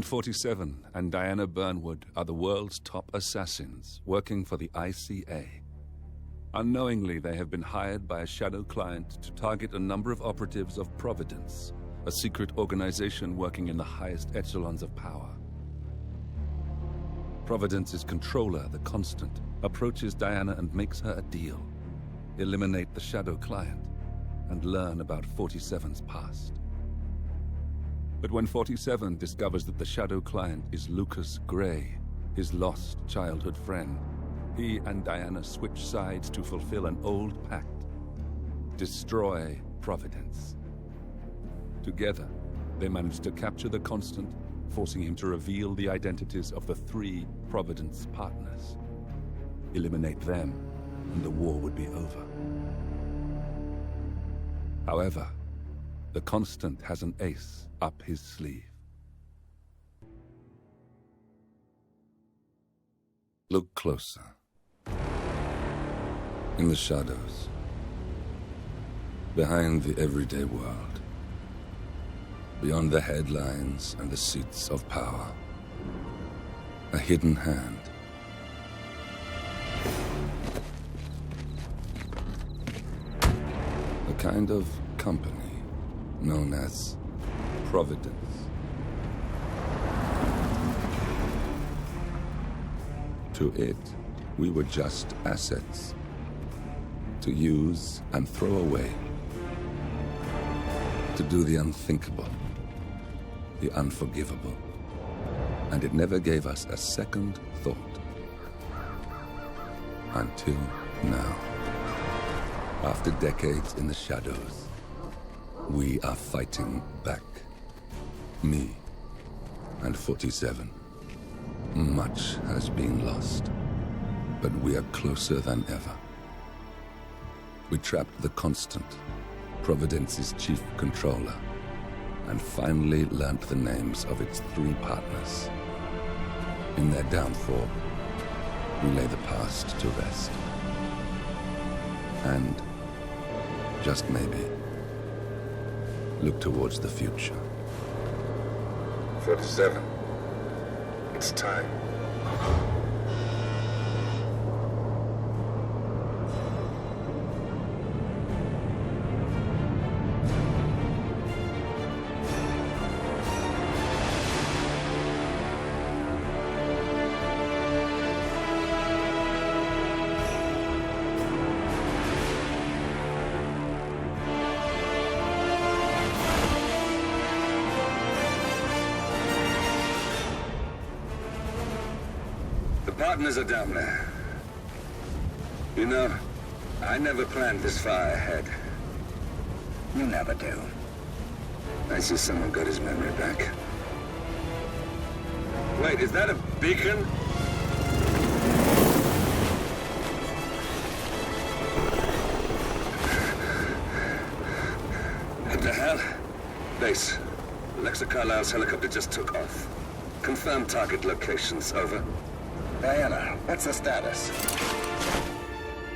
47 and Diana Burnwood are the world's top assassins working for the ICA. Unknowingly, they have been hired by a shadow client to target a number of operatives of Providence, a secret organization working in the highest echelons of power. Providence's controller, the Constant, approaches Diana and makes her a deal. Eliminate the shadow client and learn about 47's past. But when 47 discovers that the shadow client is Lucas Gray, his lost childhood friend, he and Diana switch sides to fulfill an old pact: destroy Providence. Together, they manage to capture the Constant, forcing him to reveal the identities of the 3 Providence partners. Eliminate them, and the war would be over. However, the Constant has an ace up his sleeve. Look closer. In the shadows, behind the everyday world, beyond the headlines and the seats of power, a hidden hand. A kind of company known as Providence. To it, we were just assets to use and throw away, to do the unthinkable, the unforgivable, and it never gave us a second thought. Until now. After decades in the shadows, we are fighting back. Me and 47. Much has been lost, but we are closer than ever. We trapped the Constant, Providence's chief controller, and finally learnt the names of its 3 partners. In their downfall, we lay the past to rest. And, just maybe, look towards the future. 47. It's time. Partners are down there. You know, I never planned this far ahead. You never do. I see someone got his memory back. Wait, is that a beacon? What the hell? Base. Alexa Carlisle's helicopter just took off. Confirm target locations, over. Diana, what's the status?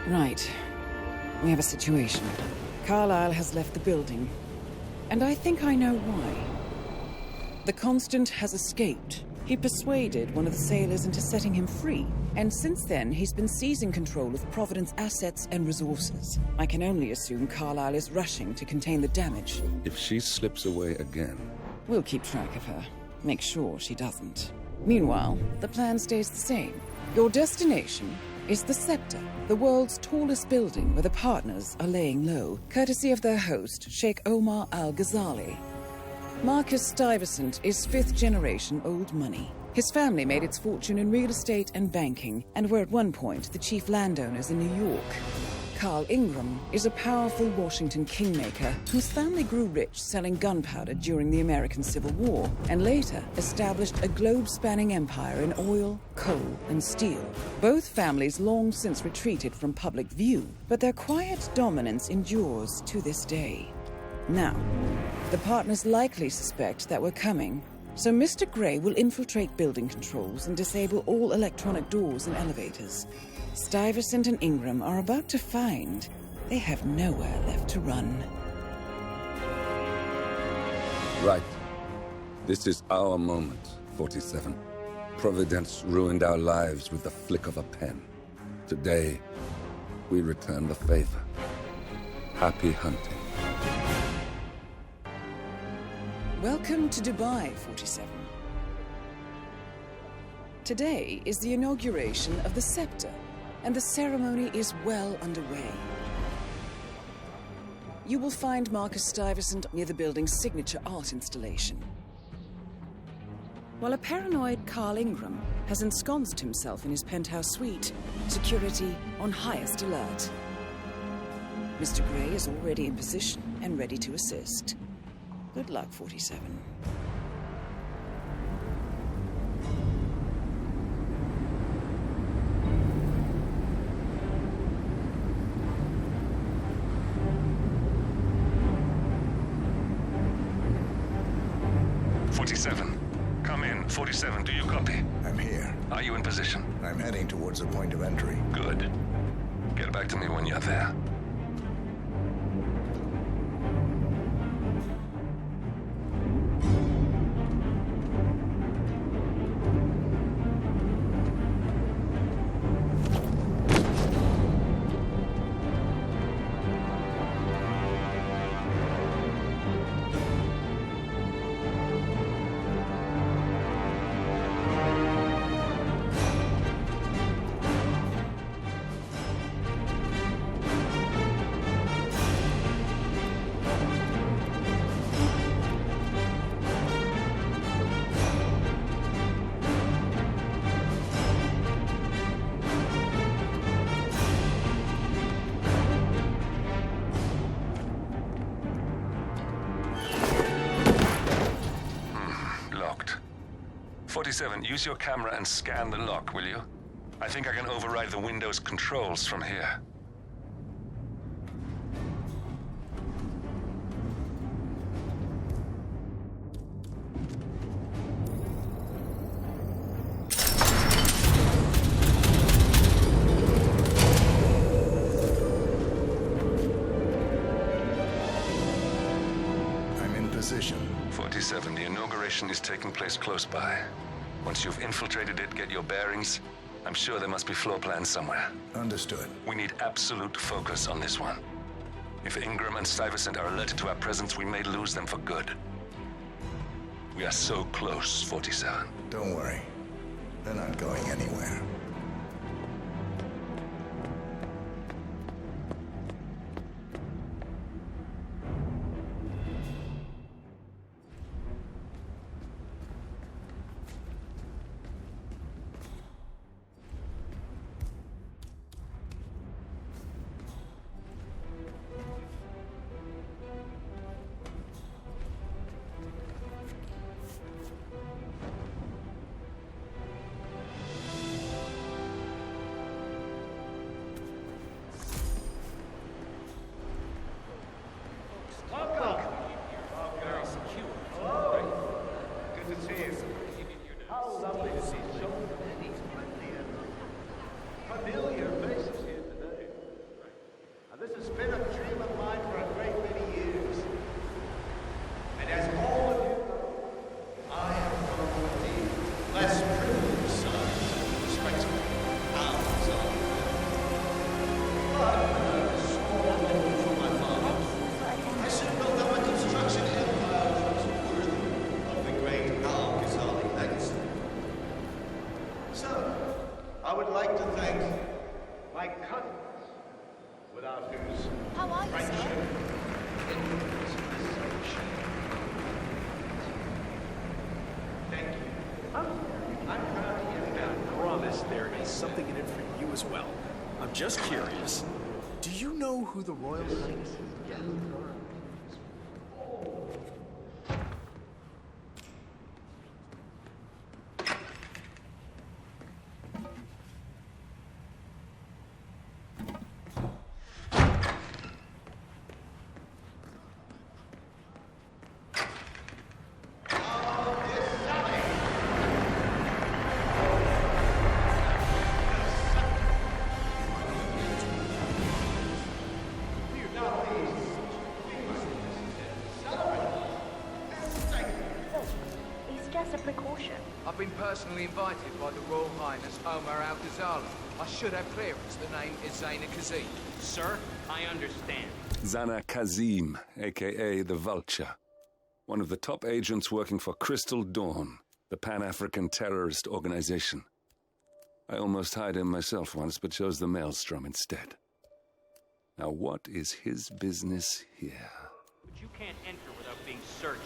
Right. We have a situation. Carlisle has left the building. And I think I know why. The Constant has escaped. He persuaded one of the sailors into setting him free. And since then, he's been seizing control of Providence assets and resources. I can only assume Carlisle is rushing to contain the damage. If she slips away again... We'll keep track of her. Make sure she doesn't. Meanwhile, the plan stays the same. Your destination is the Scepter, the world's tallest building where the partners are laying low, courtesy of their host, Sheikh Omar Al-Ghazali. Marcus Stuyvesant is 5th-generation old money. His family made its fortune in real estate and banking, and were at one point the chief landowners in New York. Carl Ingram is a powerful Washington kingmaker whose family grew rich selling gunpowder during the American Civil War, and later established a globe-spanning empire in oil, coal, and steel. Both families long since retreated from public view, but their quiet dominance endures to this day. Now, the partners likely suspect that we're coming, so Mr. Gray will infiltrate building controls and disable all electronic doors and elevators. Stuyvesant and Ingram are about to find they have nowhere left to run. Right. This is our moment. 47. Providence ruined our lives with the flick of a pen. Today, we return the favor. Happy hunting. Welcome to Dubai, 47. Today is the inauguration of the scepter, and the ceremony is well underway. You will find Marcus Stuyvesant near the building's signature art installation, while a paranoid Carl Ingram has ensconced himself in his penthouse suite, security on highest alert. Mr. Gray is already in position and ready to assist. Good luck, 47. Come in. 47, do you copy? I'm here. Are you in position? I'm heading towards the point of entry. Good. Get back to me when you're there. Locked. 47, use your camera and scan the lock, will you? I think I can override the Windows controls from here. I'm in position. 47, the inauguration is taking place close by. Once you've infiltrated it, get your bearings. I'm sure there must be floor plans somewhere. Understood. We need absolute focus on this one. If Ingram and Stuyvesant are alerted to our presence, we may lose them for good. We are so close, 47. Don't worry. They're not going anywhere. Something in it for you as well. I'm just curious. Do you know who the Royal Highness is? I've been personally invited by the Royal Highness Omar Al-Ghazali. I should have clearance. The name is Zaina Kazim. Sir, I understand. Zana Kazim, aka the Vulture. One of the top agents working for Crystal Dawn, the Pan-African terrorist organization. I almost hired him myself once, but chose the Maelstrom instead. Now what is his business here? But you can't enter without being searched.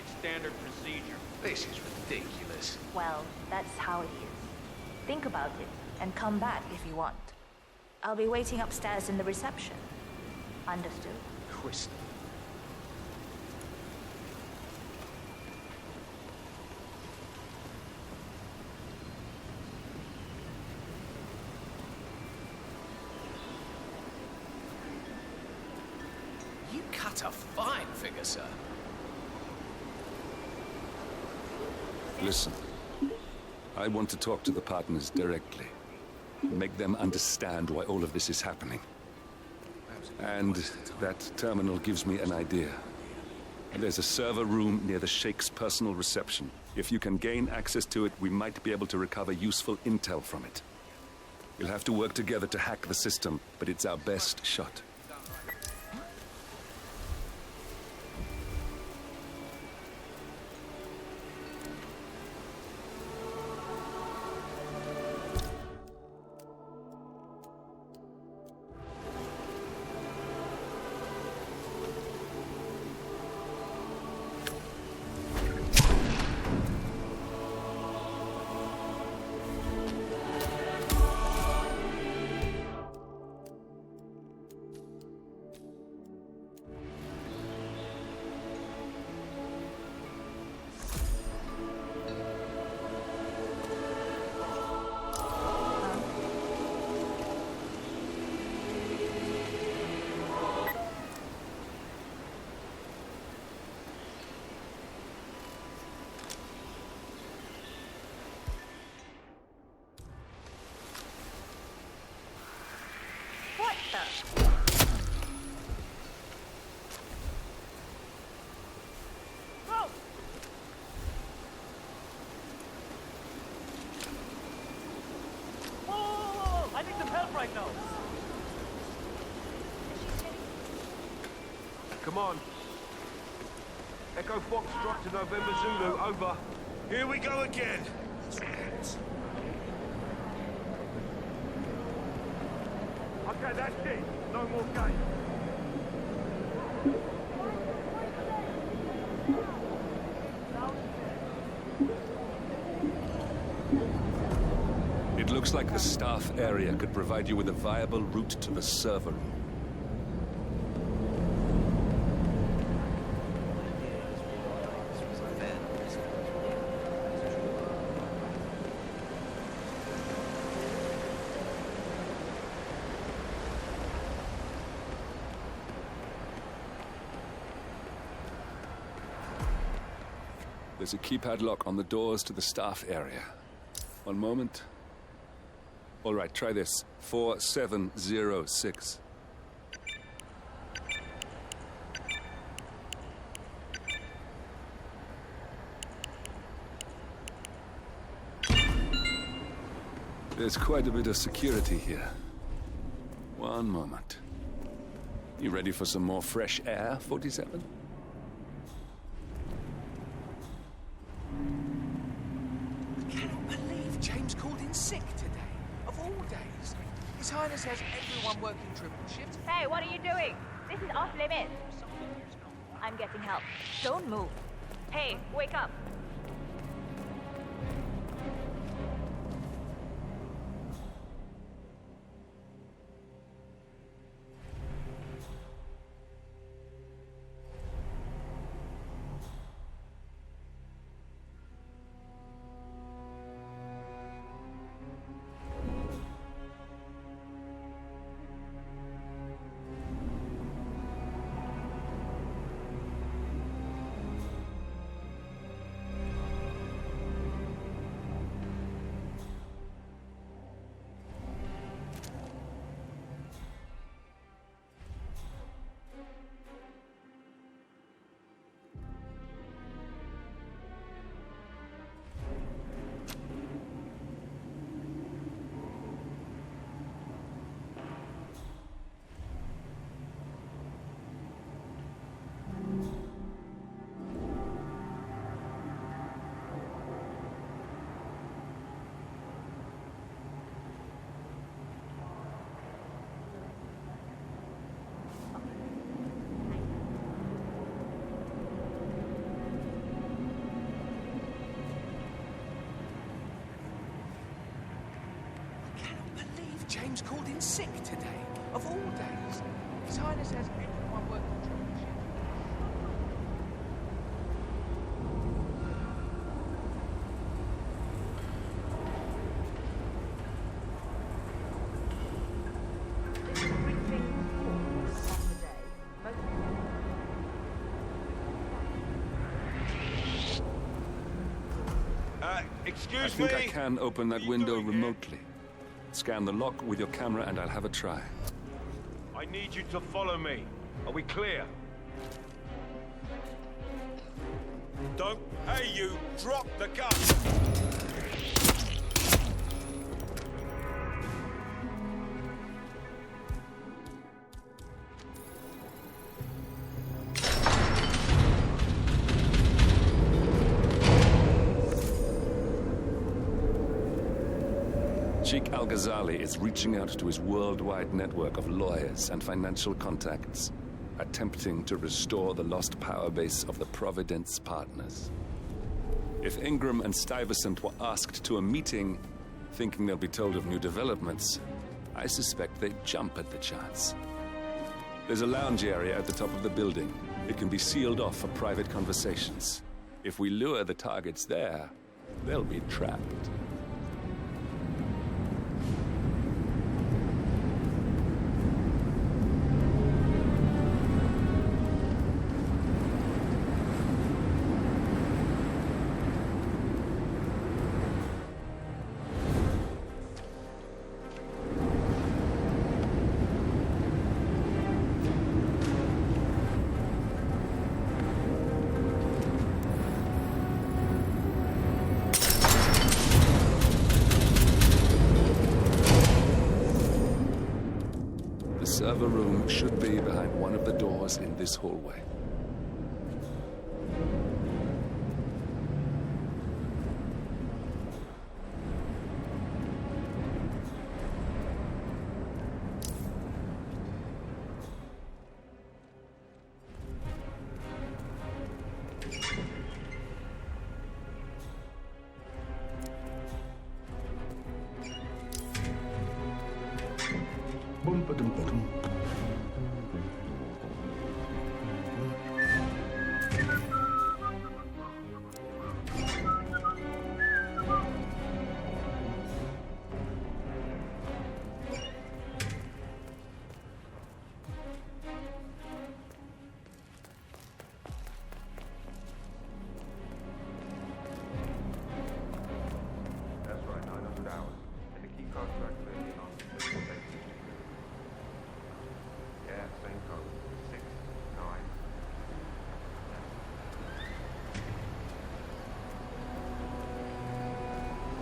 It's standard procedure. This is ridiculous. Well, that's how it is. Think about it, and come back if you want. I'll be waiting upstairs in the reception. Understood? Crystal. You cut a fine figure, sir. Listen, I want to talk to the partners directly. Make them understand why all of this is happening. And that terminal gives me an idea. There's a server room near the Sheikh's personal reception. If you can gain access to it, we might be able to recover useful intel from it. We'll have to work together to hack the system, but it's our best shot. What the? Whoa! Whoa! I need some help right now. Come on. Echo Foxtrot to November Zulu, over. Here we go again. Okay, that's it. No more games. It looks like the staff area could provide you with a viable route to the server room. There's a keypad lock on the doors to the staff area. One moment. All right, try this. 4706. There's quite a bit of security here. One moment. You ready for some more fresh air, 47? James called in sick today, of all days. His Highness has everyone working triple shifts. Hey, what are you doing? This is off limits. I'm getting help. Don't move. Hey, wake up. name's called in sick today, of all days. His Highness has everyone working trouble ship. Excuse I think me? I can open that window remotely. Scan the lock with your camera and I'll have a try. I need you to follow me. Are we clear? Don't... Hey, you! Drop the gun! Sheikh Al-Ghazali is reaching out to his worldwide network of lawyers and financial contacts, attempting to restore the lost power base of the Providence partners. If Ingram and Stuyvesant were asked to a meeting, thinking they'll be told of new developments, I suspect they'd jump at the chance. There's a lounge area at the top of the building. It can be sealed off for private conversations. If we lure the targets there, they'll be trapped. The server room should be behind one of the doors in this hallway. That's right, 900 hours. And the key card's activated on the physical safety. Yeah, same code. 6, 9.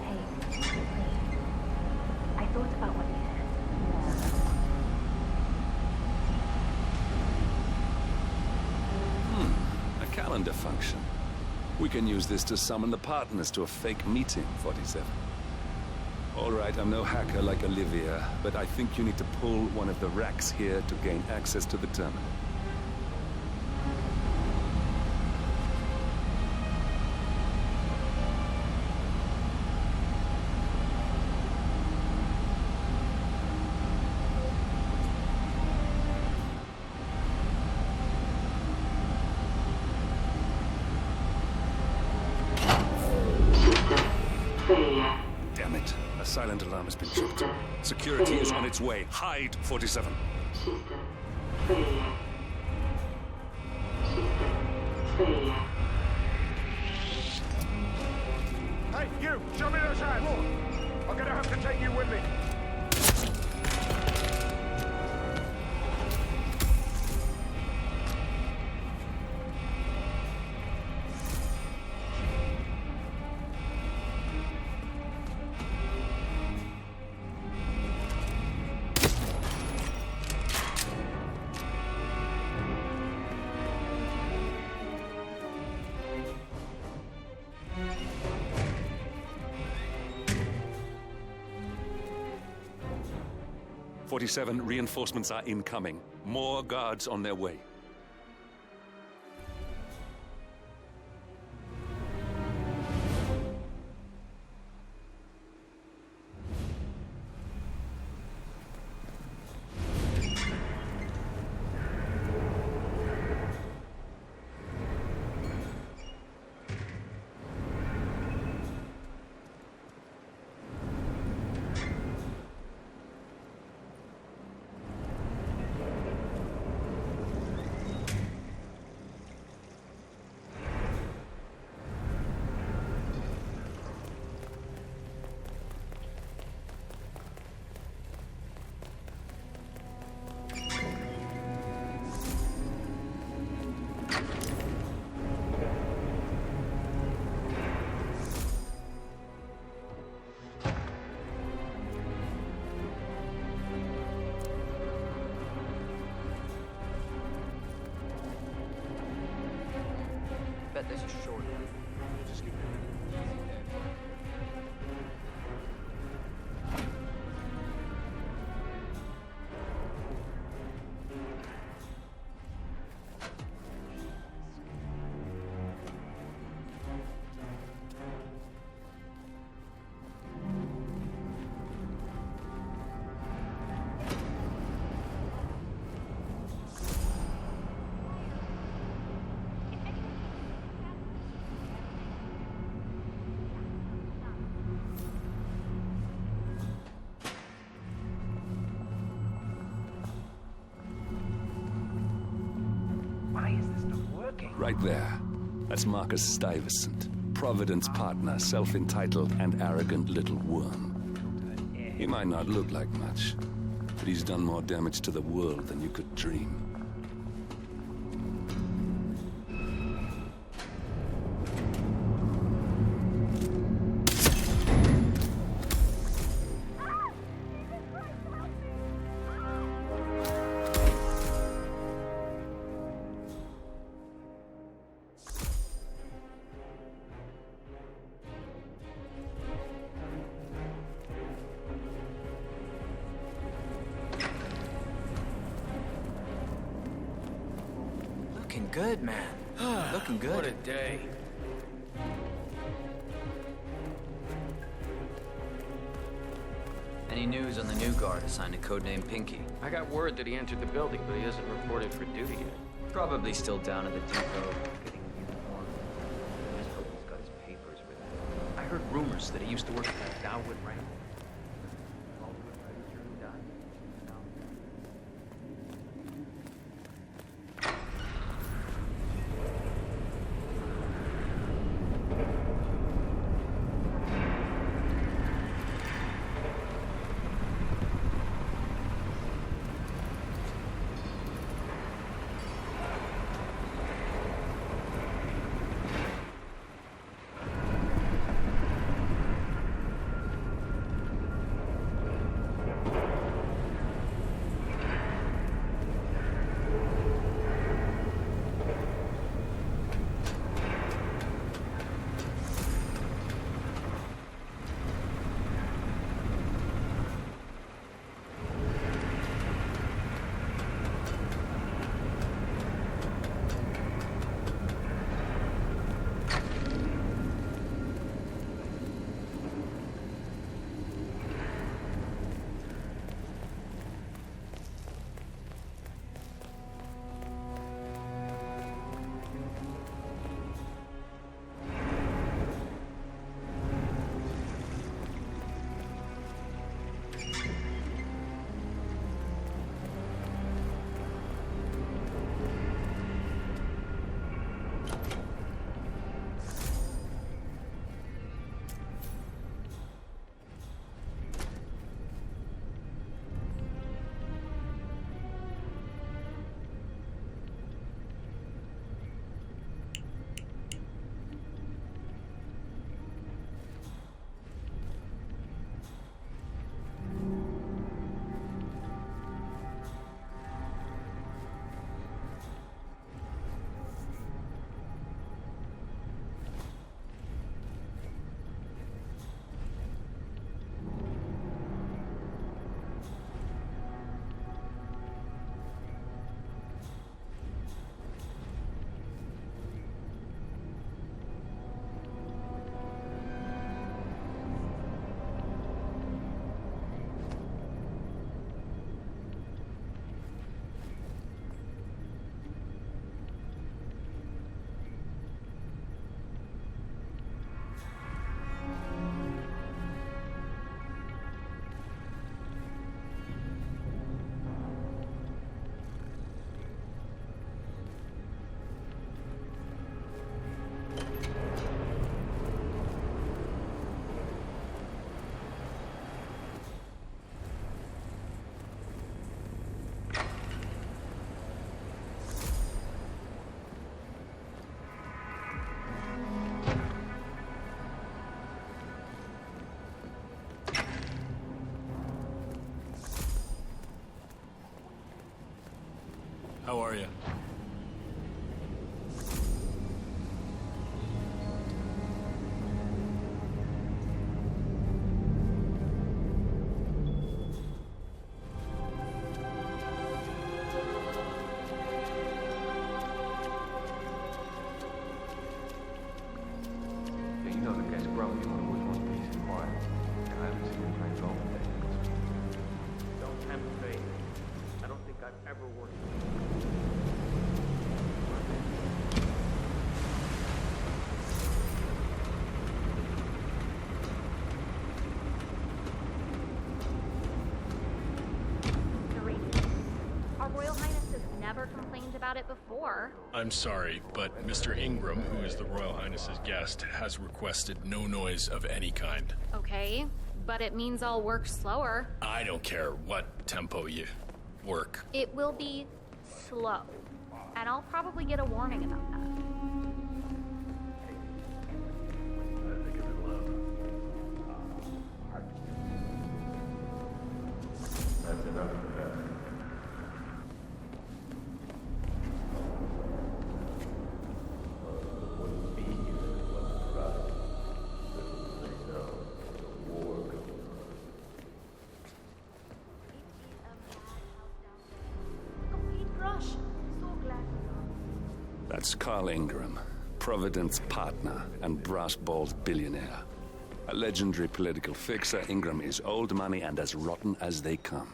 Hey, I thought about what you said. A calendar function. We can use this to summon the partners to a fake meeting, 47. All right, I'm no hacker like Olivia, but I think you need to pull one of the racks here to gain access to the terminal. Damn it. A silent alarm has been tripped. Security is on its way. Hide, 47. Hey, you! Show me those hands! I'm gonna have to take you with me. .47 reinforcements are incoming. More guards on their way. is a short one. Just give me a minute. Right there. That's Marcus Stuyvesant, Providence partner, self-entitled and arrogant little worm. He might not look like much, but he's done more damage to the world than you could dream. Looking good, man. Looking good. What a day. Any news on the new guard assigned to codename Pinky? I got word that he entered the building, but he hasn't reported for duty yet. Probably still down at the depot, getting a uniform. I just hope he's got his papers with him. I heard rumors that he used to work at that Dowwood ranch. How are you? about it before. I'm sorry, but Mr. Ingram, who is the Royal Highness's guest, has requested no noise of any kind. Okay, but it means I'll work slower. I don't care what tempo you work. It will be slow, and I'll probably get a warning about that. That's enough for that. That's Carl Ingram, Providence partner and brass-balled billionaire. A legendary political fixer, Ingram is old money and as rotten as they come.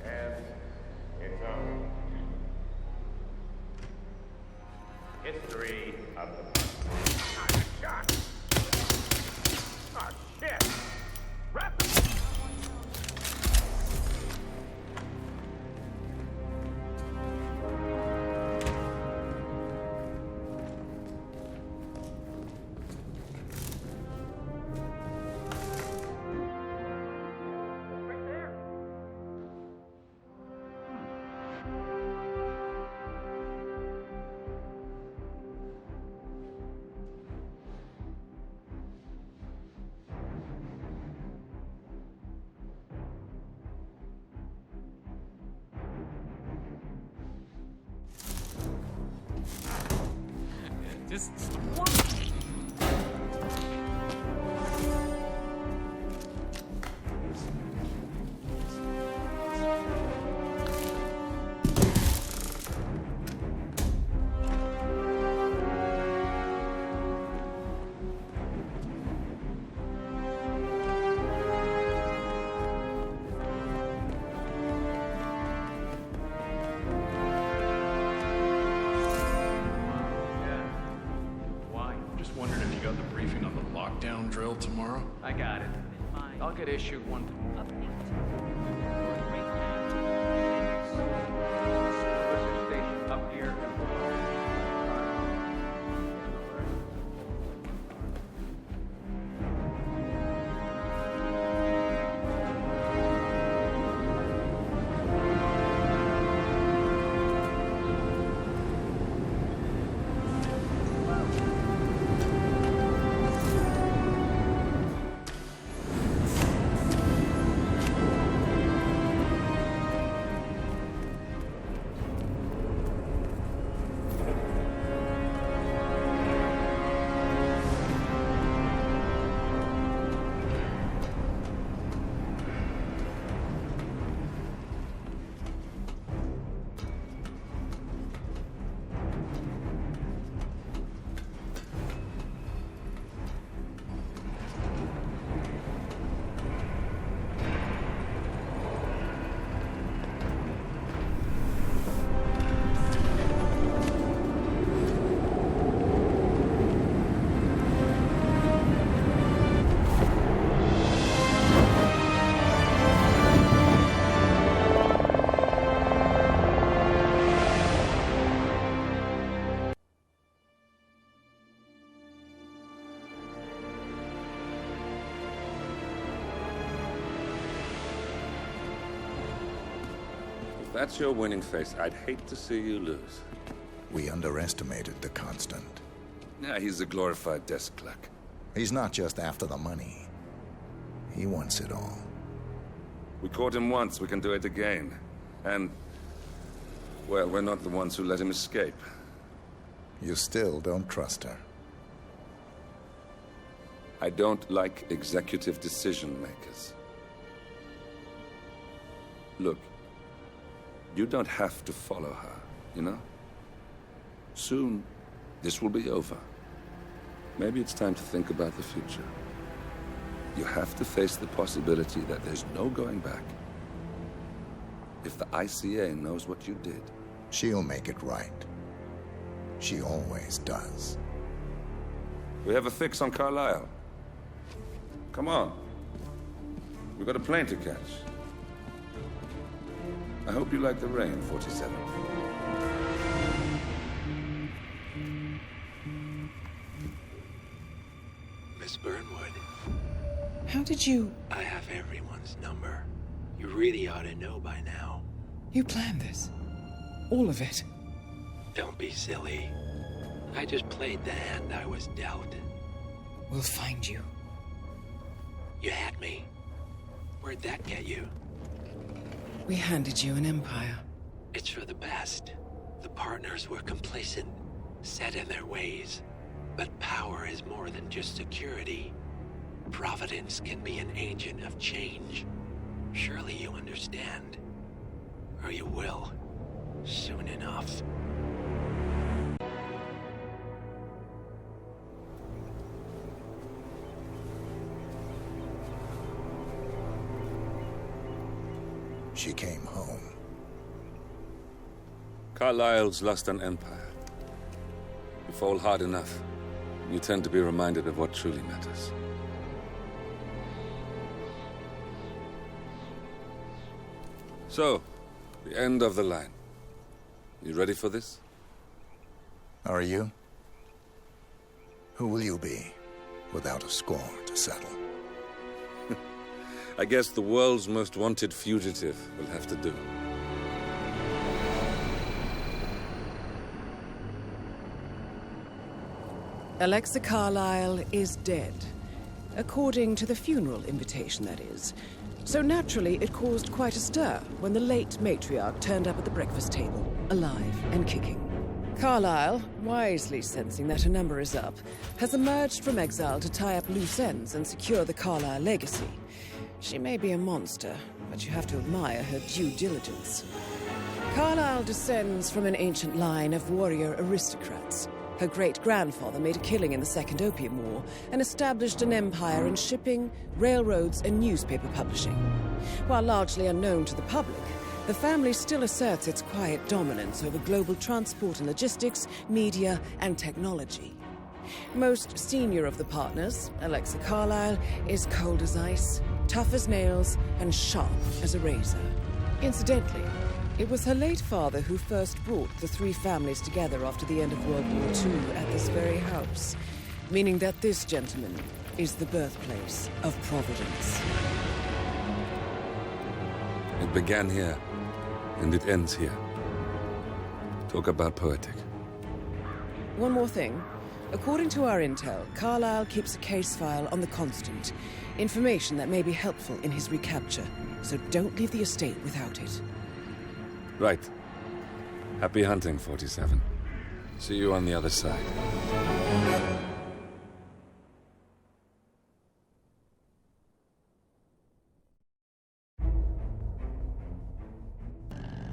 And it's on. History of the... Shot! Oh, shit! Wrap it! Just one. Drill tomorrow? I got it. I'll get issued one tomorrow. Station up here. If that's your winning face, I'd hate to see you lose. We underestimated the Constant. Yeah, he's a glorified desk clerk. He's not just after the money. He wants it all. We caught him once, we can do it again. And, well, we're not the ones who let him escape. You still don't trust her. I don't like executive decision makers. Look, you don't have to follow her, you know? Soon, this will be over. Maybe it's time to think about the future. You have to face the possibility that there's no going back. if the ICA knows what you did. She'll make it right. She always does. We have a fix on Carlisle. Come on. We've got a plane to catch. I hope you like the rain, 47. Miss Burnwood. How did you... I have everyone's number. You really ought to know by now. You planned this? All of it? Don't be silly. I just played the hand I was dealt. We'll find you. You had me. Where'd that get you? We handed you an empire. It's for the best. The partners were complacent, set in their ways. But power is more than just security. Providence can be an agent of change. Surely you understand. Or you will. Soon enough. She came home. Carlisle's lost an empire. You fall hard enough, you tend to be reminded of what truly matters. So, the end of the line. You ready for this? Are you? Who will you be, without a score to settle? I guess the world's most wanted fugitive will have to do. Alexa Carlisle is dead. According to the funeral invitation, that is. So naturally, it caused quite a stir when the late matriarch turned up at the breakfast table, alive and kicking. Carlisle, wisely sensing that her number is up, has emerged from exile to tie up loose ends and secure the Carlisle legacy. She may be a monster, but you have to admire her due diligence. Carlisle descends from an ancient line of warrior aristocrats. Her great-grandfather made a killing in the Second Opium War and established an empire in shipping, railroads, and newspaper publishing. While largely unknown to the public, the family still asserts its quiet dominance over global transport and logistics, media, and technology. Most senior of the partners, Alexa Carlisle, is cold as ice, tough as nails, and sharp as a razor. Incidentally, it was her late father who first brought the three families together after the end of World War II at this very house, meaning that this gentleman is the birthplace of Providence. It began here, and it ends here. Talk about poetic. One more thing. According to our intel, Carlisle keeps a case file on the Constant. Information that may be helpful in his recapture, so don't leave the estate without it. Right. Happy hunting, 47. See you on the other side.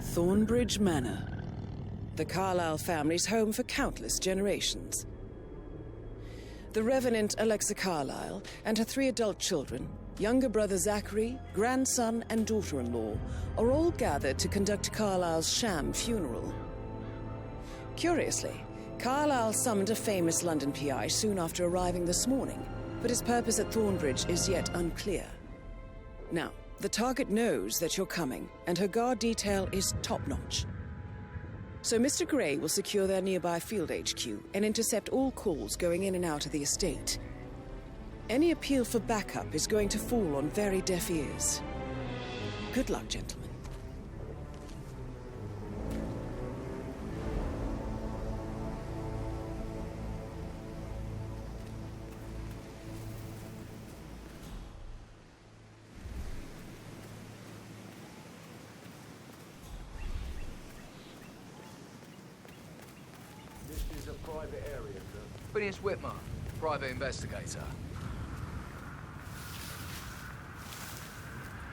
Thornbridge Manor. The Carlisle family's home for countless generations. The Revenant Alexa Carlisle and her 3 adult children, younger brother Zachary, grandson and daughter-in-law, are all gathered to conduct Carlisle's sham funeral. Curiously, Carlisle summoned a famous London PI soon after arriving this morning, but his purpose at Thornbridge is yet unclear. Now, the target knows that you're coming, and her guard detail is top-notch. So Mr. Gray will secure their nearby field HQ and intercept all calls going in and out of the estate. Any appeal for backup is going to fall on very deaf ears. Good luck, gentlemen. This is a private area, sir. Phineas Whitmer, private investigator.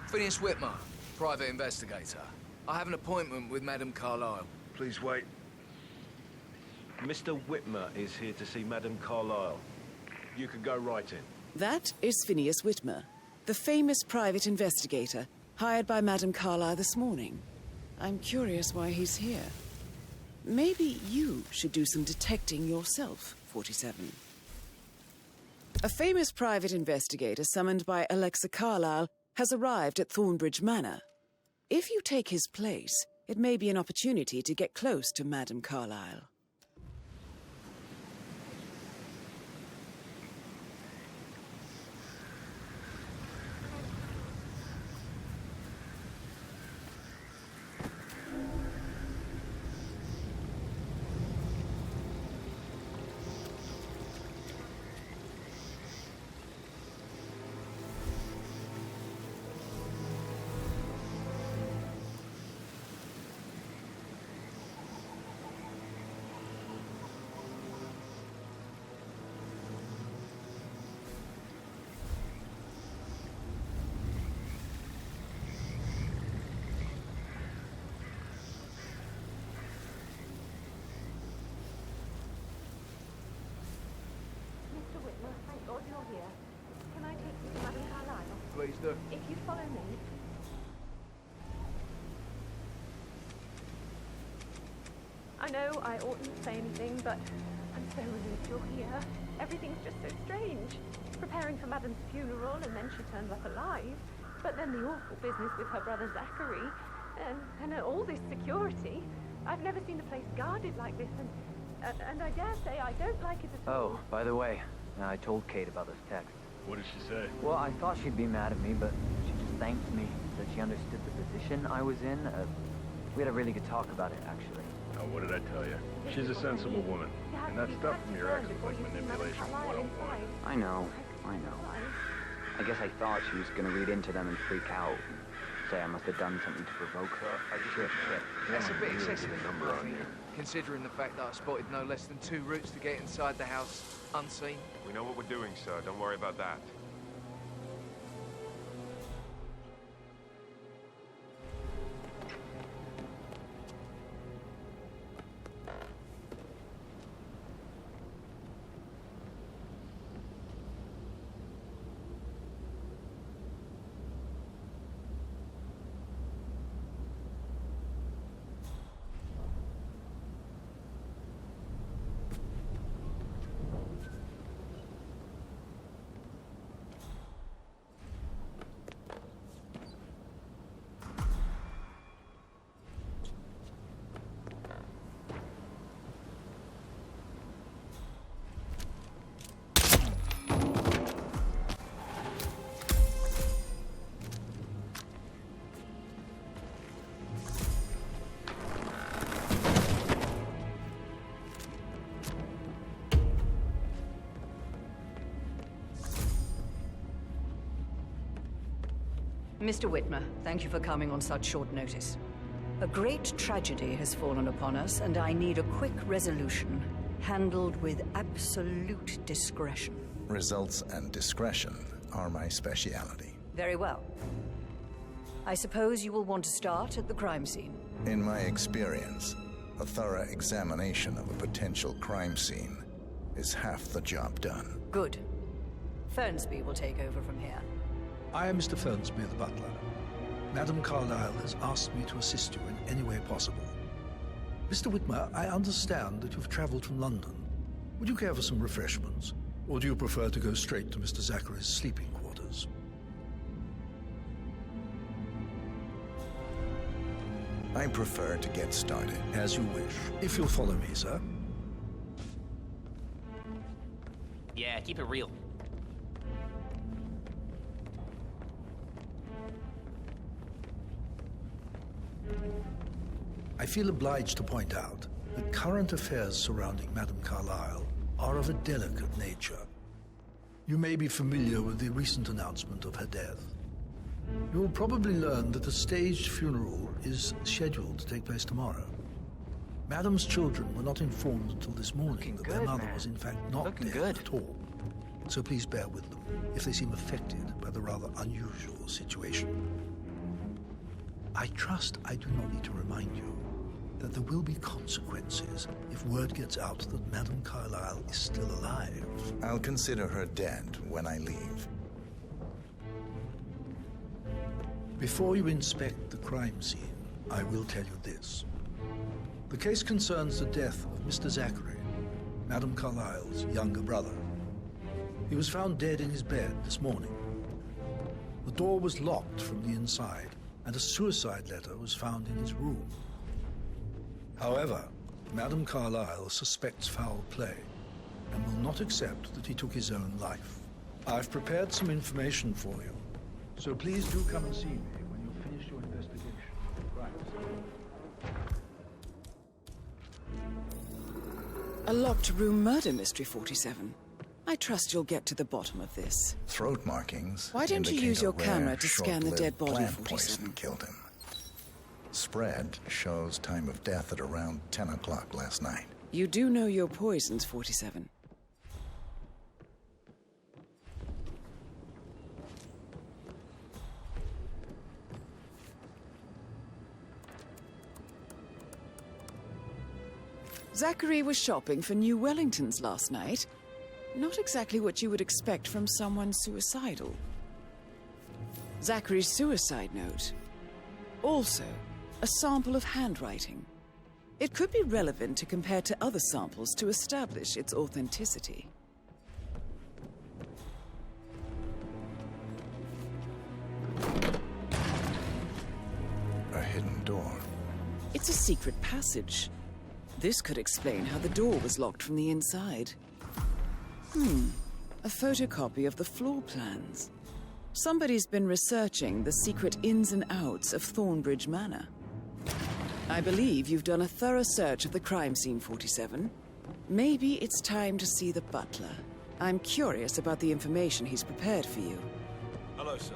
Phineas Whitmer, private investigator. I have an appointment with Madame Carlisle. Please wait. Mr. Whitmer is here to see Madame Carlisle. You can go right in. That is Phineas Whitmer, the famous private investigator hired by Madame Carlisle this morning. I'm curious why he's here. Maybe you should do some detecting yourself, 47. A famous private investigator summoned by Alexa Carlyle has arrived at Thornbridge Manor. If you take his place, it may be an opportunity to get close to Madame Carlyle. Please do. If you follow me. I know I oughtn't say anything, but I'm so relieved you're here. Everything's just so strange. Preparing for Madame's funeral, and then she turns up alive. But then the awful business with her brother Zachary, and all this security. I've never seen the place guarded like this, and I dare say I don't like it at all. Oh, by the way, I told Kate about this text. What did she say? Well, I thought she'd be mad at me, but she just thanked me, said she understood the position I was in. We had a really good talk about it, actually. Oh, what did I tell you? She's a sensible woman. And that stuff from your ex is like manipulation 101. I know. I guess I thought she was gonna read into them and freak out. Say I must have done something to provoke her. That's a bit excessive, number on you, considering the fact that I spotted no less than 2 routes to get inside the house unseen. We know what we're doing, sir. Don't worry about that. Mr. Whitmer, thank you for coming on such short notice. A great tragedy has fallen upon us, and I need a quick resolution, handled with absolute discretion. Results and discretion are my speciality. Very well. I suppose you will want to start at the crime scene. In my experience, a thorough examination of a potential crime scene is half the job done. Good. Fernsby will take over from here. I am Mr. Fernsby, the butler. Madame Carlyle has asked me to assist you in any way possible. Mr. Whitmer, I understand that you've traveled from London. Would you care for some refreshments? Or do you prefer to go straight to Mr. Zachary's sleeping quarters? I prefer to get started. As you wish. If you'll follow me, sir. Yeah, keep it real. I feel obliged to point out that current affairs surrounding Madame Carlyle are of a delicate nature. You may be familiar with the recent announcement of her death. You will probably learn that a staged funeral is scheduled to take place tomorrow. Madame's children were not informed until this morning that their mother was in fact not dead at all. So please bear with them if they seem affected by the rather unusual situation. I trust I do not need to remind you that there will be consequences if word gets out that Madame Carlyle is still alive. I'll consider her dead when I leave. Before you inspect the crime scene, I will tell you this. The case concerns the death of Mr. Zachary, Madame Carlyle's younger brother. He was found dead in his bed this morning. The door was locked from the inside, and a suicide letter was found in his room. However, Madame Carlyle suspects foul play and will not accept that he took his own life. I've prepared some information for you, so please do come and see me when you've finished your investigation. Right. A locked room murder mystery, 47. I trust you'll get to the bottom of this. Throat markings. Why don't you use your camera to scan the dead body, plant 47? Poison killed him. Spread shows time of death at around 10 o'clock last night. You do know your poisons, 47. Zachary was shopping for new Wellingtons last night. Not exactly what you would expect from someone suicidal. Zachary's suicide note. Also, a sample of handwriting. It could be relevant to compare to other samples to establish its authenticity. A hidden door. It's a secret passage. This could explain how the door was locked from the inside. A photocopy of the floor plans. Somebody's been researching the secret ins and outs of Thornbridge Manor. I believe you've done a thorough search of the crime scene, 47. Maybe it's time to see the butler. I'm curious about the information he's prepared for you. Hello, sir.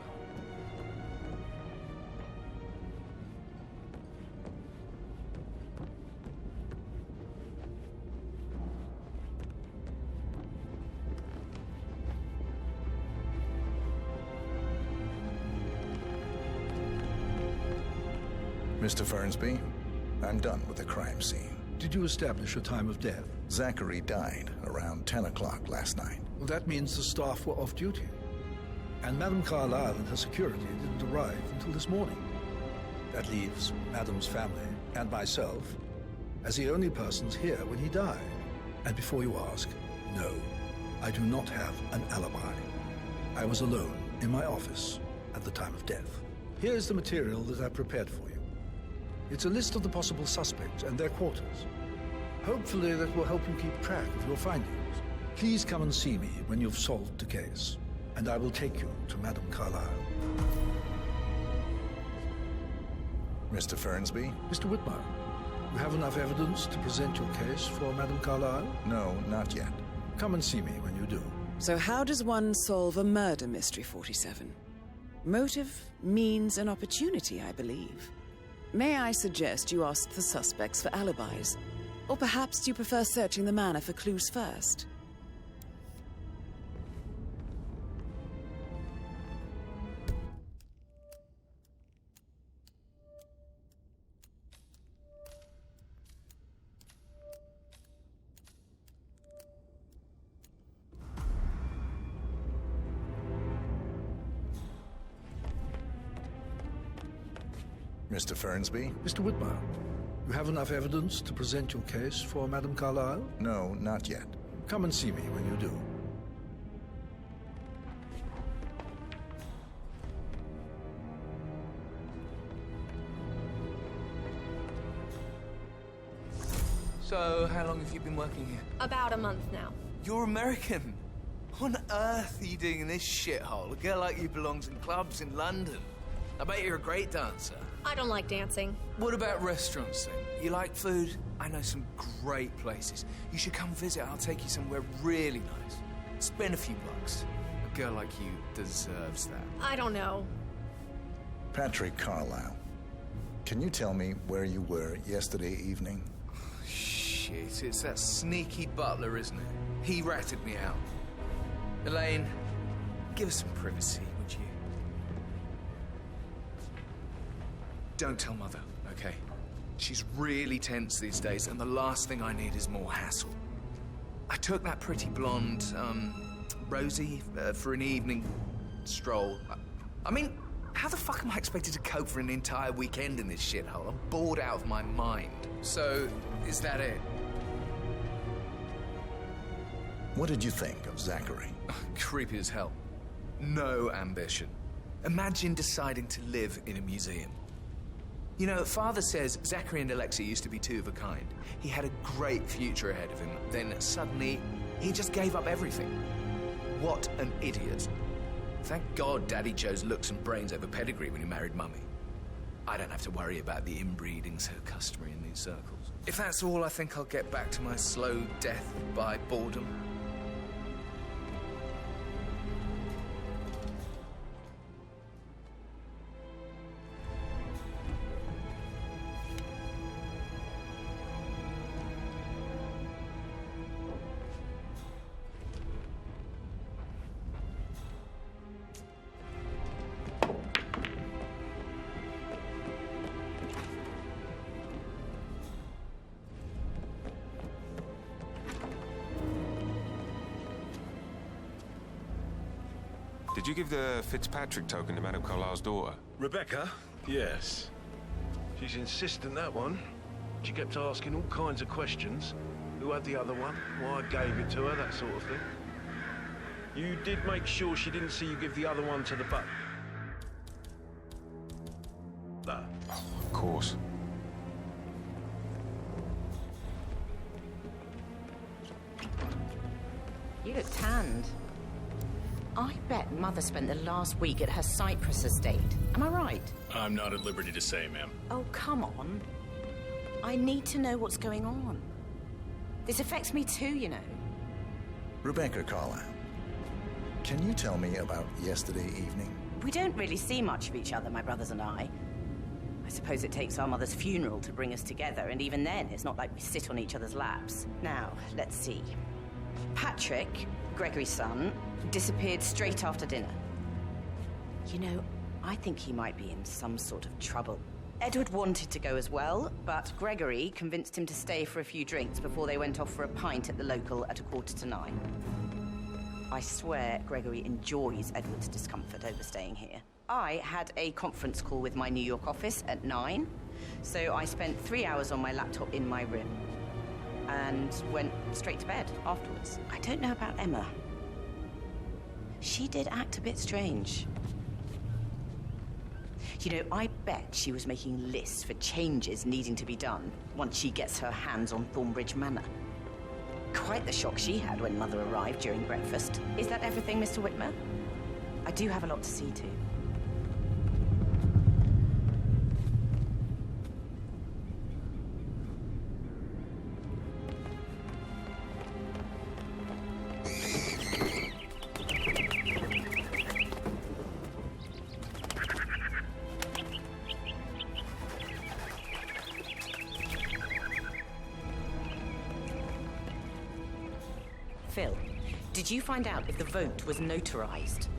Mr. Fernsby, I'm done with the crime scene. Did you establish a time of death? Zachary died around 10 o'clock last night. Well, that means the staff were off duty. And Madame Carlyle and her security didn't arrive until this morning. That leaves Madame's family and myself as the only persons here when he died. And before you ask, no, I do not have an alibi. I was alone in my office at the time of death. Here's the material that I prepared for you. It's a list of the possible suspects and their quarters. Hopefully that will help you keep track of your findings. Please come and see me when you've solved the case, and I will take you to Madame Carlyle. Mr. Fernsby? Mr. Whitmer, you have enough evidence to present your case for Madame Carlyle? No, not yet. Come and see me when you do. So how does one solve a murder mystery, 47? Motive, means, and opportunity, I believe. May I suggest you ask the suspects for alibis? Or perhaps you prefer searching the manor for clues first? Mr. Fernsby? Mr. Whitmer, you have enough evidence to present your case for Madame Carlyle? No, not yet. Come and see me when you do. So, how long have you been working here? About a month now. You're American. What on earth are you doing in this shithole? A girl like you belongs in clubs in London. I bet you're a great dancer. I don't like dancing. What about restaurants then? You like food? I know some great places. You should come visit. I'll take you somewhere really nice. Spend a few bucks. A girl like you deserves that. I don't know. Patrick Carlyle, can you tell me where you were yesterday evening? Shit, it's that sneaky butler, isn't it? He ratted me out. Elaine, give us some privacy, would you? Don't tell Mother, okay? She's really tense these days, and the last thing I need is more hassle. I took that pretty blonde, Rosie, for an evening stroll. I mean, How the fuck am I expected to cope for an entire weekend in this shithole? I'm bored out of my mind. So, is that it? What did you think of Zachary? Creepy as hell. No ambition. Imagine deciding to live in a museum. You know, Father says Zachary and Alexia used to be two of a kind. He had a great future ahead of him. Then suddenly, he just gave up everything. What an idiot. Thank God Daddy chose looks and brains over pedigree when he married Mummy. I don't have to worry about the inbreeding so customary in these circles. If that's all, I think I'll get back to my slow death by boredom. Did you give the Fitzpatrick token to Madame Carlisle's daughter? Rebecca? Yes. She's insistent, that one. She kept asking all kinds of questions. Who had the other one? Why I gave it to her, that sort of thing. You did make sure she didn't see you give the other one to the butt. No. Oh, of course. You look tanned. I bet Mother spent the last week at her Cyprus estate. Am I right? I'm not at liberty to say, ma'am. Oh, come on. I need to know what's going on. This affects me too, you know. Rebecca Carlisle, can you tell me about yesterday evening? We don't really see much of each other, my brothers and I. I suppose it takes our mother's funeral to bring us together, and even then, it's not like we sit on each other's laps. Now, let's see. Patrick, Gregory's son, disappeared straight after dinner. You know, I think he might be in some sort of trouble. Edward wanted to go as well, but Gregory convinced him to stay for a few drinks before they went off for a pint at the local at 9:15. I swear Gregory enjoys Edward's discomfort over staying here. I had a conference call with my New York office at 9, so I spent 3 hours on my laptop in my room and went straight to bed afterwards. I don't know about Emma. She did act a bit strange. You know, I bet she was making lists for changes needing to be done once she gets her hands on Thornbridge Manor. Quite the shock she had when Mother arrived during breakfast. Is that everything, Mr. Whitmer? I do have a lot to see to. Phil, did you find out if the vote was notarized?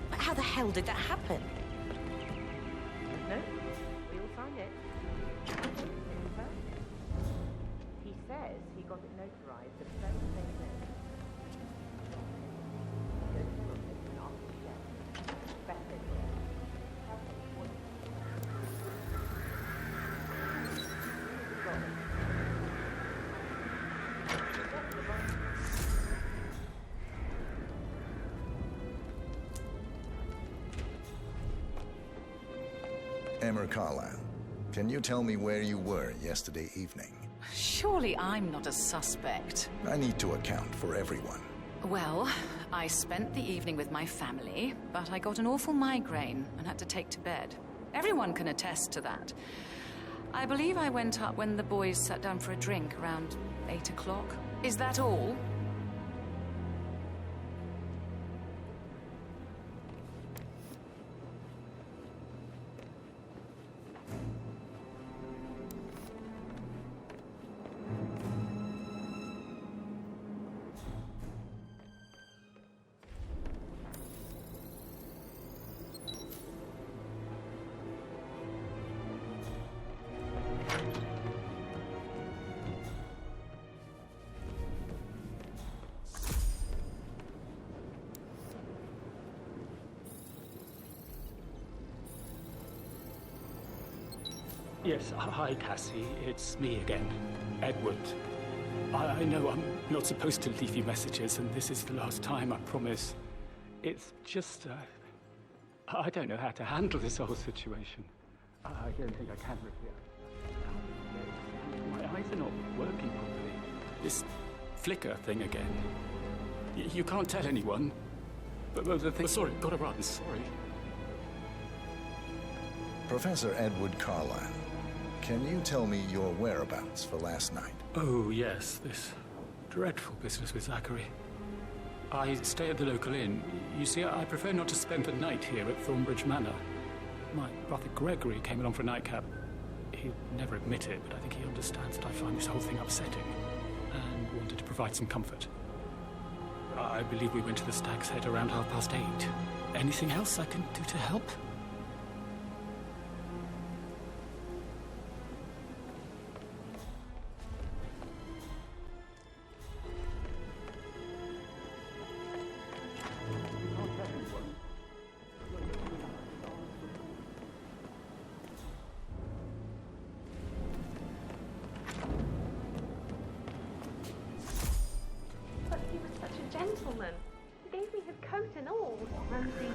But how the hell did that happen? No, we all signed it. He says he got it notarized at the very same minute. Emma Carlisle, can you tell me where you were yesterday evening? Surely I'm not a suspect. I need to account for everyone. Well, I spent the evening with my family, but I got an awful migraine and had to take to bed. Everyone can attest to that. I believe I went up when the boys sat down for a drink around 8 o'clock. Is that all? Yes, hi, Cassie. It's me again, Edward. I know I'm not supposed to leave you messages, and this is the last time, I promise. It's just, I don't know how to handle this whole situation. I don't think I can reveal. My eyes are not working properly. This flicker thing again. You can't tell anyone. But the thing... sorry, gotta run, sorry. Professor Edward Carlyle, can you tell me your whereabouts for last night? Oh, yes, this dreadful business with Zachary. I stay at the local inn. You see, I prefer not to spend the night here at Thornbridge Manor. My brother Gregory came along for a nightcap. He'll never admit it, but I think he understands that I find this whole thing upsetting and wanted to provide some comfort. I believe we went to the Stag's Head around 8:30. Anything else I can do to help? But he was such a gentleman. He gave me his coat and all. Rosie,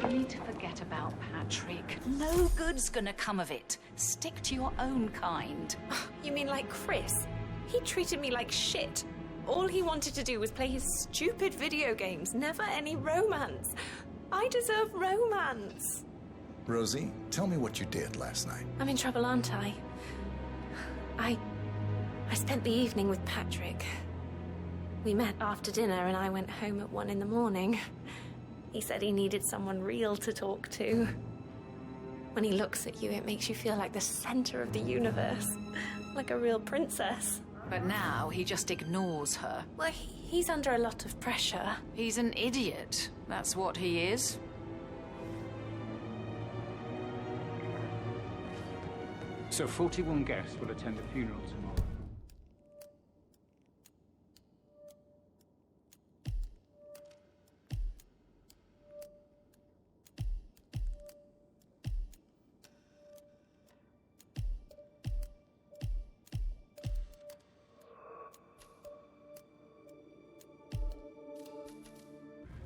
you need to forget about Patrick. No good's gonna come of it. Stick to your own kind. You mean like Chris? He treated me like shit. All he wanted to do was play his stupid video games, never any romance. I deserve romance. Rosie, tell me what you did last night. I'm in trouble, aren't I? I spent the evening with Patrick. We met after dinner and I went home at 1 a.m. He said he needed someone real to talk to. When he looks at you, it makes you feel like the center of the universe. Like a real princess. But now he just ignores her. Well, he's under a lot of pressure. He's an idiot. That's what he is. So 41 guests will attend the funeral tomorrow.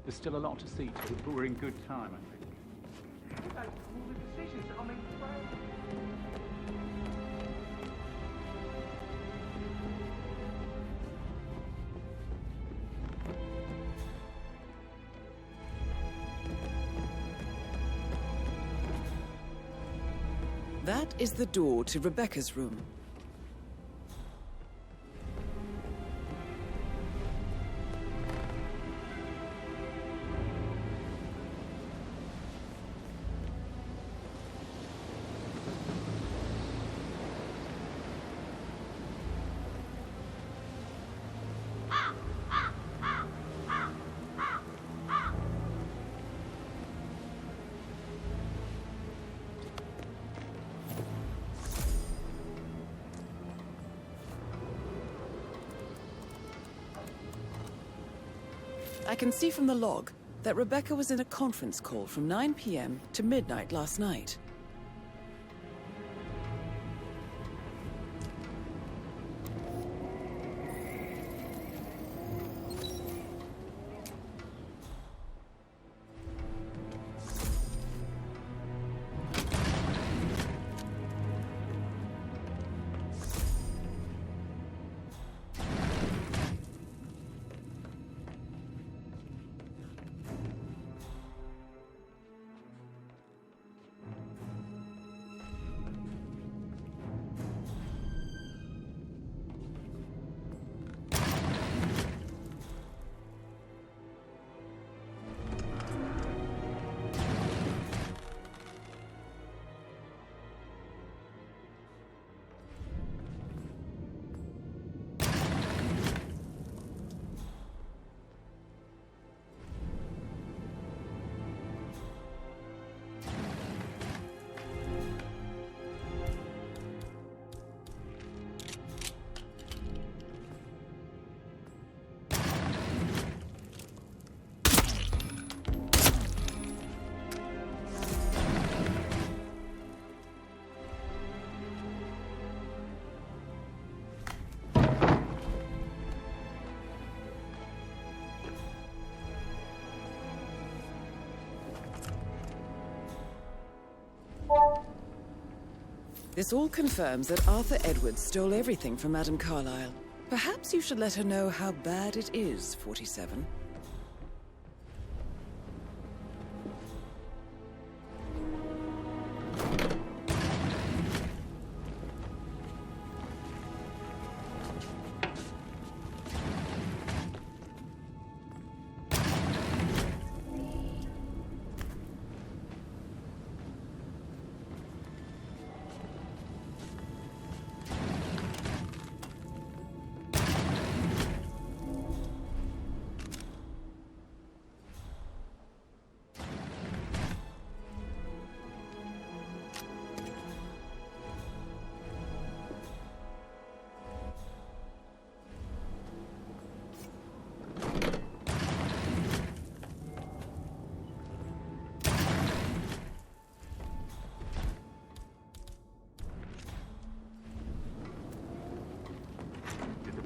There's still a lot to see, but we're in good time, I think. All the decisions that I'll make That is the door to Rebecca's room. I can see from the log that Rebecca was in a conference call from 9 p.m. to midnight last night. This all confirms that Arthur Edwards stole everything from Madame Carlyle. Perhaps you should let her know how bad it is, 47.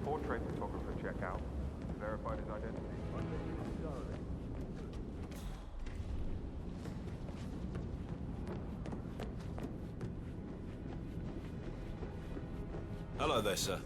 Portrait photographer check out. Verified his identity. Hello there, sir.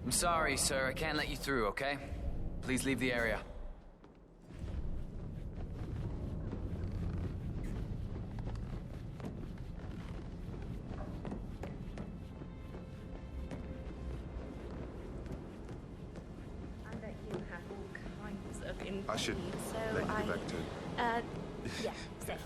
I'm sorry, sir. I can't let you through, okay? Please leave the area. I bet you have all kinds of info. I should let you get back to... Yeah, same.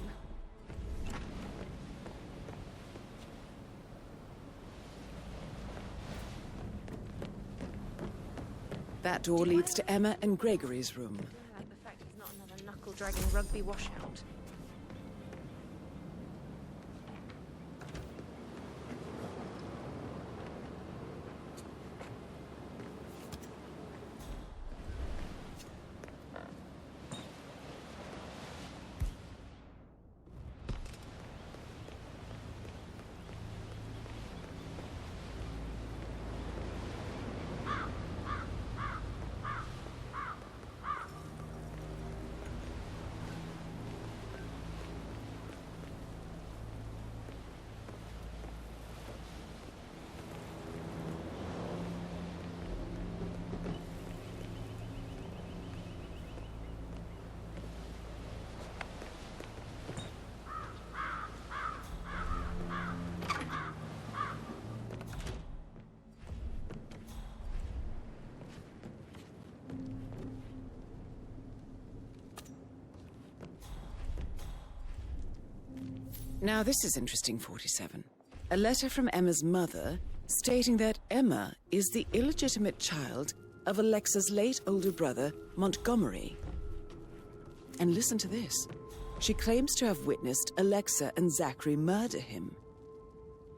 That door leads to Emma and Gregory's room. I like the fact it's not another knuckle-dragging rugby washout. Now this is interesting, 47. A letter from Emma's mother stating that Emma is the illegitimate child of Alexa's late older brother, Montgomery. And listen to this. She claims to have witnessed Alexa and Zachary murder him.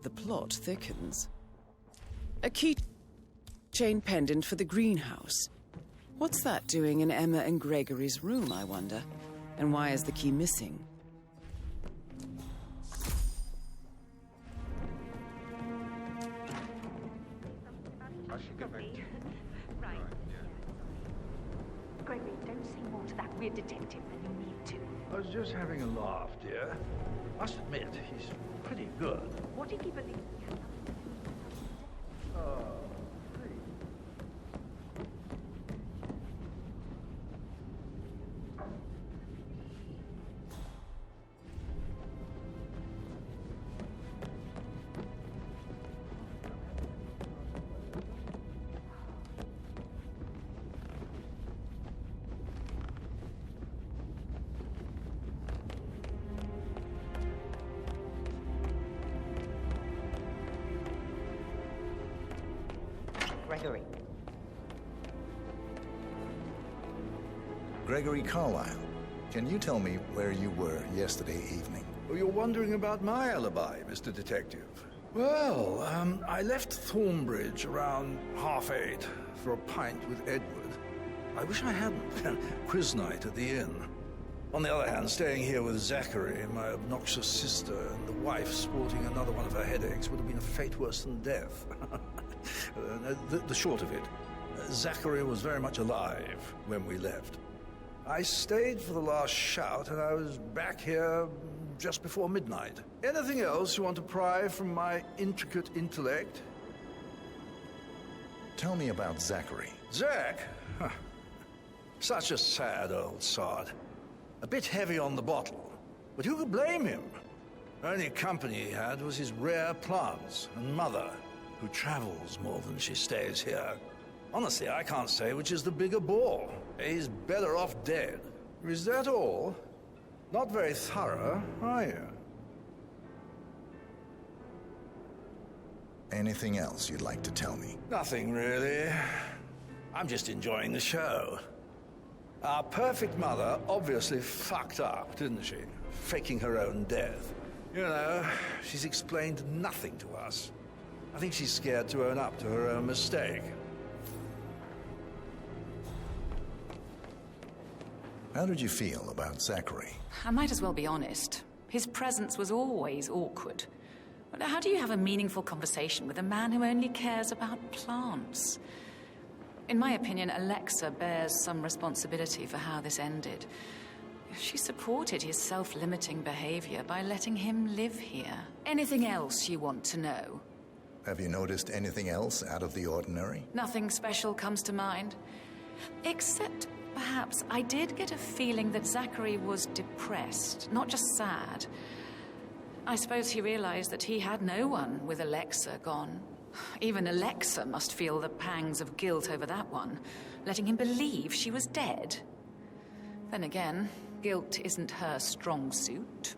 The plot thickens. A keychain pendant for the greenhouse. What's that doing in Emma and Gregory's room, I wonder? And why is the key missing? Right. Gregory, don't say more to that weird detective than you need to. I was just having a laugh, dear. Must admit, he's pretty good. What did he believe? Gregory. Gregory Carlyle, can you tell me where you were yesterday evening? Oh, you're wondering about my alibi, Mr. Detective. Well, I left Thornbridge around 8:30 for a pint with Edward. I wish I hadn't. Quiz night at the inn. On the other hand, staying here with Zachary, my obnoxious sister, and the wife sporting another one of her headaches would have been a fate worse than death. The short of it, Zachary was very much alive when we left. I stayed for the last shout, and I was back here just before midnight. Anything else you want to pry from my intricate intellect? Tell me about Zachary. Zach? Huh. Such a sad old sod. A bit heavy on the bottle, but who could blame him? The only company he had was his rare plants and mother, who travels more than she stays here. Honestly, I can't say which is the bigger bore. He's better off dead. Is that all? Not very thorough, are you? Anything else you'd like to tell me? Nothing, really. I'm just enjoying the show. Our perfect mother obviously fucked up, didn't she? Faking her own death. You know, she's explained nothing to us. I think she's scared to own up to her own mistake. How did you feel about Zachary? I might as well be honest. His presence was always awkward. But how do you have a meaningful conversation with a man who only cares about plants? In my opinion, Alexa bears some responsibility for how this ended. She supported his self-limiting behavior by letting him live here. Anything else you want to know? Have you noticed anything else out of the ordinary? Nothing special comes to mind. Except, perhaps, I did get a feeling that Zachary was depressed, not just sad. I suppose he realized that he had no one with Alexa gone. Even Alexa must feel the pangs of guilt over that one, letting him believe she was dead. Then again, guilt isn't her strong suit.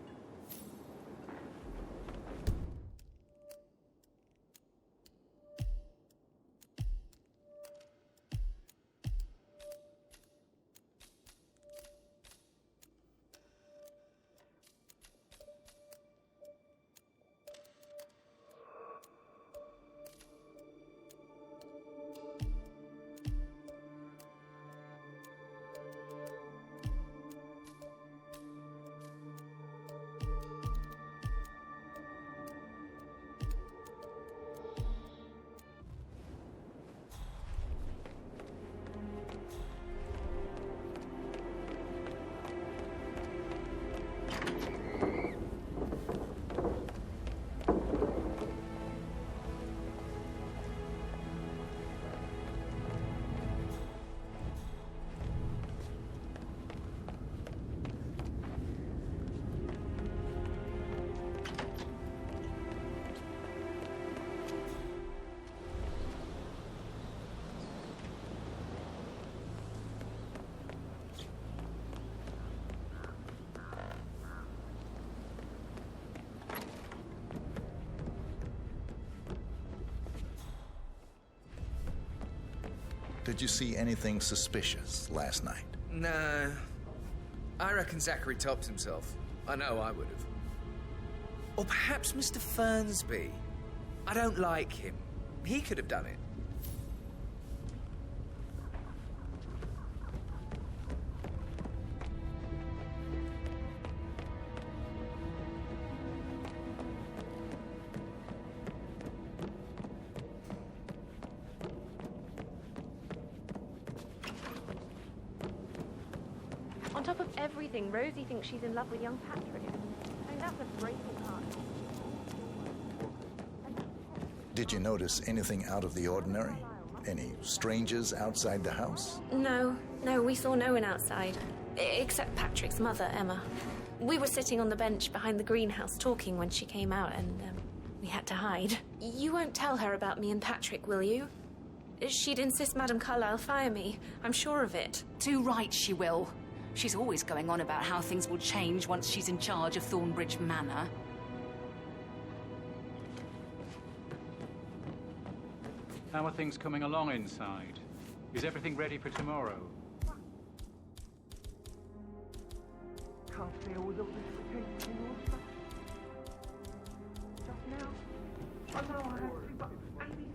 Did you see anything suspicious last night? No. I reckon Zachary topped himself. I know I would have. Or perhaps Mr. Fernsby. I don't like him. He could have done it. On top of everything, Rosie thinks she's in love with young Patrick. I mean, that's a breaking heart. Did you notice anything out of the ordinary? Any strangers outside the house? No, we saw no one outside. Except Patrick's mother, Emma. We were sitting on the bench behind the greenhouse talking when she came out, and we had to hide. You won't tell her about me and Patrick, will you? She'd insist Madame Carlyle fire me. I'm sure of it. Too right she will. She's always going on about how things will change once she's in charge of Thornbridge Manor. How are things coming along inside? Is everything ready for tomorrow? Can't deal with all this pretending anymore. Just now, I know I have to, but anything.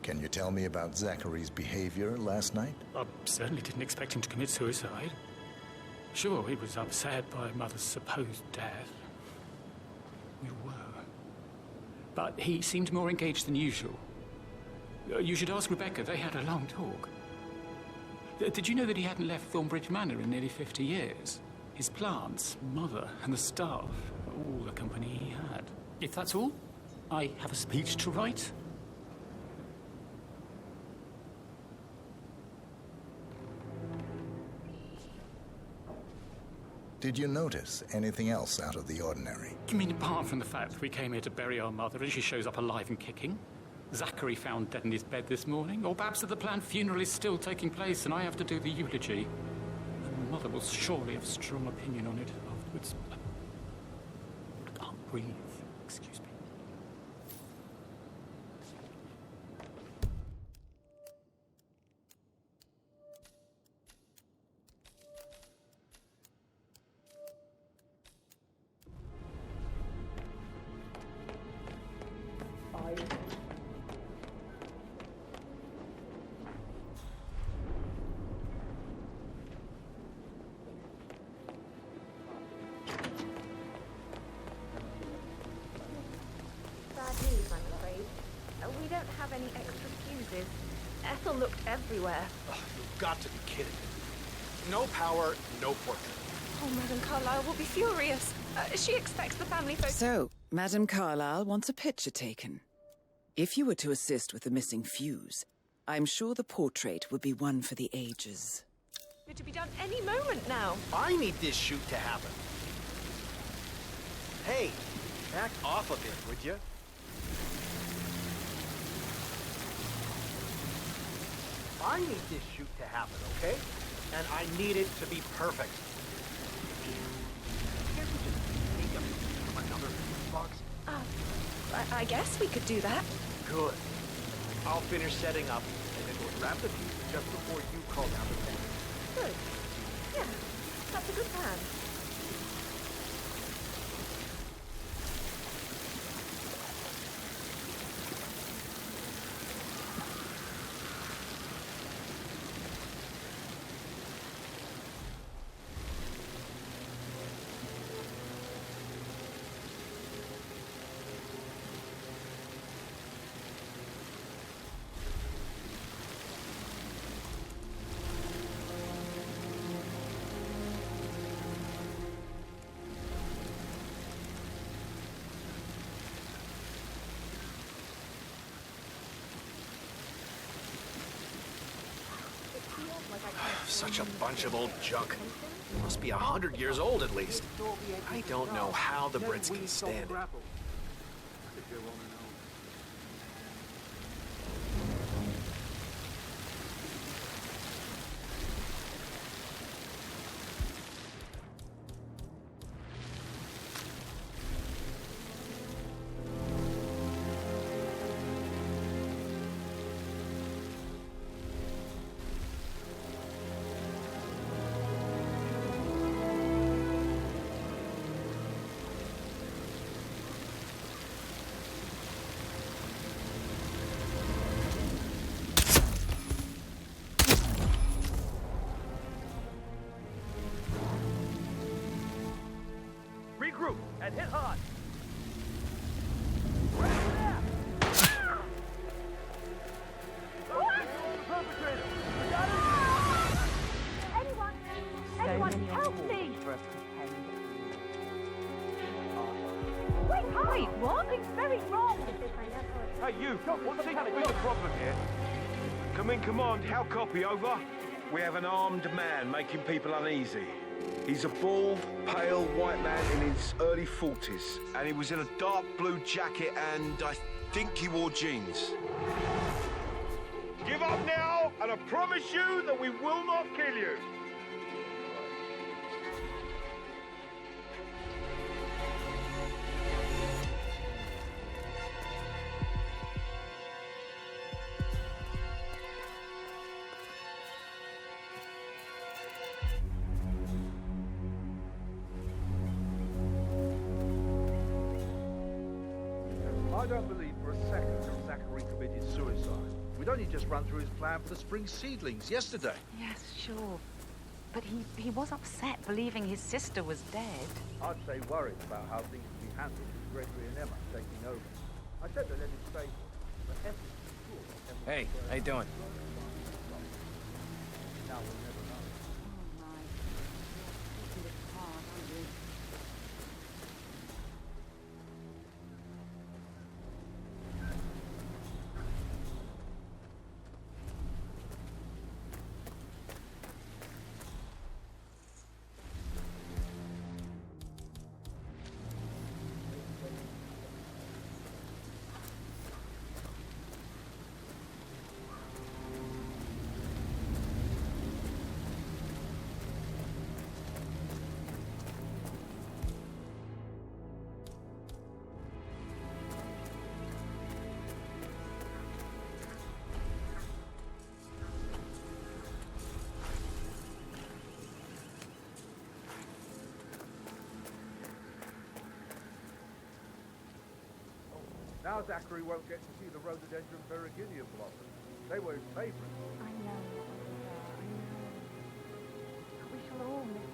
Can you tell me about Zachary's behavior last night? I certainly didn't expect him to commit suicide. Sure, he was upset by Mother's supposed death. We were. But he seemed more engaged than usual. You should ask Rebecca. They had a long talk. Did you know that he hadn't left Thornbridge Manor in nearly 50 years? His plants, Mother, and the staff, all the company he had. If that's all, I have a speech to write. Did you notice anything else out of the ordinary? You mean apart from the fact that we came here to bury our mother and she shows up alive and kicking? Zachary found dead in his bed this morning? Or perhaps that the planned funeral is still taking place and I have to do the eulogy? And Mother will surely have a strong opinion on it afterwards. I can't breathe. Excuse me. We don't have any extra fuses. Ethel looked everywhere. You've got to be kidding. No power, no portrait. Oh, Madame Carlyle will be furious. She expects the family photo. So, Madame Carlyle wants a picture taken. If you were to assist with the missing fuse, I'm sure the portrait would be one for the ages. It to be done any moment now. I need this shoot to happen. Hey, back off a bit, would you? I need this shoot to happen, okay? And I need it to be perfect. Can't we just take a piece from another box? I guess we could do that. Good. I'll finish setting up, and then we'll grab the fuse just before you call down the thing. Good. Yeah, that's a good plan. Such a bunch of old junk. Must be 100 years old at least. I don't know how the Brits can stand it. Regroup and hit hard. Anyone, help me! Wait, what? It's very wrong. Hey, you! What seems to be the problem here? Come in command, how copy, over? We have an armed man making people uneasy. He's a bald, pale white man in his early 40s, and he was in a dark blue jacket, and I think he wore jeans. Give up now, I promise you that we will not kill you. I don't believe for a second that Zachary committed suicide. We'd only just run through his plan for the spring seedlings yesterday. Yes, sure. But he was upset believing his sister was dead. I'd say worried about how things would be handled with Gregory and Emma taking over. I said they let him stay, but Emma was sure. Hey, how you doing? Now we'll never know. Now Zachary won't get to see the rhododendron Beriginium blossom. They were his favourites. I know. We shall all miss him.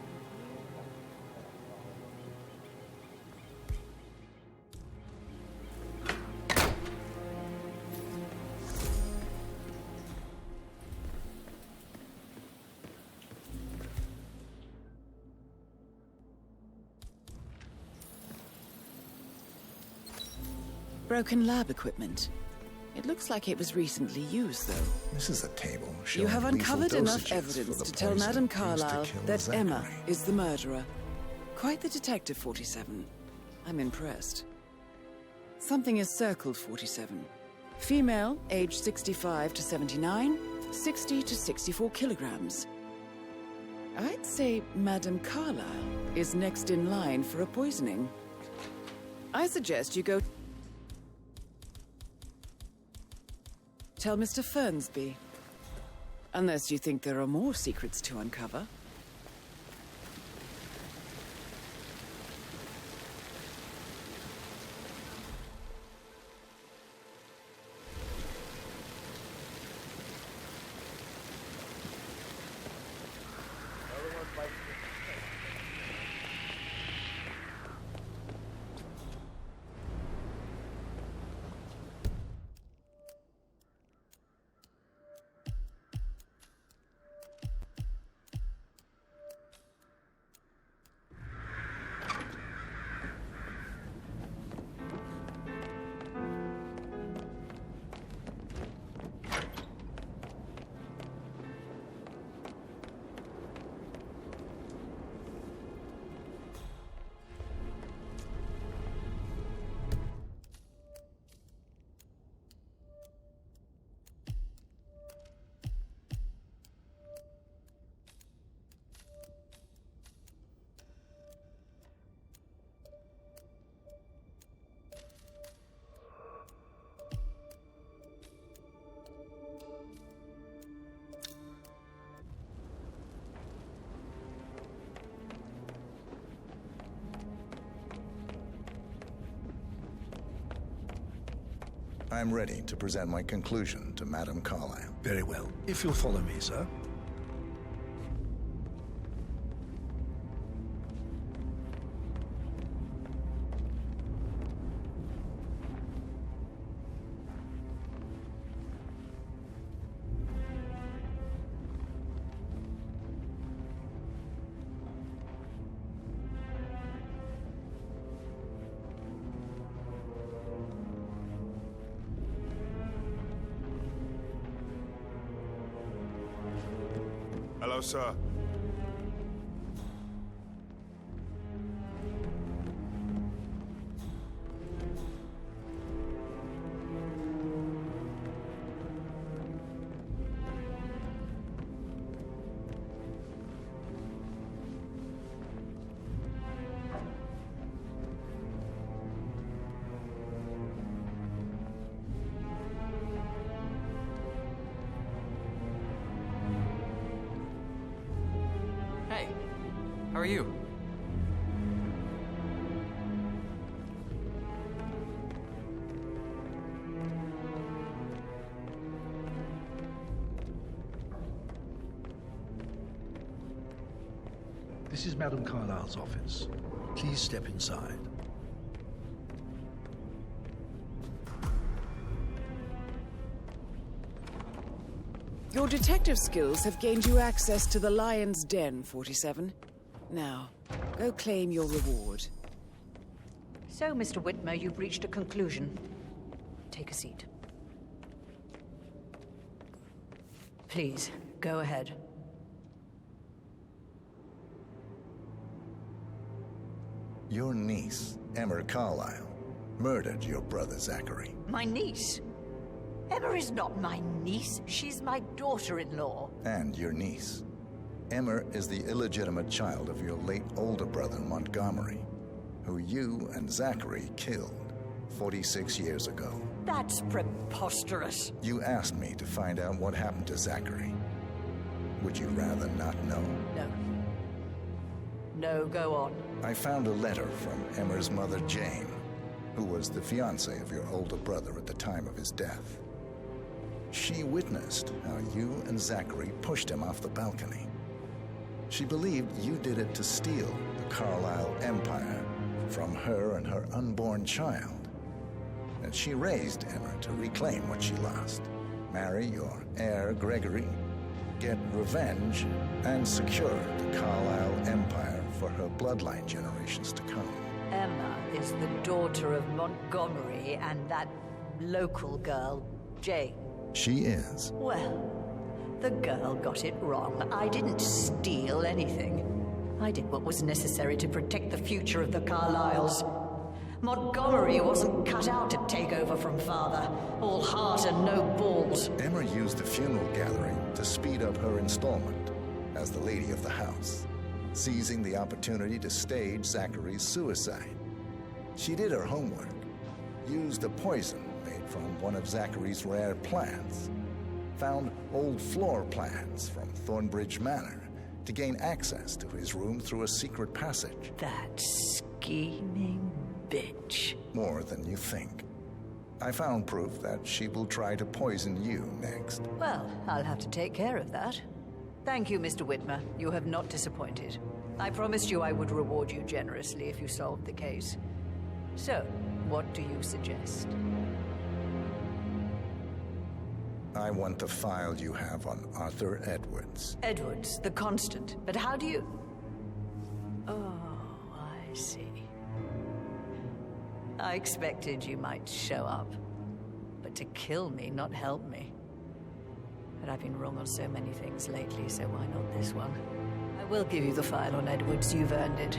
Broken lab equipment. It looks like it was recently used, though. This is a table You showing have uncovered lethal enough dosages evidence for to the tell poison Madame used to Carlyle kill that Zachary. Emma is the murderer. Quite the detective, 47. I'm impressed. Something is circled, 47. Female, age 65 to 79, 60 to 64 kilograms. I'd say Madame Carlyle is next in line for a poisoning. I suggest you go tell Mr. Fernsby. Unless you think there are more secrets to uncover. I'm ready to present my conclusion to Madame Carlyle. Very well. If you'll follow me, sir. Hello, sir. How are you? This is Madame Carlyle's office. Please step inside. Your detective skills have gained you access to the Lion's Den, 47. Now, go claim your reward. So, Mr. Whitmer, you've reached a conclusion. Take a seat. Please, go ahead. Your niece, Emma Carlyle, murdered your brother Zachary. My niece? Emma is not my niece. She's my daughter-in-law. And your niece. Emma is the illegitimate child of your late older brother Montgomery, who you and Zachary killed 46 years ago. That's preposterous. You asked me to find out what happened to Zachary. Would you rather not know? No. No, go on. I found a letter from Emma's mother, Jane, who was the fiancée of your older brother at the time of his death. She witnessed how you and Zachary pushed him off the balcony. She believed you did it to steal the Carlyle empire from her and her unborn child. And she raised Emma to reclaim what she lost, marry your heir Gregory, get revenge, and secure the Carlyle empire for her bloodline generations to come. Emma is the daughter of Montgomery and that local girl, Jane. She is. Well, the girl got it wrong. I didn't steal anything. I did what was necessary to protect the future of the Carlyles. Montgomery wasn't cut out to take over from father. All heart and no balls. Emma used the funeral gathering to speed up her installment as the lady of the house, seizing the opportunity to stage Zachary's suicide. She did her homework, used a poison made from one of Zachary's rare plants, found old floor plans from Thornbridge Manor to gain access to his room through a secret passage. That scheming bitch. More than you think. I found proof that she will try to poison you next. Well, I'll have to take care of that. Thank you, Mr. Whitmer. You have not disappointed. I promised you I would reward you generously if you solved the case. So, what do you suggest? I want the file you have on Arthur Edwards. Edwards, the Constant. But how do you... Oh, I see. I expected you might show up. But to kill me, not help me. But I've been wrong on so many things lately, so why not this one? I will give you the file on Edwards. You've earned it.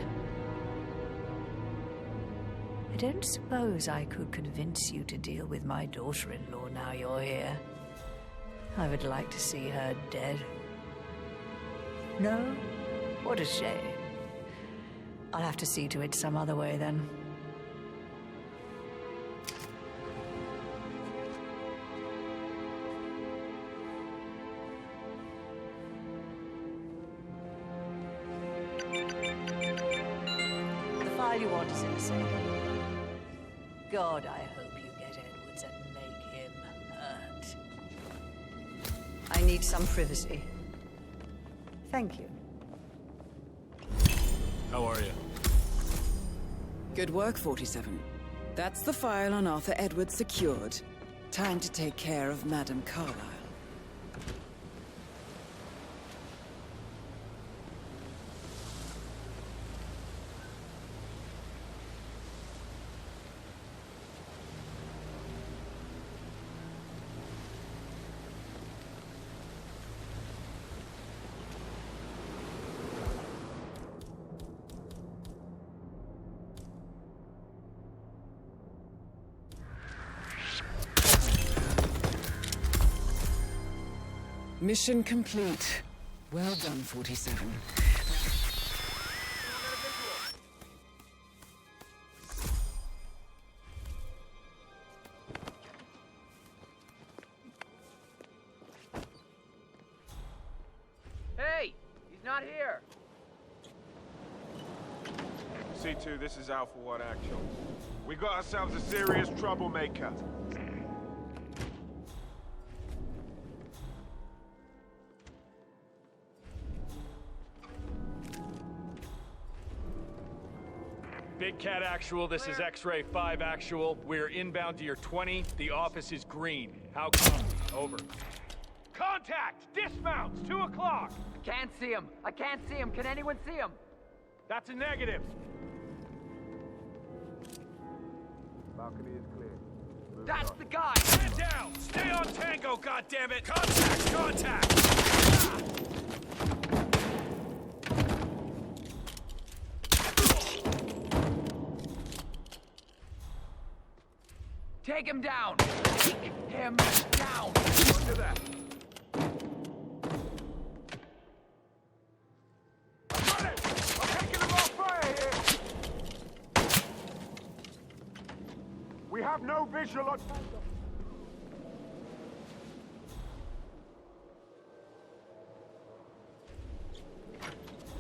I don't suppose I could convince you to deal with my daughter-in-law now you're here. I would like to see her dead. No? What a shame. I'll have to see to it some other way then. The file you want is in the safe. God, I hope you get Edwards and make him hurt. I need some privacy. Thank you. How are you? Good work, 47. That's the file on Arthur Edwards secured. Time to take care of Madame Carlyle. Mission complete. Well done, 47. Hey! He's not here! C2, this is Alpha 1 Actual. We got ourselves a serious troublemaker. Big Cat Actual, this is X-Ray 5 Actual. We're inbound to your 20. The office is green. How come? Over. Contact! Dismounts! 2 o'clock! Can't see him. I can't see him. Can anyone see him? That's a negative. Balcony is clear. That's the guy! Get down! Stay on Tango, goddammit! Contact! Contact! Take him down! Take him down! Under that. Got it! I'm taking them off fire here! We have no visual on...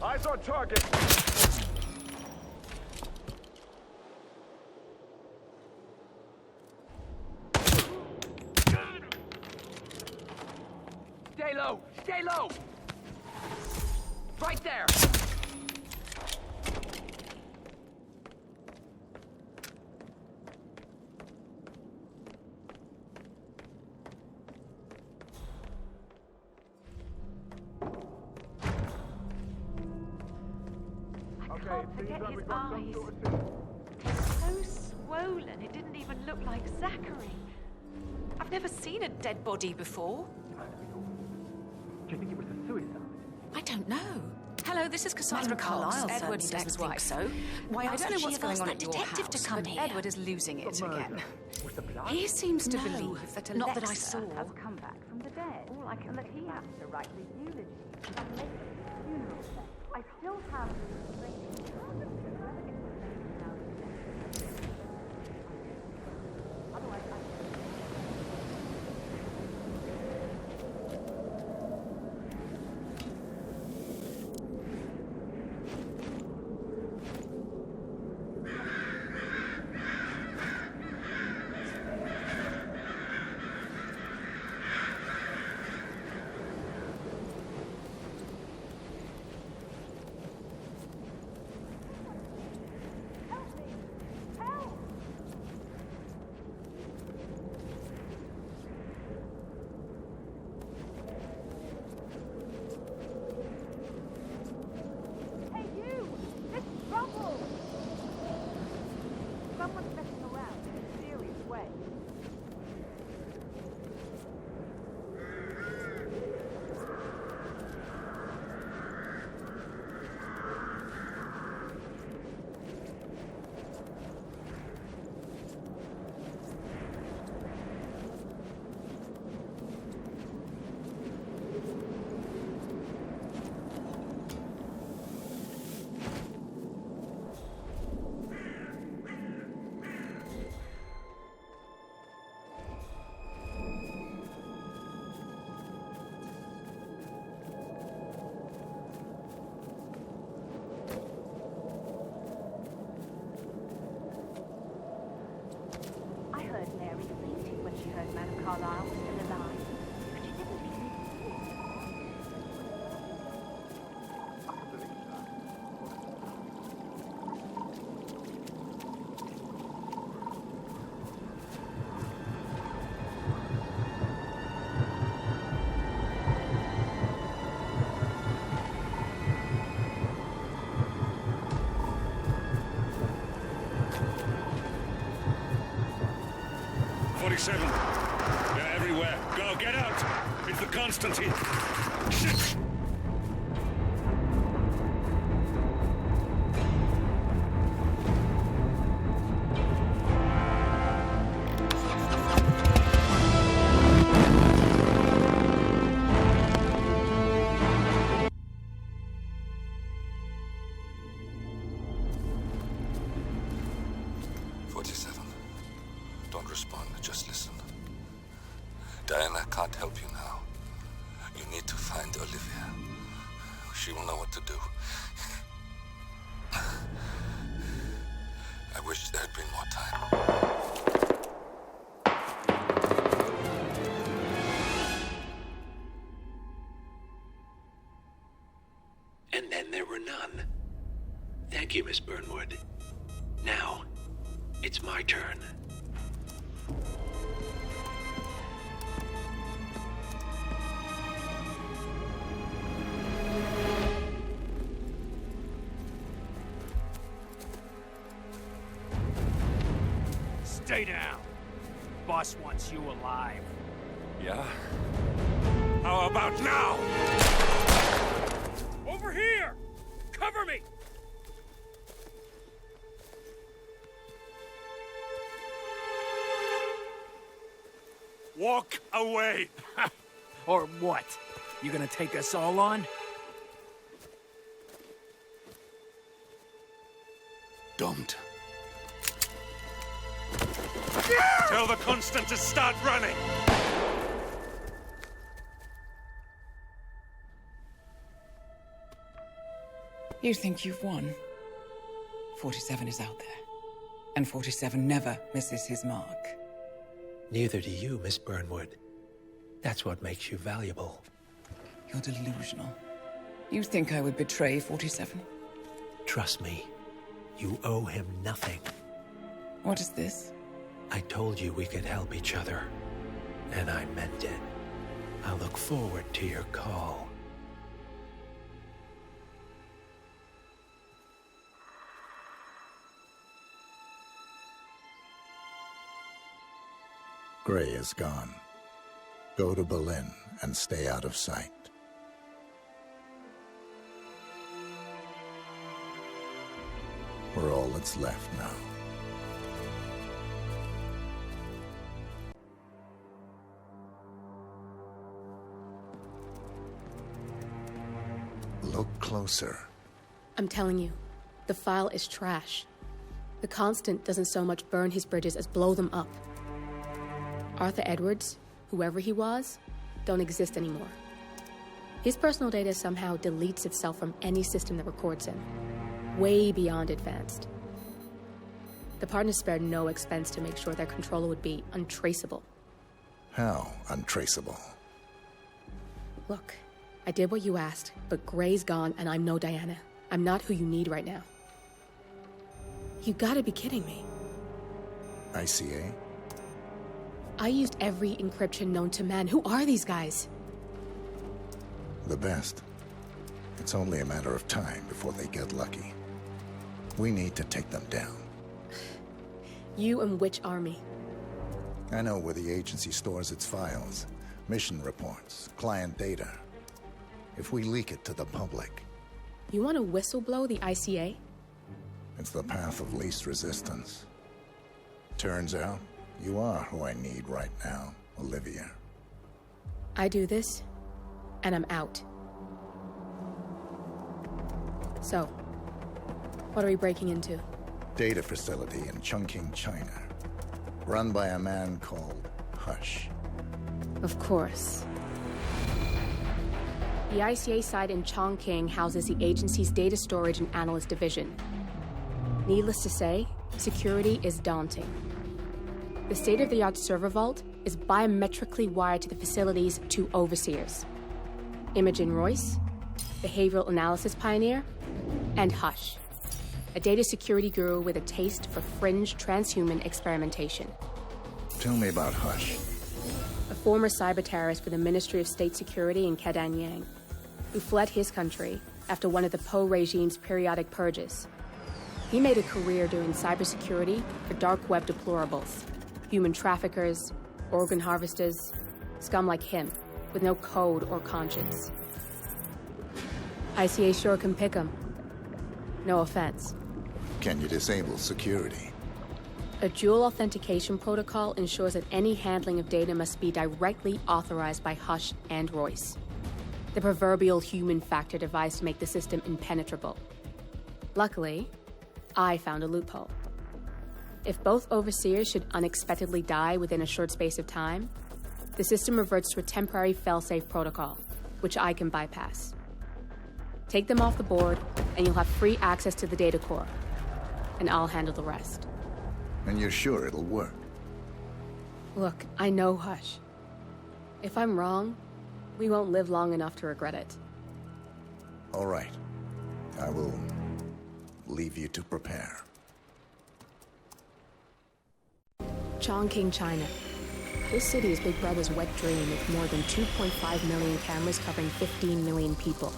Eyes on target! Stay low! Stay low! Right there! Can't forget his eyes. So swollen, it didn't even look like Zachary. I've never seen a dead body before. Do you think it was a suicide? I don't know. Hello, this is Cassandra Madam Cox. Carlyle Edward certainly doesn't doesn't think think so. Why I else don't would know she what's have going asked on that at your detective house, to come but here? Edward is losing it The murder. again. Was the blood? He seems to No, believe that not that I Alexa saw. has Come back from the dead. All I can he has to write the eulogy and make the funeral set. I still have otherwise someone's messing around in a serious way. I heard Mary fainting when she heard Madame Carlyle was still alive, but she didn't even... I can believe that. They're everywhere. Go, get out! It's the Constantine. Shit! Don't respond, just listen. Diana can't help you now. You need to find Olivia. She will know what to do. I wish there had been more time. And then there were none. Thank you, Miss Burnwood. Now, it's my turn. Stay down. Boss wants you alive. Yeah? How about now? Over here! Cover me! Walk away! Or what? You gonna take us all on? Don't. Tell the Constant to start running! You think you've won? 47 is out there. And 47 never misses his mark. Neither do you, Miss Burnwood. That's what makes you valuable. You're delusional. You think I would betray 47? Trust me, you owe him nothing. What is this? I told you we could help each other, and I meant it. I look forward to your call. Gray is gone. Go to Berlin and stay out of sight. We're all that's left now. Look closer. I'm telling you, the file is trash. The Constant doesn't so much burn his bridges as blow them up. Arthur Edwards, whoever he was, don't exist anymore. His personal data somehow deletes itself from any system that records him. Way beyond advanced. The partners spared no expense to make sure their controller would be untraceable. How untraceable? Look, I did what you asked, but Gray's gone and I'm no Diana. I'm not who you need right now. You gotta be kidding me. ICA? I used every encryption known to man. Who are these guys? The best. It's only a matter of time before they get lucky. We need to take them down. You and which army? I know where the agency stores its files, mission reports, client data. If we leak it to the public... You want to whistleblow the ICA? It's the path of least resistance. Turns out, you are who I need right now, Olivia. I do this, and I'm out. So, what are we breaking into? Data facility in Chongqing, China. Run by a man called Hush. Of course. The ICA site in Chongqing houses the agency's data storage and analyst division. Needless to say, security is daunting. The state-of-the-art server vault is biometrically wired to the facility's two overseers. Imogen Royce, behavioral analysis pioneer, and Hush, a data security guru with a taste for fringe transhuman experimentation. Tell me about Hush. A former cyber terrorist for the Ministry of State Security in Kedanyang, who fled his country after one of the Po regime's periodic purges. He made a career doing cybersecurity for dark web deplorables, human traffickers, organ harvesters, scum like him, with no code or conscience. ICA sure can pick 'em. No offense. Can you disable security? A dual authentication protocol ensures that any handling of data must be directly authorized by Hush and Royce. The proverbial human factor device to make the system impenetrable. Luckily, I found a loophole. If both overseers should unexpectedly die within a short space of time, the system reverts to a temporary fail-safe protocol, which I can bypass. Take them off the board, and you'll have free access to the data core. and I'll handle the rest. And you're sure it'll work? Look, I know Hush. If I'm wrong, we won't live long enough to regret it. All right. I will leave you to prepare. Chongqing, China. This city is Big Brother's wet dream with more than 2.5 million cameras covering 15 million people.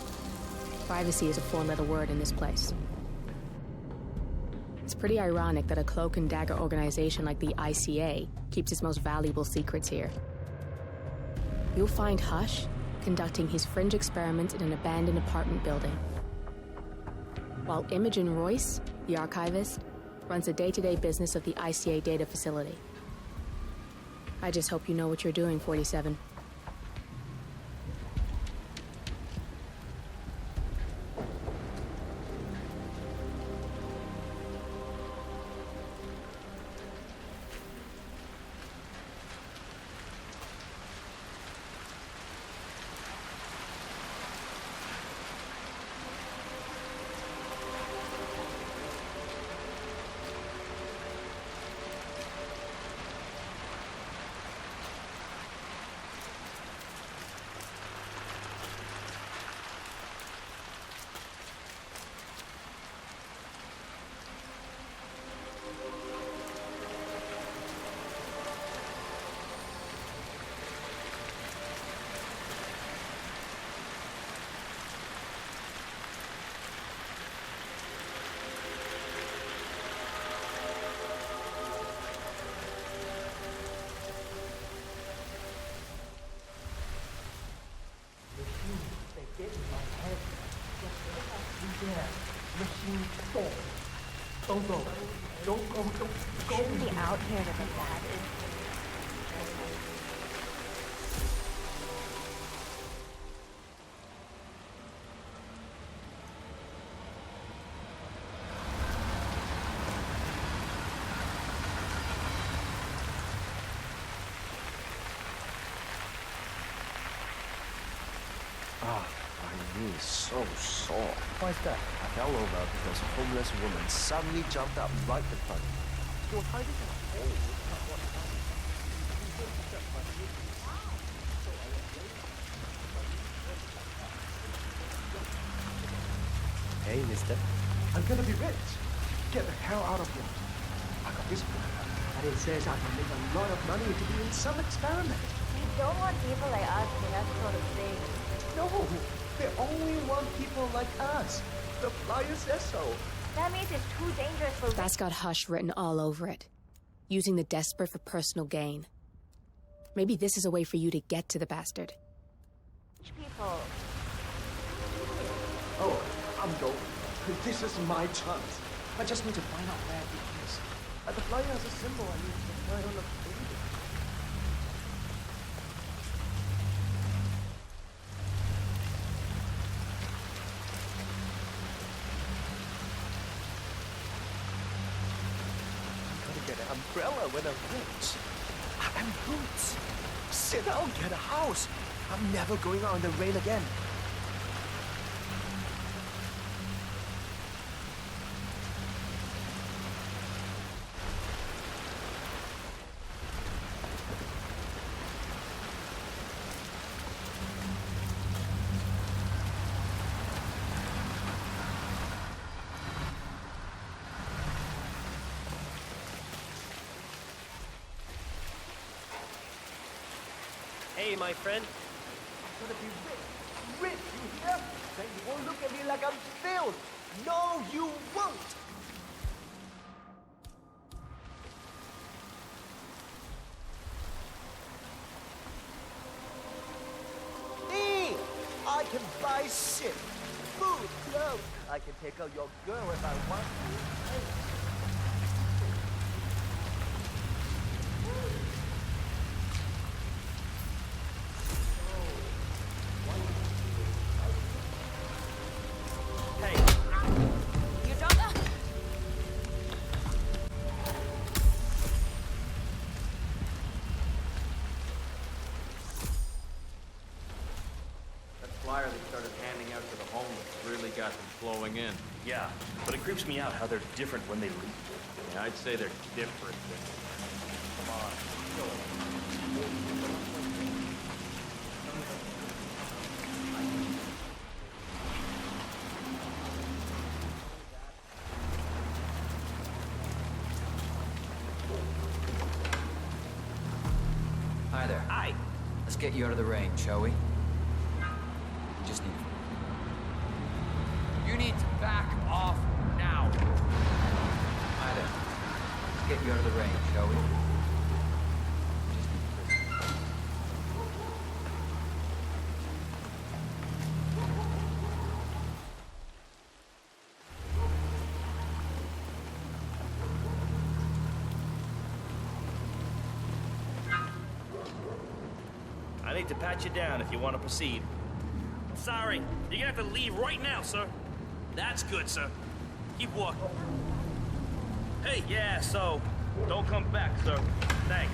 Privacy is a four-letter word in this place. It's pretty ironic that a cloak and dagger organization like the ICA keeps its most valuable secrets here. You'll find Hush conducting his fringe experiments in an abandoned apartment building, while Imogen Royce, the archivist, runs the day-to-day business of the ICA data facility. I just hope you know what you're doing, 47. Don't go. Don't go. Don't go. Shouldn't be out here to make that. My knee is so sore. Why is that? I fell over because a homeless woman suddenly jumped up right in front of me. She was hiding in a hole. Hey, mister. I'm gonna be rich. Get the hell out of here. I got this book, and it says I can make a lot of money to be in some experiment. We don't want people like us to that sort of thing. No, they only want people like us. The flyer says so. That means it's too dangerous for... That's got Hush written all over it. Using the desperate for personal gain. Maybe this is a way for you to get to the bastard. People. Oh, I'm going. This is my chance. I just need to find out where it is. The flyer has a symbol I need to find on the baby. Get an umbrella when I'm rich. And boots. Sit down, get a house. I'm never going out in the rain again. Hey, my friend. I'm gonna be rich. Rich, you hear? Then you won't look at me like I'm filled. No, you won't. Me! I can buy shit. Food, clothes. I can take out your girl if I want to. Hey. got them flowing in. Yeah, but it creeps me out how they're different when they leave. Yeah, I'd say they're different. Come on, go. Hi there. Hi. Let's get you out of the rain, shall we? Just need... You need to back off now. Hi there. Let's get you out of the rain, shall we? I need to pat you down if you want to proceed. Sorry, you're gonna have to leave right now, sir. That's good, sir. Keep walking. Hey, yeah, so, don't come back, sir. Thanks.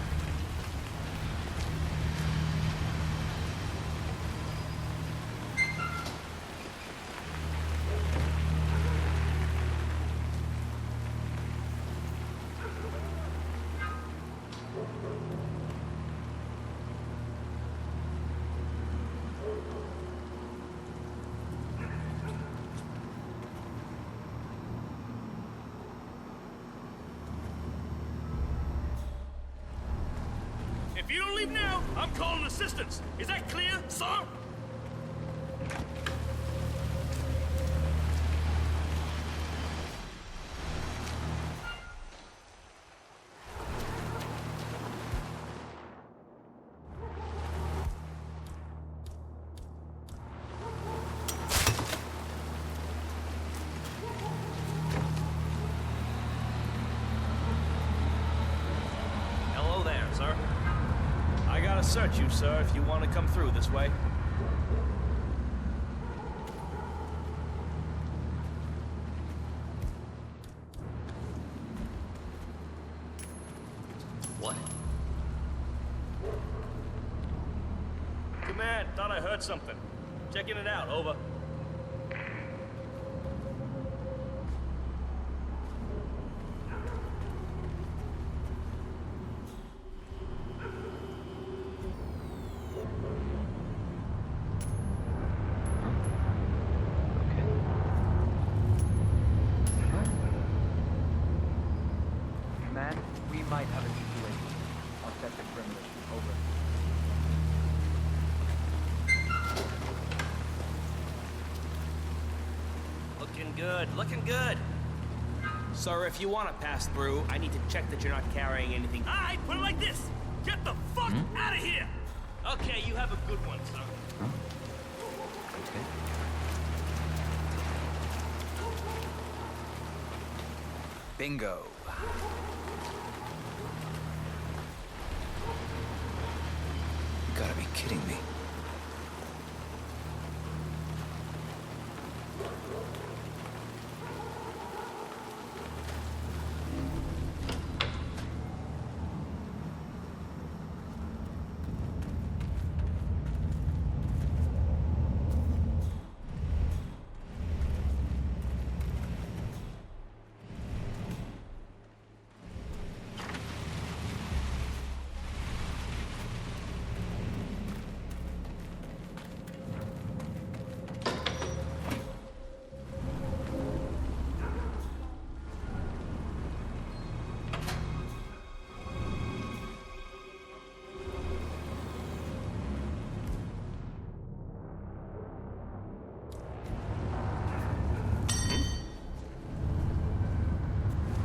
If you don't leave now, I'm calling assistance. Is that clear, sir? Hello there, sir. I gotta search you, sir, if you want to come through this way. What? Command, thought I heard something. Checking it out, over. Man, we might have a situation. I'll set the perimeter. Over. Looking good, looking good. Sir, if you want to pass through, I need to check that you're not carrying anything. All right, put it like this. Get the fuck out of here. Okay, you have a good one, sir. Okay. Bingo. You gotta be kidding me.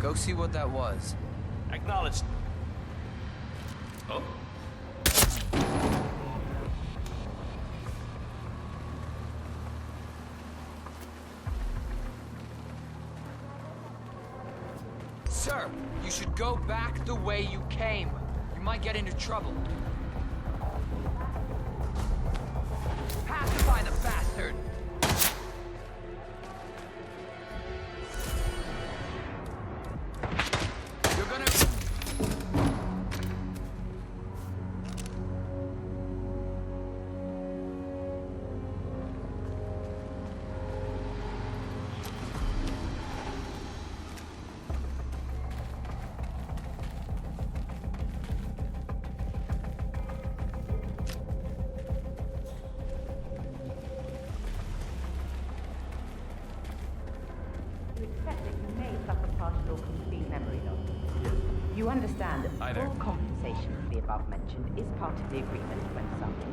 Go see what that was. Acknowledged. Oh? Sir, you should go back the way you came. You might get into trouble. Pacify the bastard! You're gonna... accept that you may suffer partial or complete memory loss? Yes. You understand that full compensation for the above mentioned is part of the agreement when summoned,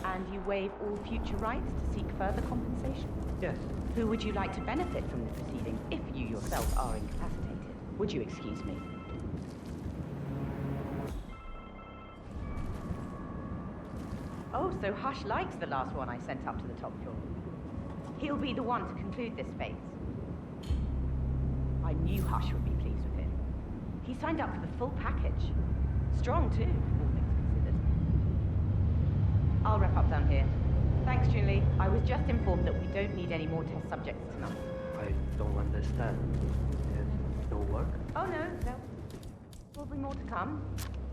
and you waive all future rights to seek further compensation? Yes. Who would you like to benefit from the proceedings if you yourself are incapacitated? Would you excuse me? Oh, so Hush likes the last one I sent up to the top floor. He'll be the one to conclude this phase. I knew Hush would be pleased with him. He signed up for the full package. Strong, too, all things considered. I'll wrap up down here. Thanks, Junli. I was just informed that we don't need any more test subjects tonight. I don't understand. There's no work? Oh, no. Will be more to come,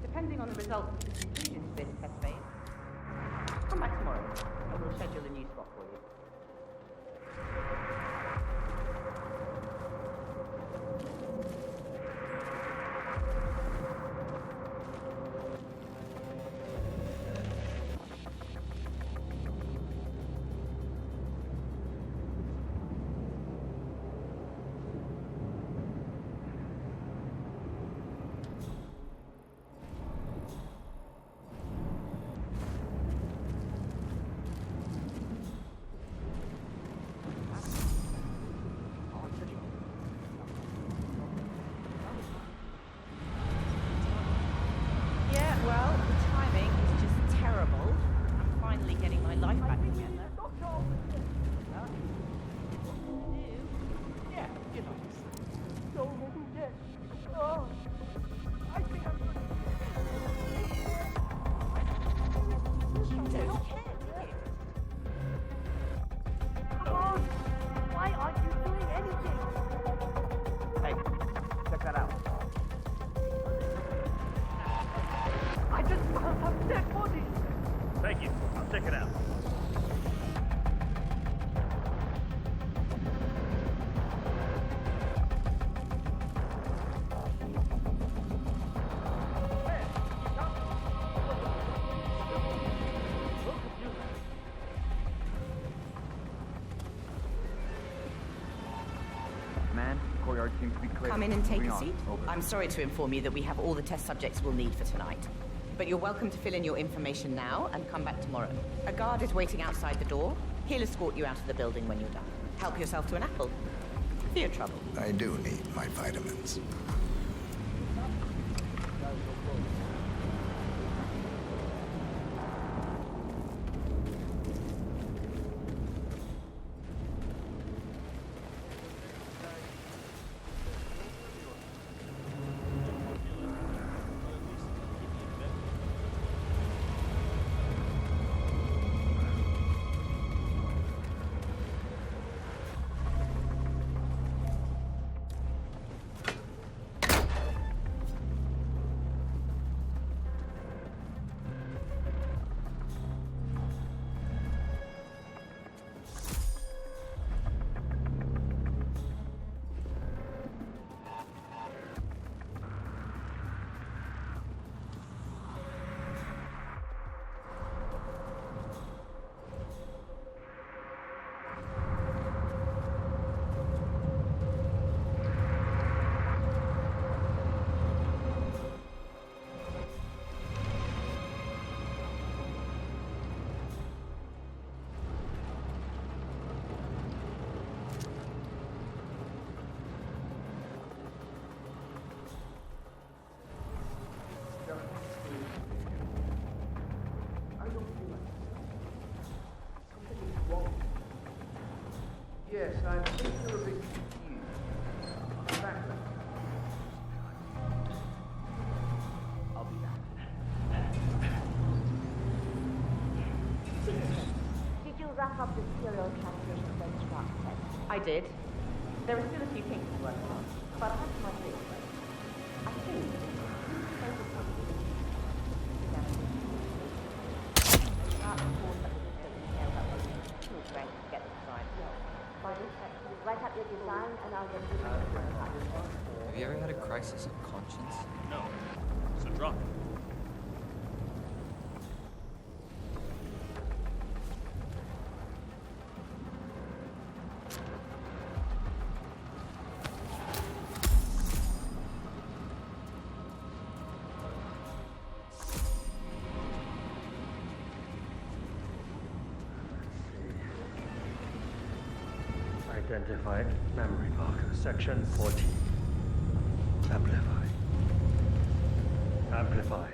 depending on the results of the conclusion of this test phase. Come back tomorrow, and we'll schedule a new spot for you. Thank you. I'll check it out. Courtyard seems to be clear. Come in and take a seat. I'm sorry to inform you that we have all the test subjects we'll need for tonight. But you're welcome to fill in your information now and come back tomorrow. A guard is waiting outside the door. He'll escort you out of the building when you're done. Help yourself to an apple. For your trouble. I do need my vitamins. Yes, I think you're a bit confused. Exactly. I'll be back. Did you wrap up the serial transmission benchmark test? I did. There are still a few things to work on, but I have my real way. I think write up your design and I'll get you. Have you ever had a crisis of conscience? No. So drop it. Identify memory marker, section 14. Amplify. Amplify.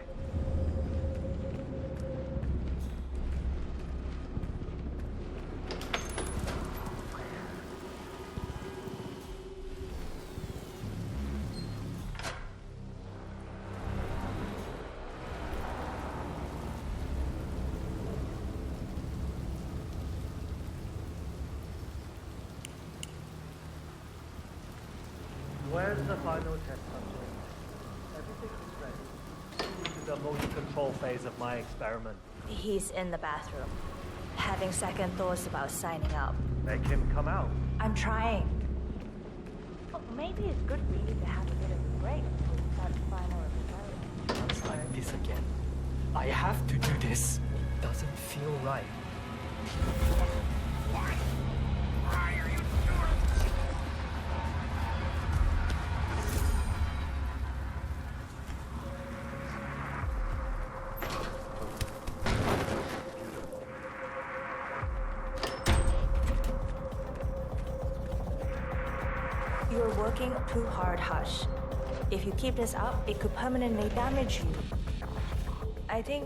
Where's the final test subject? Everything is ready. This is the motor control phase of my experiment. He's in the bathroom, having second thoughts about signing up. Make him come out. I'm trying. Oh, maybe it's good for you to have a bit of a break before you start the final experiment. It's like this again. I have to do this. Doesn't feel right. Why are you doing this? You're working too hard, Hush. If you keep this up, it could permanently damage you. I think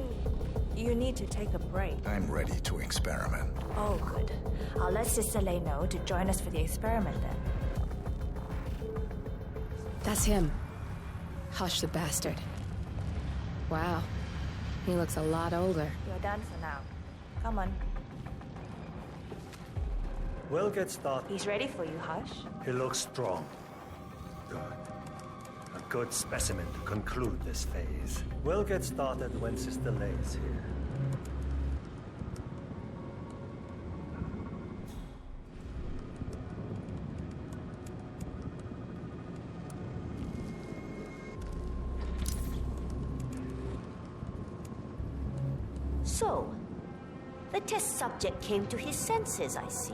you need to take a break. I'm ready to experiment. Oh, good. I'll let Sister Lei know to join us for the experiment then. That's him. Hush the bastard. Wow. He looks a lot older. You're done for now. Come on. We'll get started. He's ready for you, Hush. He looks strong. Good. A good specimen to conclude this phase. We'll get started when Sister Lei is here. So, the test subject came to his senses, I see.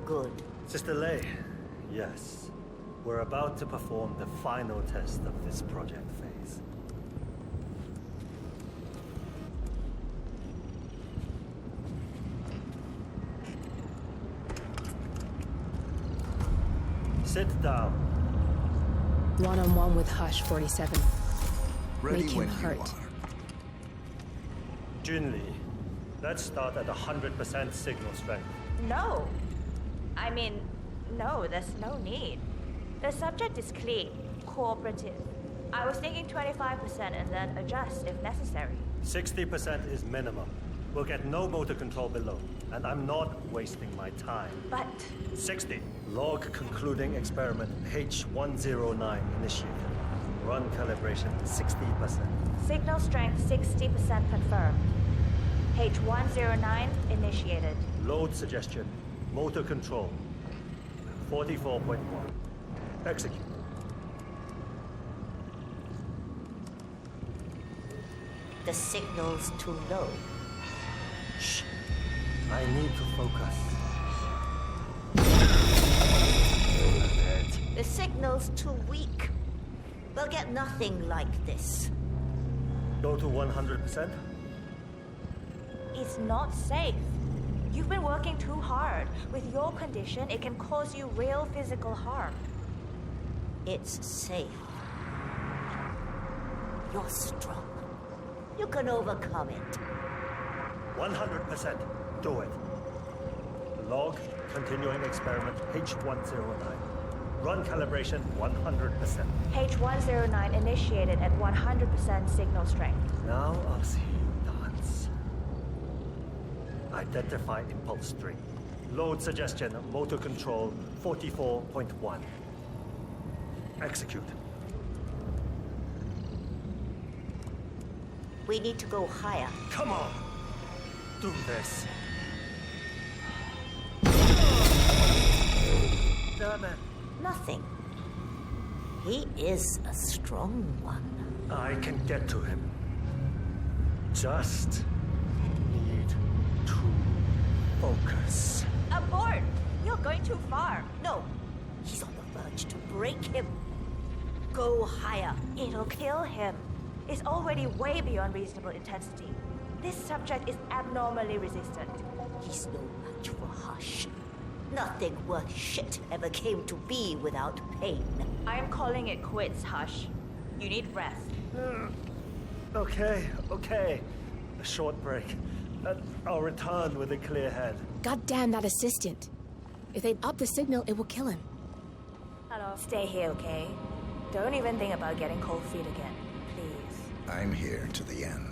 Good. Sister Lei, yes. We're about to perform the final test of this project phase. Sit down. One-on-one with Hush 47. Ready Make him when hurt. you are. Junli, let's start at 100% signal strength. No. I mean, no, there's no need. The subject is clean, cooperative. I was thinking 25% and then adjust if necessary. 60% is minimum. We'll get no motor control below, and I'm not wasting my time. But 60. Log concluding experiment H109 initiated. Run calibration 60%. signal strength 60% confirmed. H109 initiated. Load suggestion, motor control 44.1. Execute. The signal's too low. Shh. I need to focus. The signal's too weak. We'll get nothing like this. Go to 100%? It's not safe. You've been working too hard. With your condition, it can cause you real physical harm. It's safe. You're strong. You can overcome it. 100%. Do it. Log continuing experiment H109. Run calibration 100%. H109 initiated at 100% signal strength. Now I'll see you dance. Identify impulse stream. Load suggestion, motor control 44.1. Execute. We need to go higher. Come on! Do this. Damn it. Nothing. He is a strong one. I can get to him. Just need to focus. Abort! You're going too far. No, he's on the verge to break him. Go higher. It'll kill him. It's already way beyond reasonable intensity. This subject is abnormally resistant. He's no match for Hush. Nothing worth shit ever came to be without pain. I am calling it quits, Hush. You need rest. Okay. A short break. I'll return with a clear head. God damn that assistant. If they up the signal, it will kill him. Hello. Stay here, okay? Don't even think about getting cold feet again, please. I'm here to the end.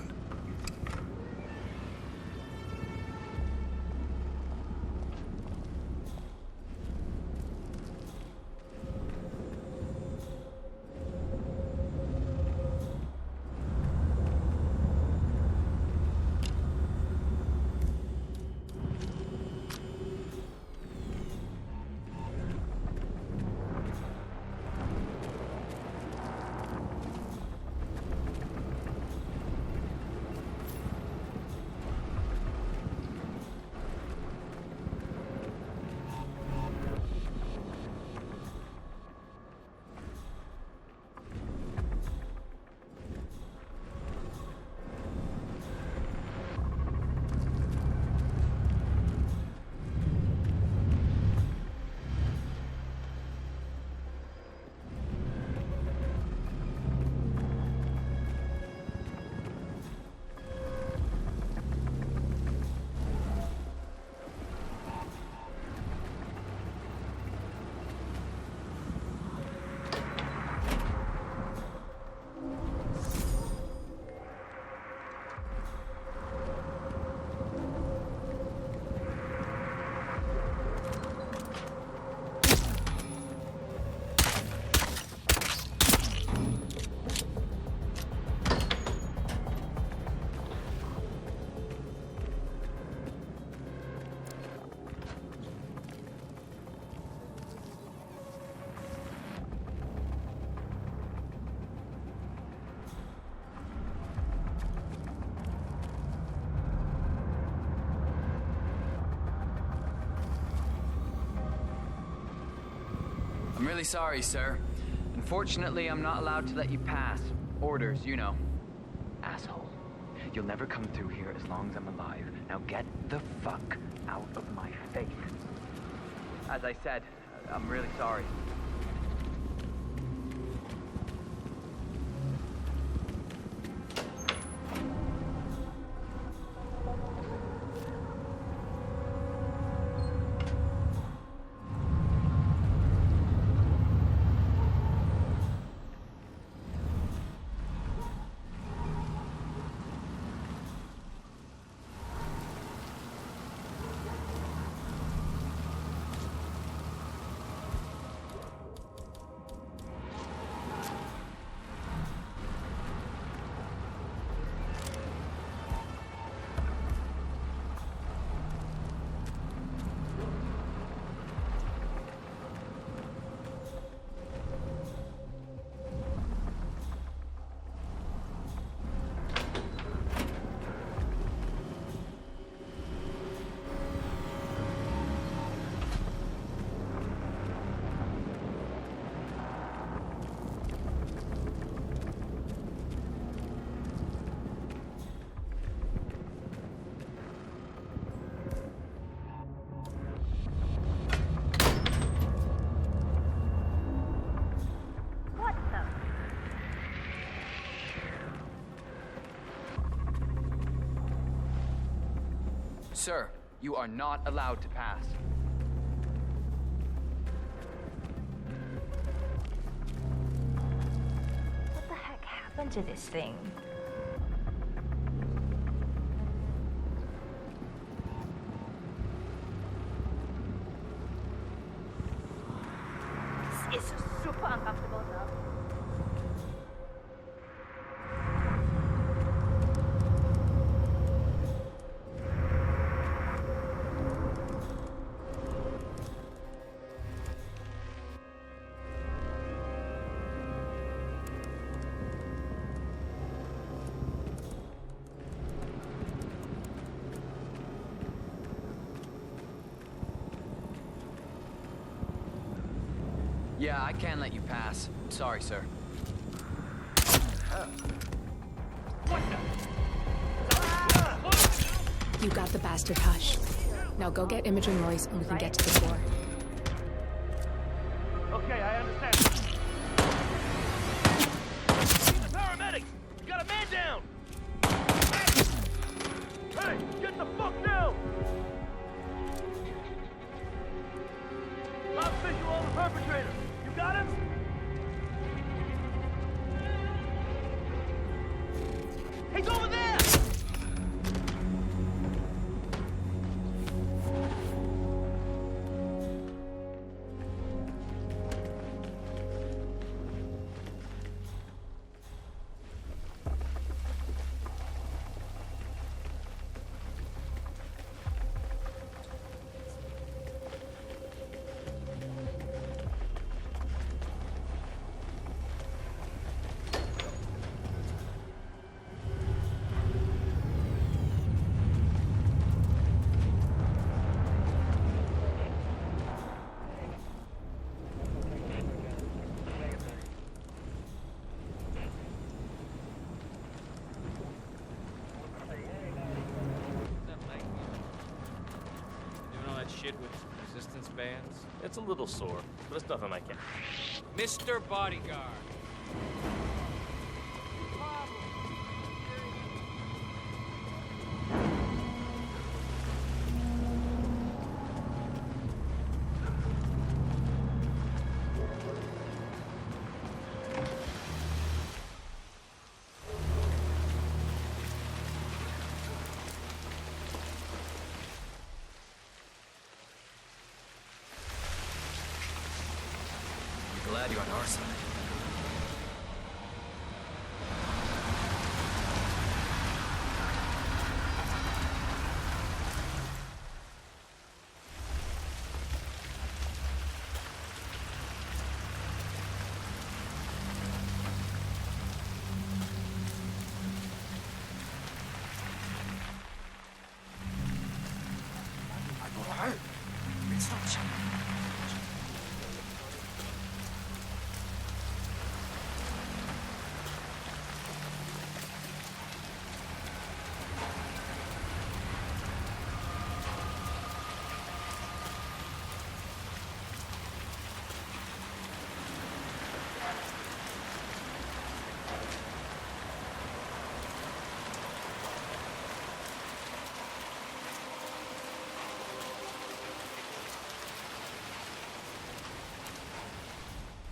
I'm really sorry, sir. Unfortunately, I'm not allowed to let you pass. Orders, you know. Asshole. You'll never come through here as long as I'm alive. Now get the fuck out of my face. As I said, I'm really sorry. Sir, you are not allowed to pass. What the heck happened to this thing? This is super uncomfortable though. Yeah, I can't let you pass. Sorry, sir. You got the bastard, Hush. Now go get Image and Royce and we can get to the door. Okay, I understand. Paramedics! You got a man down! Hey, get the fuck down! Lost visual on the perpetrator. You got him? He's over there! Shit with resistance bands. It's a little sore, but it's nothing I can't. Mr. Bodyguard. Glad you're on our side.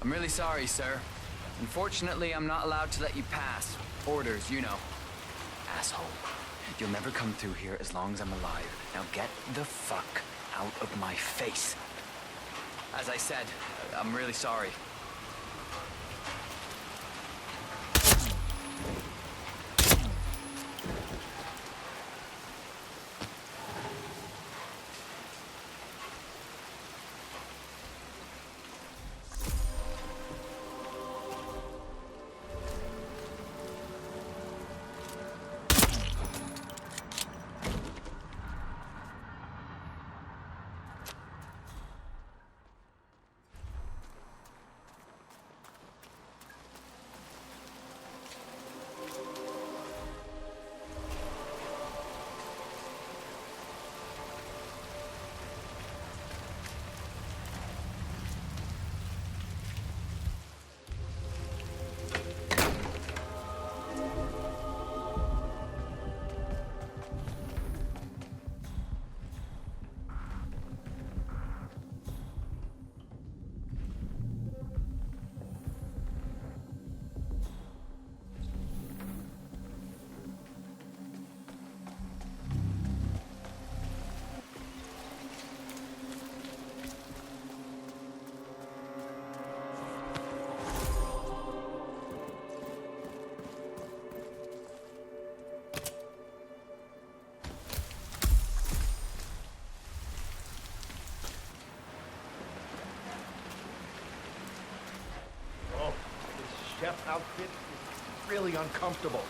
I'm really sorry, sir. Unfortunately, I'm not allowed to let you pass. Orders, you know. Asshole. You'll never come through here as long as I'm alive. Now get the fuck out of my face. As I said, I'm really sorry. Chef outfit is really uncomfortable.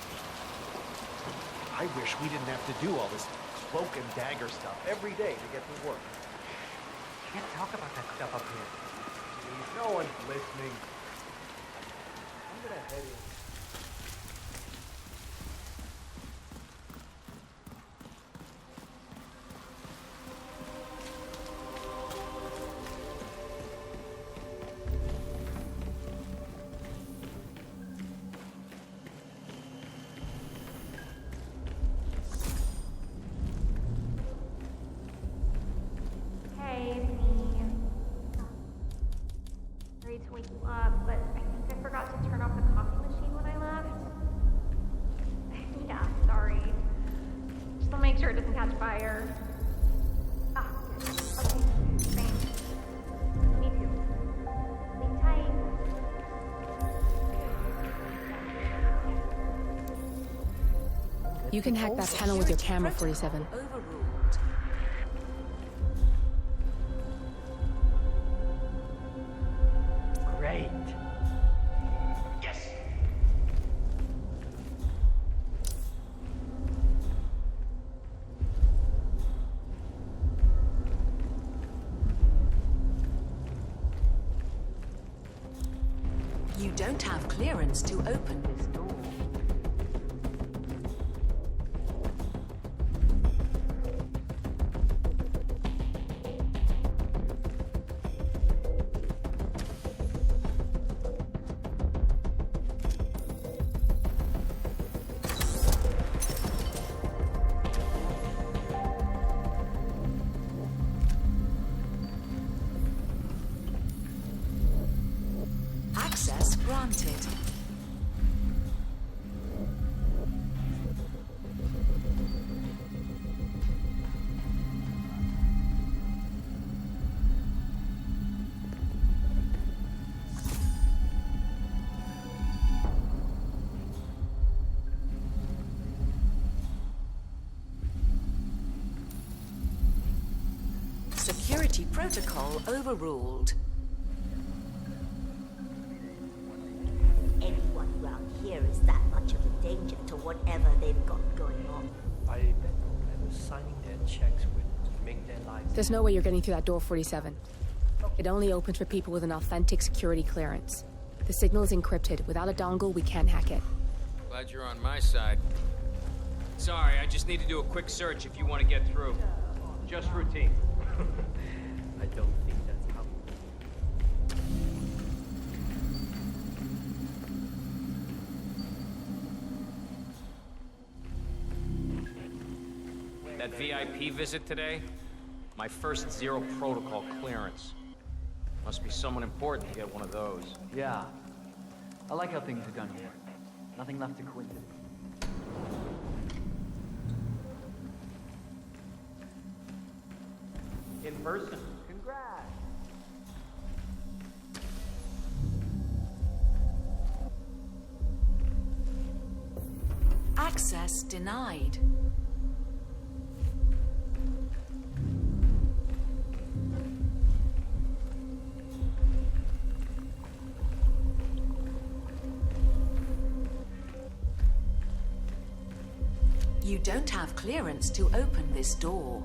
I wish we didn't have to do all this cloak and dagger stuff every day to get to work. Can't talk about that stuff up here. Please, no one's listening. I'm gonna head in. You can hack that panel with your camera, 47. Overruled. Great. Yes. You don't have clearance to open this door. Access granted. Security protocol overruled. Anyone around here is that much of a danger to whatever they've got going on. I bet whoever's signing their checks would make their lives... There's no way you're getting through that door, 47. It only opens for people with an authentic security clearance. The signal is encrypted. Without a dongle, we can't hack it. Glad you're on my side. Sorry, I just need to do a quick search if you want to get through. Just routine. I don't think that's how... That VIP visit today? My first zero protocol clearance. Must be someone important to get one of those. Yeah. I like how things are done here. Nothing left to coincidence. In person. Congrats! Access denied. You don't have clearance to open this door.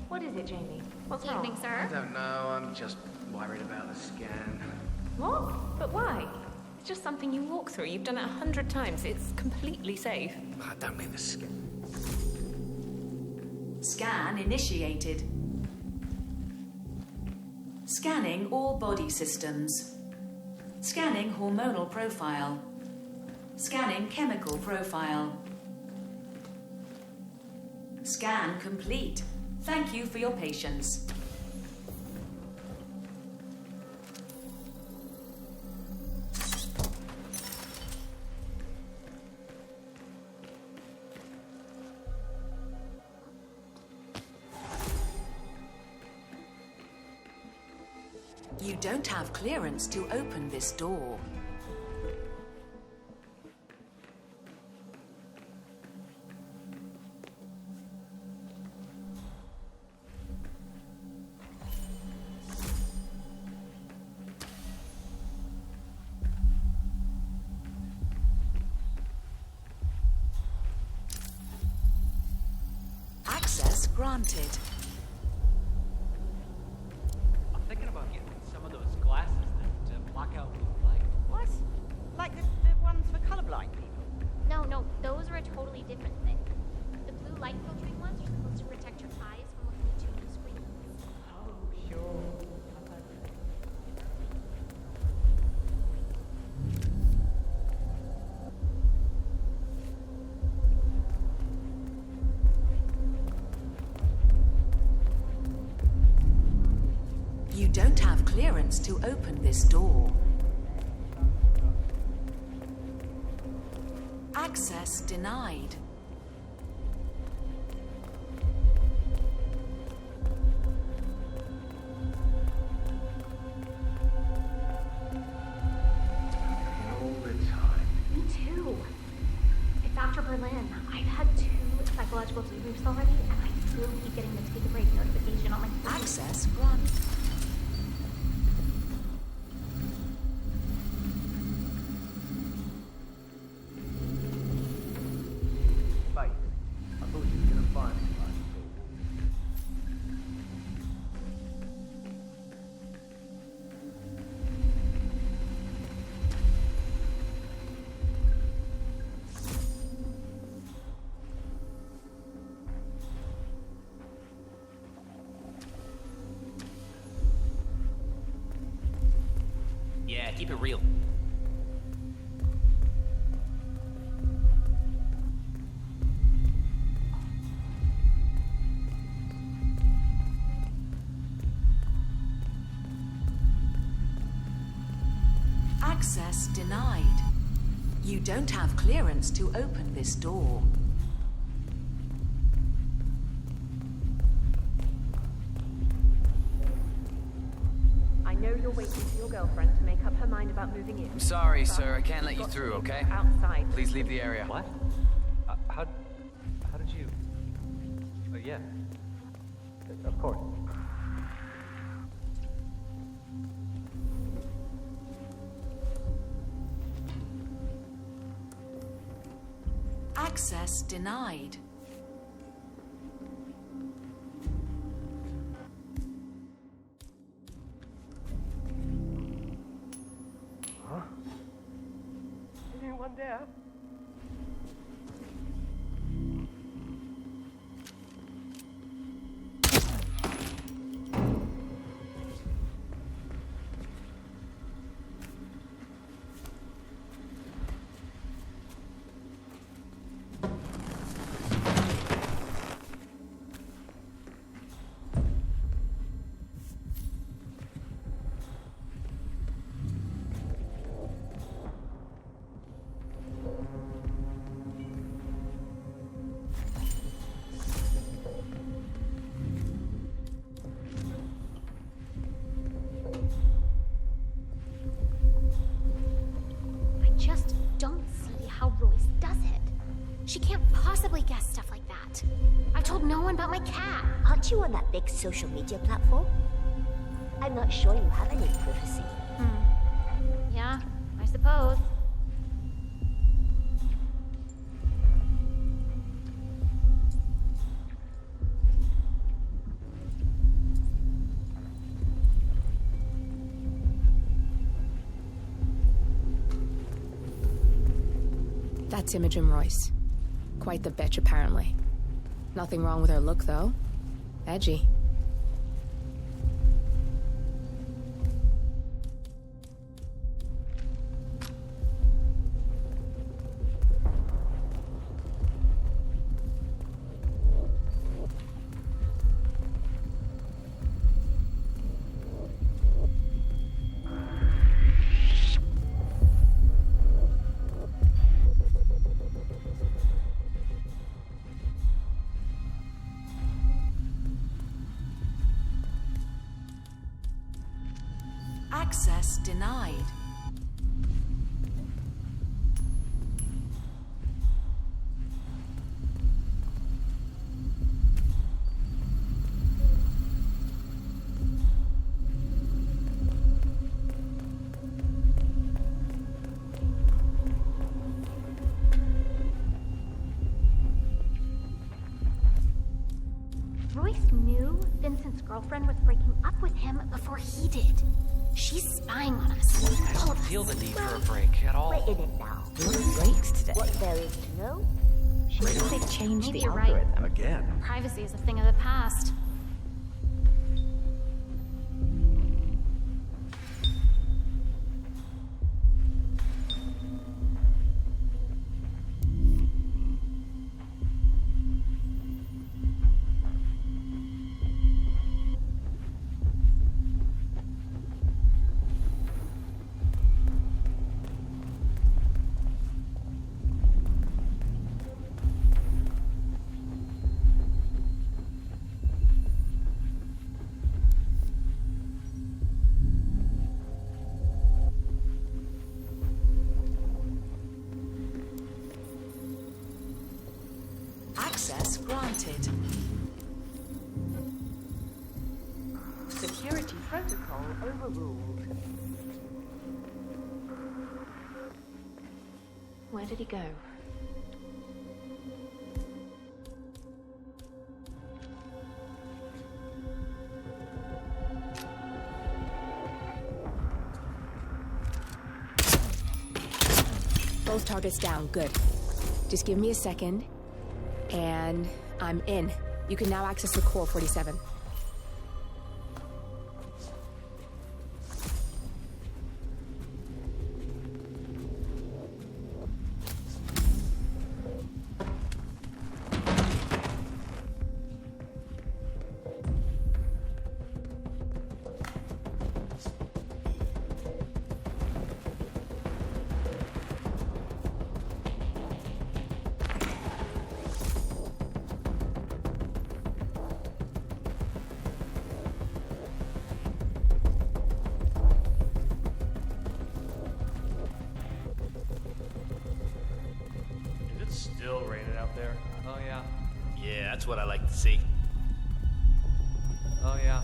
What is it, Jamie? What's Evening, wrong? sir. I don't know, I'm just worried about the scan. What? But why? It's just something you walk through. You've done it 100 times. It's completely safe. I don't mean the scan. Scan initiated. Scanning all body systems. Scanning hormonal profile. Scanning chemical profile. Scan complete. Thank you for your patience. You don't have clearance to open this door. Access granted. I'm thinking about getting some of those glasses that block out blue light. What? Like the ones for colorblind people? No, those are a totally different thing. The blue light filtering ones are supposed to protect your eyes from looking at too many screens. Oh, sure. You don't have clearance to open this door. Access denied. Berlin. I've had 2 psychological debriefs already, and I still keep getting the take a break notification on my phone. Access granted. Fight. I thought you were gonna find me. Yeah, keep it real. Access denied. You don't have clearance to open this door. I know you're waiting for your girlfriend to make up her mind about moving in. I'm sorry, sir. I can't let you through, okay? Outside. Please leave the area. What? How did you... yeah. Of course. Access denied. Huh? Anyone there? Just don't see how Royce does it. She can't possibly guess stuff like that. I've told no one about my cat. Aren't you on that big social media platform? I'm not sure you have any privacy. Yeah, I suppose. That's Imogen Royce. Quite the bitch, apparently. Nothing wrong with her look, though. Edgy. Access denied. Royce knew Vincent's girlfriend was breaking up with him before he did. She's spying on us. I don't feel the need for a break at all. We're in it now. No breaks today. What there is to know? Maybe they've changed Maybe the you're right. algorithm. Again? Privacy is a thing of the past. Access granted. Security protocol overruled. Where did he go? Both targets down, good. Just give me a second, and I'm in. You can now access the core 47. Still raining out there? Oh, yeah. Yeah, that's what I like to see. Oh, yeah.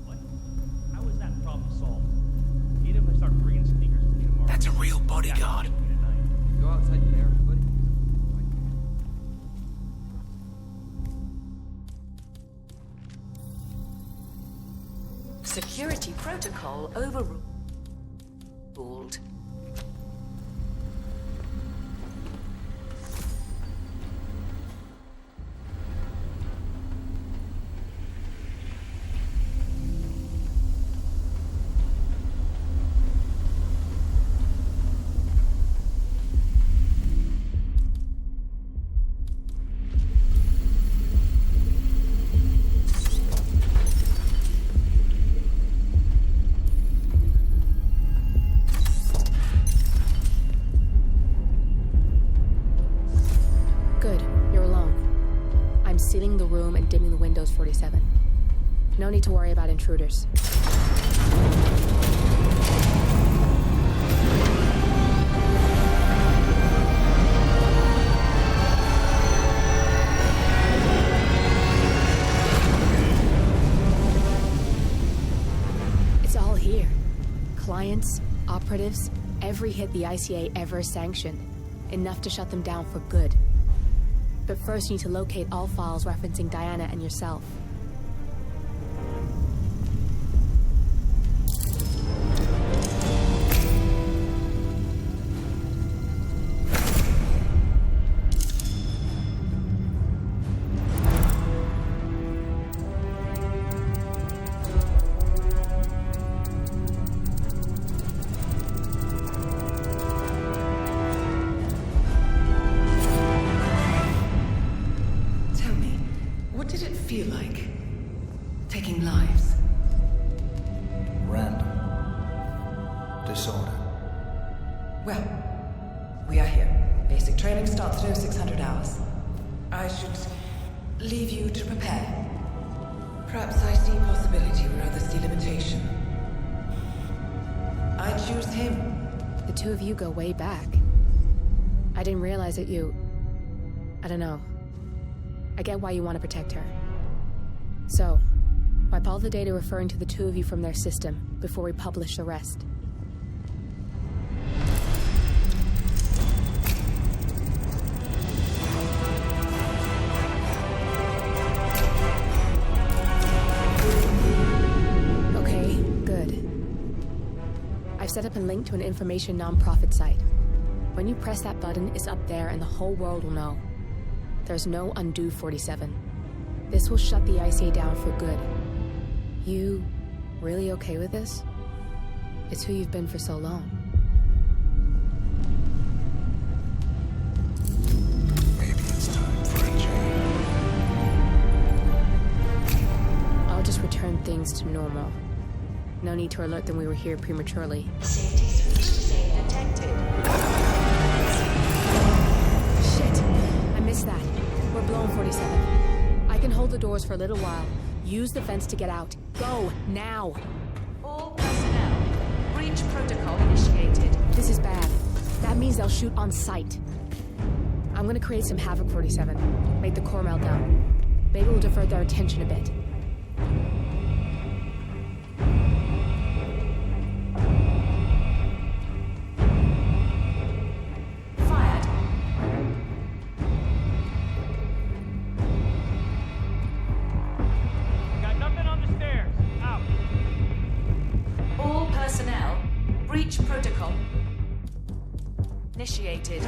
What? How is that problem solved? Even if I start bringing sneakers with me tomorrow. That's a real bodyguard. Go outside there, buddy. Security protocol overruled. Sealing the room and dimming the windows 47. No need to worry about intruders. It's all here. Clients, operatives, every hit the ICA ever sanctioned. Enough to shut them down for good. But first you need to locate all files referencing Diana and yourself. Feel like taking lives. Random. Disorder. Well, we are here. Basic training starts at 0600 hours. I should leave you to prepare. Perhaps I see possibility where others see limitation. I choose him. The two of you go way back. I didn't realize that you... I don't know. I get why you want to protect her. So, wipe all the data referring to the two of you from their system before we publish the rest. Okay, good. I've set up a link to an information non-profit site. When you press that button, it's up there and the whole world will know. There's no undo 47. This will shut the ICA down for good. You really okay with this? It's who you've been for so long. Maybe it's time for a change. I'll just return things to normal. No need to alert them we were here prematurely. Safety switch to say detected. Shit! I missed that. We're blown 47. doors for a little while. Use the vents to get out. Go, now! All personnel, breach protocol initiated. This is bad. That means they'll shoot on sight. I'm gonna create some havoc, 47. Make the core melt down. Maybe we'll divert their attention a bit. Fired. Got nothing on the stairs. Out. All personnel, breach protocol initiated.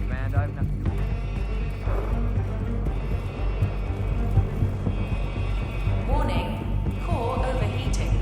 Command, I have nothing to Warning, core overheating.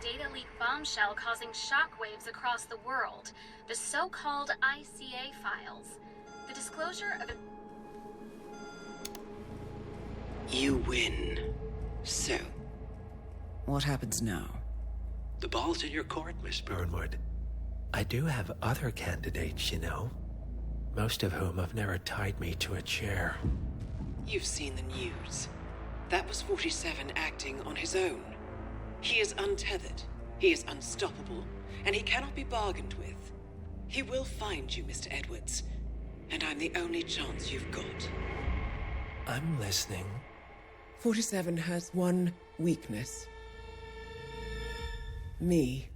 data leak bombshell causing shockwaves across the world, the so-called ICA files. The disclosure of... You win. So, what happens now? The ball's in your court, Miss Burnwood. I do have other candidates, you know. Most of whom have never tied me to a chair. You've seen the news. That was 47 acting on his own. He is untethered, he is unstoppable, and he cannot be bargained with. He will find you, Mr. Edwards, and I'm the only chance you've got. I'm listening. 47 has one weakness. Me.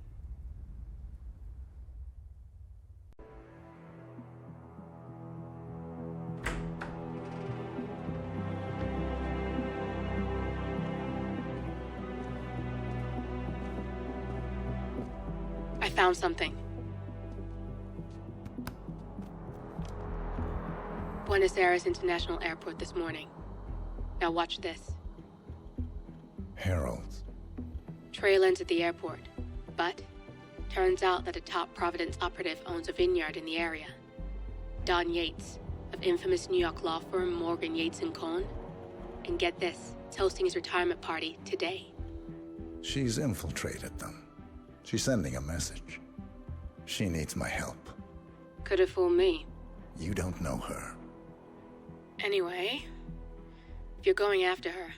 I found something. Buenos Aires International Airport this morning. Now watch this. Heralds. Trail ends at the airport, but turns out that a top Providence operative owns a vineyard in the area. Don Yates, of infamous New York law firm Morgan, Yates & Cohn. And get this, it's hosting his retirement party today. She's infiltrated them. She's sending a message. She needs my help. Could have fooled me. You don't know her. Anyway, if you're going after her,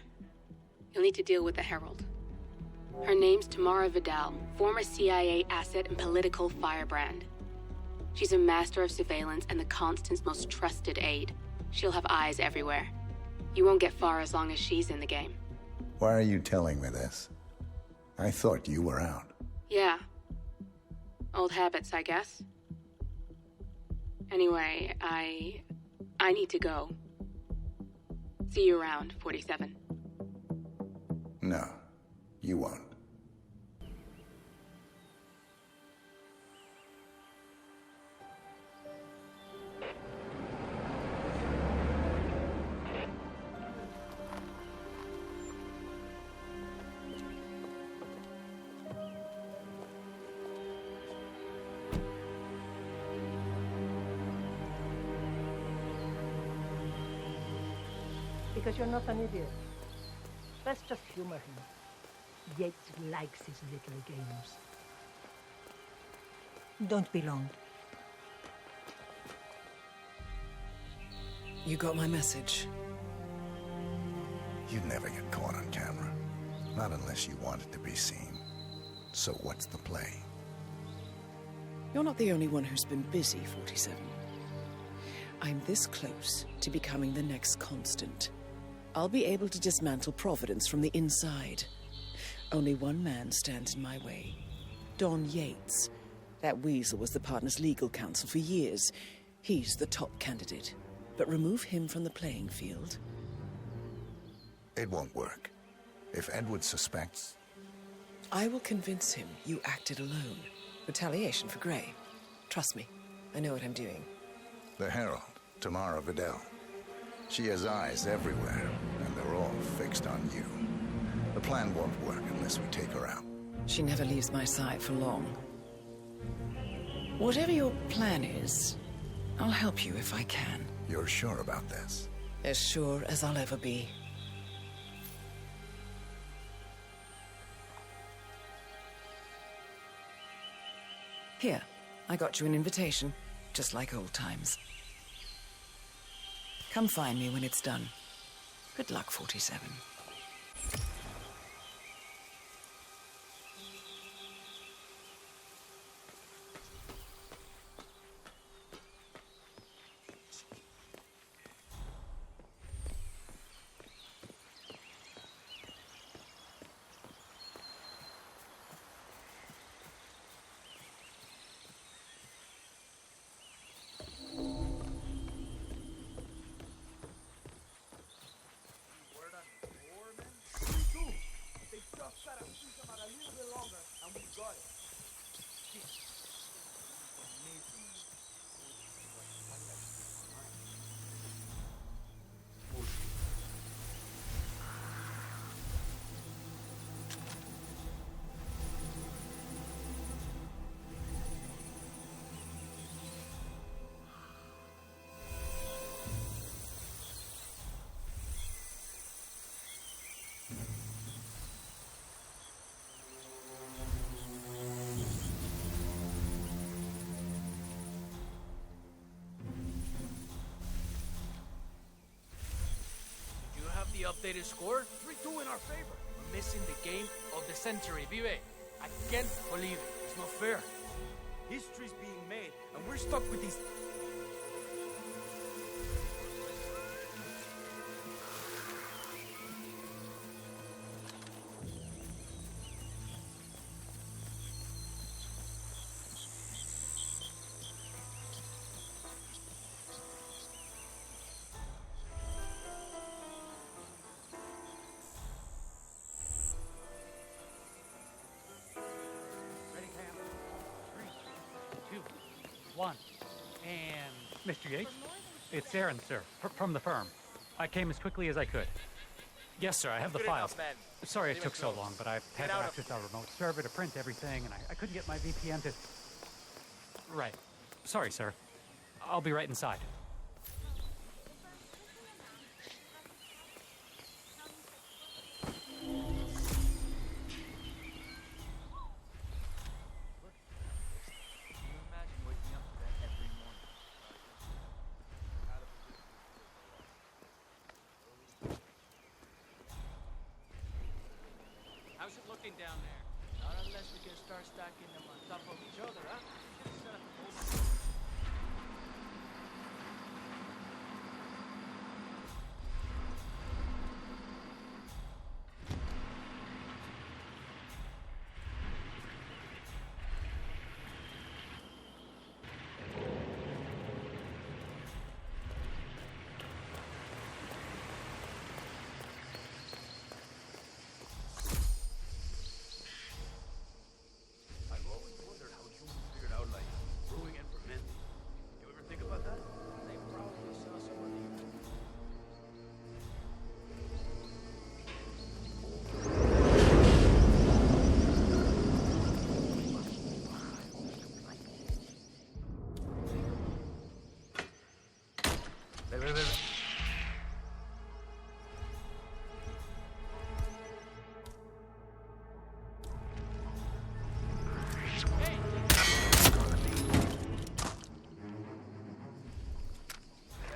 you'll need to deal with the Herald. Her name's Tamara Vidal, former CIA asset and political firebrand. She's a master of surveillance and the Constant's most trusted aide. She'll have eyes everywhere. You won't get far as long as she's in the game. Why are you telling me this? I thought you were out. Yeah. Old habits, I guess. Anyway, I need to go. See you around, 47. No, you won't. Because you're not an idiot. Let's just humor him. Yates likes his little games. Don't be long. You got my message. You'd never get caught on camera. Not unless you wanted to be seen. So what's the play? You're not the only one who's been busy, 47. I'm this close to becoming the next Constant. I'll be able to dismantle Providence from the inside. Only one man stands in my way. Don Yates. That weasel was the partner's legal counsel for years. He's the top candidate. But remove him from the playing field. It won't work. If Edward suspects... I will convince him you acted alone. Retaliation for Gray. Trust me, I know what I'm doing. The Herald, Tamara Vidal. She has eyes everywhere, and they're all fixed on you. The plan won't work unless we take her out. She never leaves my side for long. Whatever your plan is, I'll help you if I can. You're sure about this? As sure as I'll ever be. Here, I got you an invitation, just like old times. Come find me when it's done. Good luck, 47. the updated score. 3-2 in our favor. We're missing the game of the century, Vive. I can't believe it. It's not fair. History's being made, and we're stuck with these... One. And... Mr. Yates? It's Aaron, sir, from the firm. I came as quickly as I could. Yes, sir, I have the files. Sorry it took so long, but I've had to access our remote server to print everything, and I couldn't get my VPN to... Right. Sorry, sir. I'll be right inside. How's it looking down there? Not unless we can start stacking them on top of each other, huh? Set up a whole...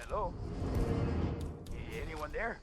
Hello? Anyone there?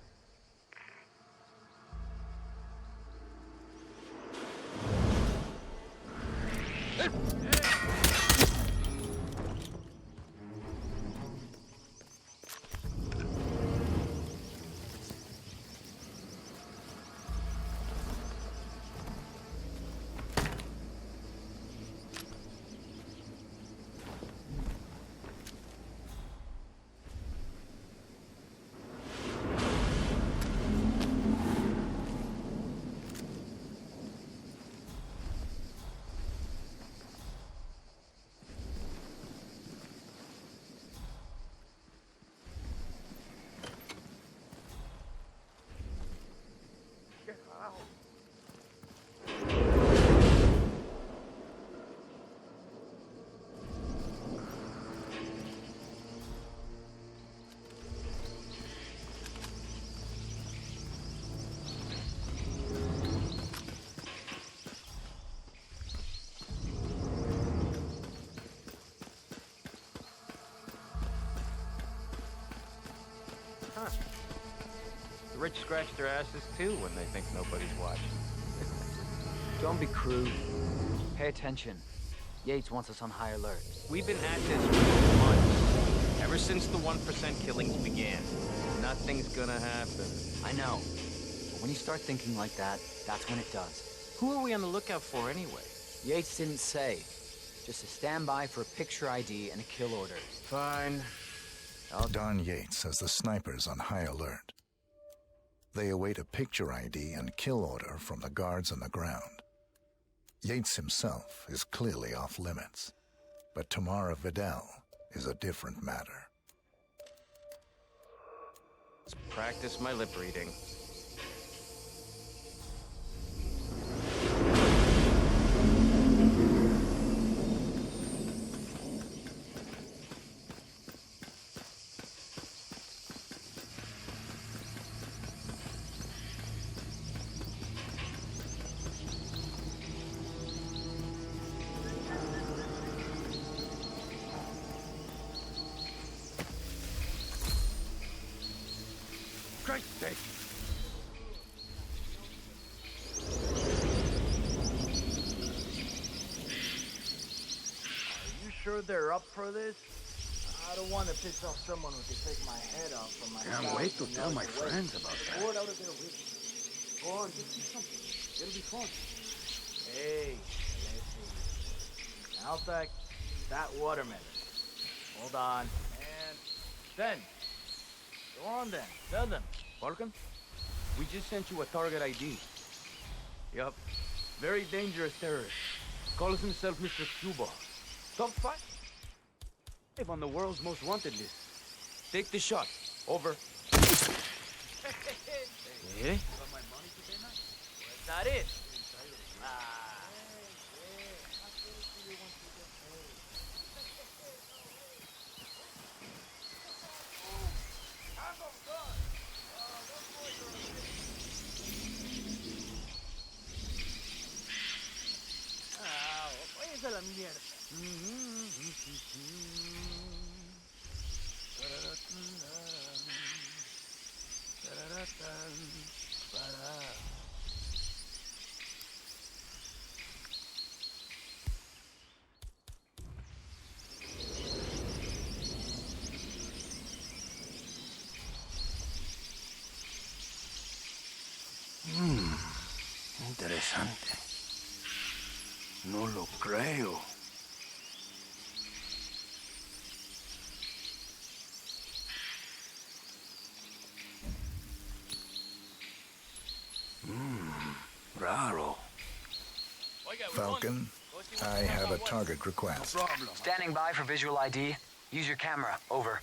Huh. The rich scratch their asses too when they think nobody's watching. Don't be crude. Pay attention. Yates wants us on high alert. We've been at this for months. Ever since the 1% killings began. Nothing's gonna happen. I know. But when you start thinking like that, that's when it does. Who are we on the lookout for anyway? Yates didn't say. Just a standby for a picture ID and a kill order. Fine. Don Yates has the snipers on high alert. They await a picture ID and kill order from the guards on the ground. Yates himself is clearly off limits, but Tamara Vidal is a different matter. Let's practice my lip reading. Great day. sure they're up for this? I don't want to piss off someone who can take my head off from my Can't wait to tell my friends about that. Board out of there with me. Go on, just do something. It'll be fun. Hey, let's see. I'll take that watermelon. Hold on. And then, go on then. Tell them. Falcon, we just sent you a target ID. Yup. Very dangerous terrorist. Calls himself Mr. Cuba. Top 5 on the world's most wanted list. Take the shot. Over. Eh? That it? Váyanse a la mierda. Interesante. No lo creo. Raro. Falcon, I have a target request. Standing by for visual ID. Use your camera. Over.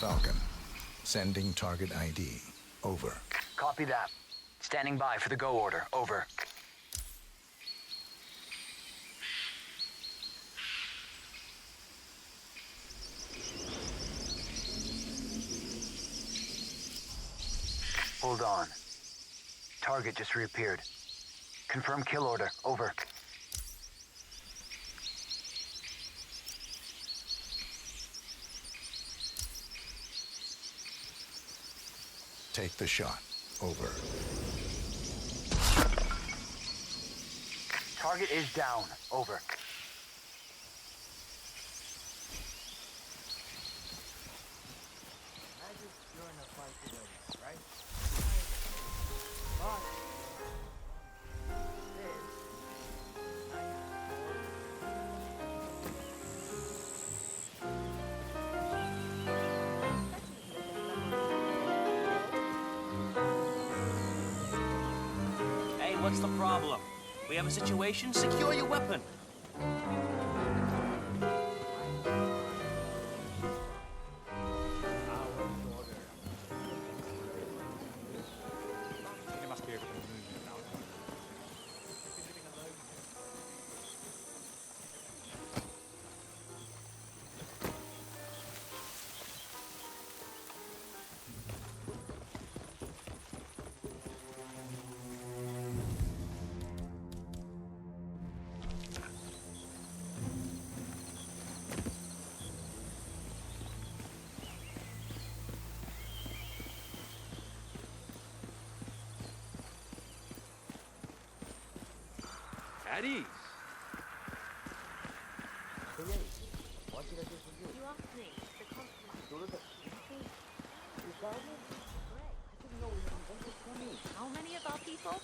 Falcon, sending target ID. Over. Copy that. Standing by for the go order. Over. Hold on. Target just reappeared. Confirm kill order. Over. Take the shot. Over. Target is down. Over. What's the problem? We have a situation? Secure your weapon. At ease. You asked me. The compliment. How many of our people?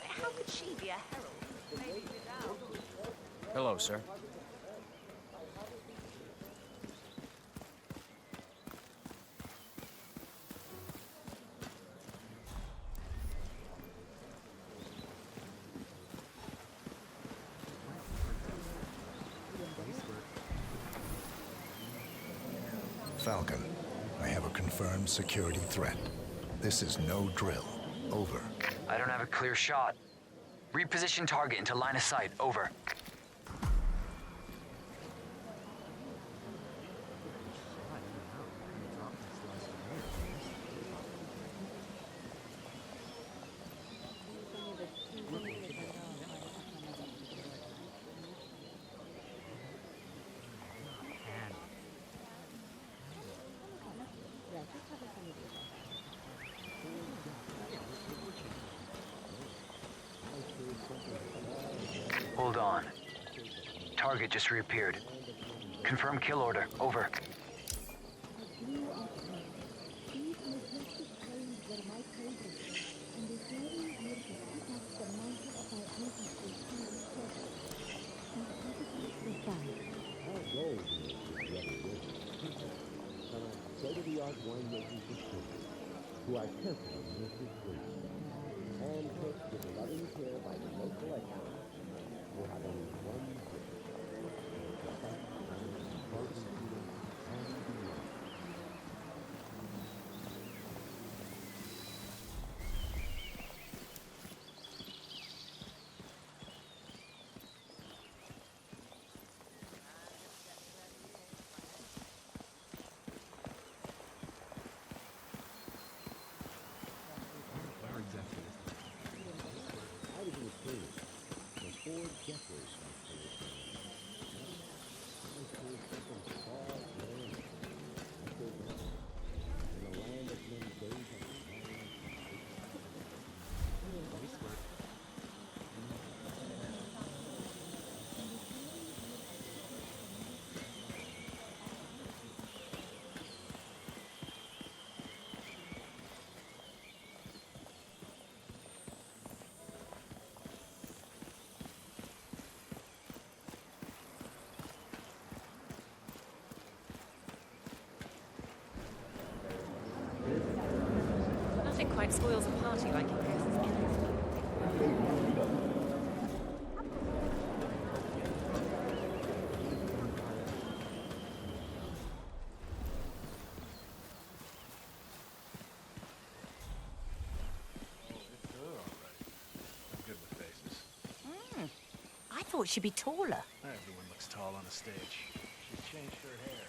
How could she be a herald? Maybe without. Hello, sir. Falcon, I have a confirmed security threat. This is no drill. Over. I don't have a clear shot. Reposition target into line of sight. Over. Hold on. Target just reappeared. Confirm kill order. Over. state-of-the-art winemaking facility, who are carefully nurtured grapes, handpicked with loving care by the local experts, who have only one gift, the best Argentina and beyond. Nothing quite spoils a party like your guests' killing. I thought she'd be taller. Everyone looks tall on a stage. She's changed her hair.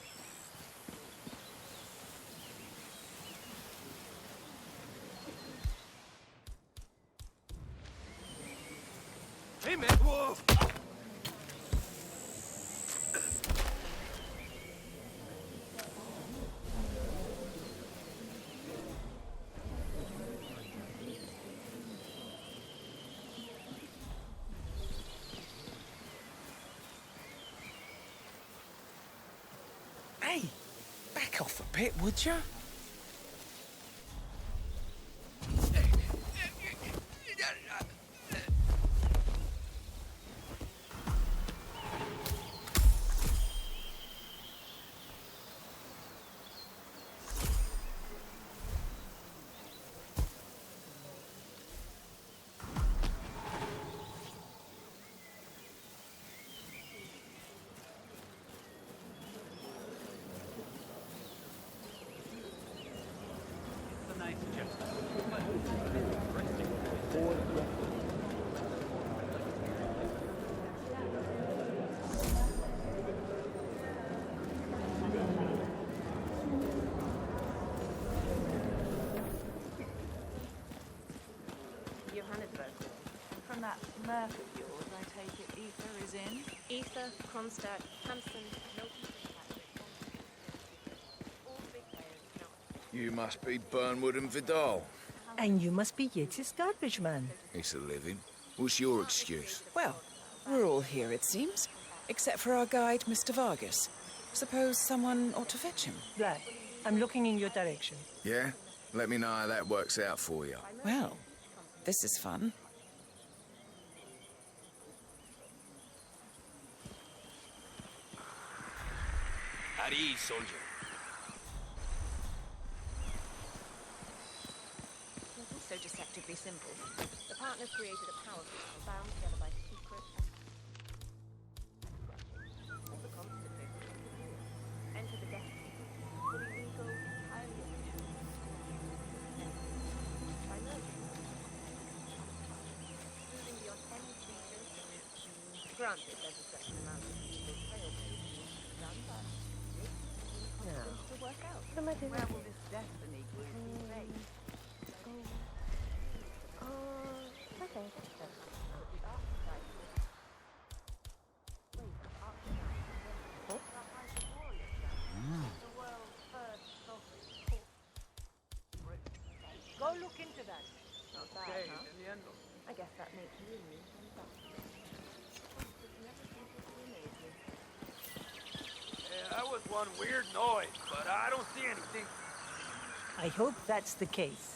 Hey, man! Whoa! Hey, back off a bit, would you? From that Murph of yours, I take it Ether is in? Ether, Kronstadt, Hampson, Milton. You must be Burnwood and Vidal. And you must be Yates's garbage man. It's a living. What's your excuse? Well, we're all here, it seems. Except for our guide, Mr. Vargas. Suppose someone ought to fetch him. Right. I'm looking in your direction. Yeah? Let me know how that works out for you. Well, this is fun. At ease, soldier. It's also deceptively simple. The partners created a power crystal bound together by secret and the constantly. Enter the destiny. Fully legal, highly efficient. By merging. Moving beyond any features. Granted, there's a certain amount of features fail to be done, but to work out. Where will this destiny glue be made? Go look into that. Not bad, huh? I guess that makes you That was one weird noise, but I don't see anything. I hope that's the case.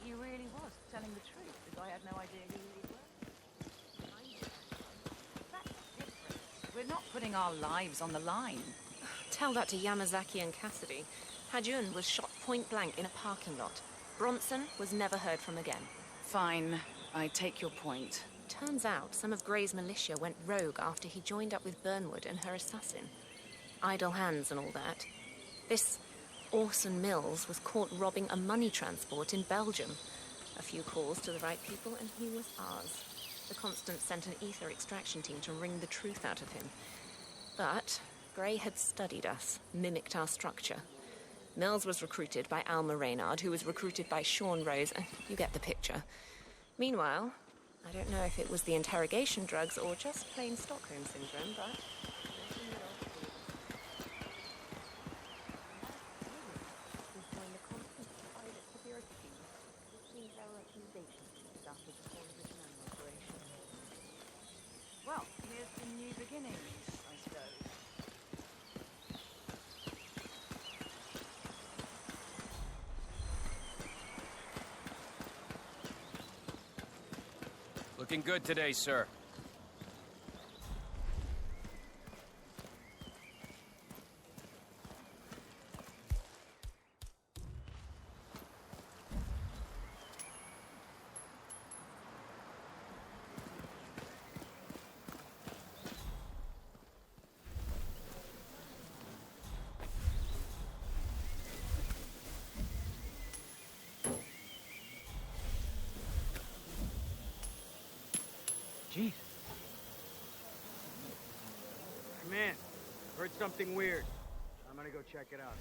He really was telling the truth, because I had no idea who he was. That's different. We're not putting our lives on the line. Tell that to Yamazaki and Cassidy. Hajun was shot point blank in a parking lot. Bronson was never heard from again. Fine. I take your point. Turns out some of Gray's militia went rogue after he joined up with Burnwood and her assassin. Idle hands and all that. This Orson Mills was caught robbing a money transport in Belgium. A few calls to the right people and he was ours. The Constant sent an ether extraction team to wring the truth out of him. But Gray had studied us, mimicked our structure. Mills was recruited by Alma Reynard, who was recruited by Sean Rose, and you get the picture. Meanwhile, I don't know if it was the interrogation drugs or just plain Stockholm syndrome, but... Well, here's the new beginnings, I suppose. Looking good today, sir. Jeez. Come in. Heard something weird. I'm gonna go check it out.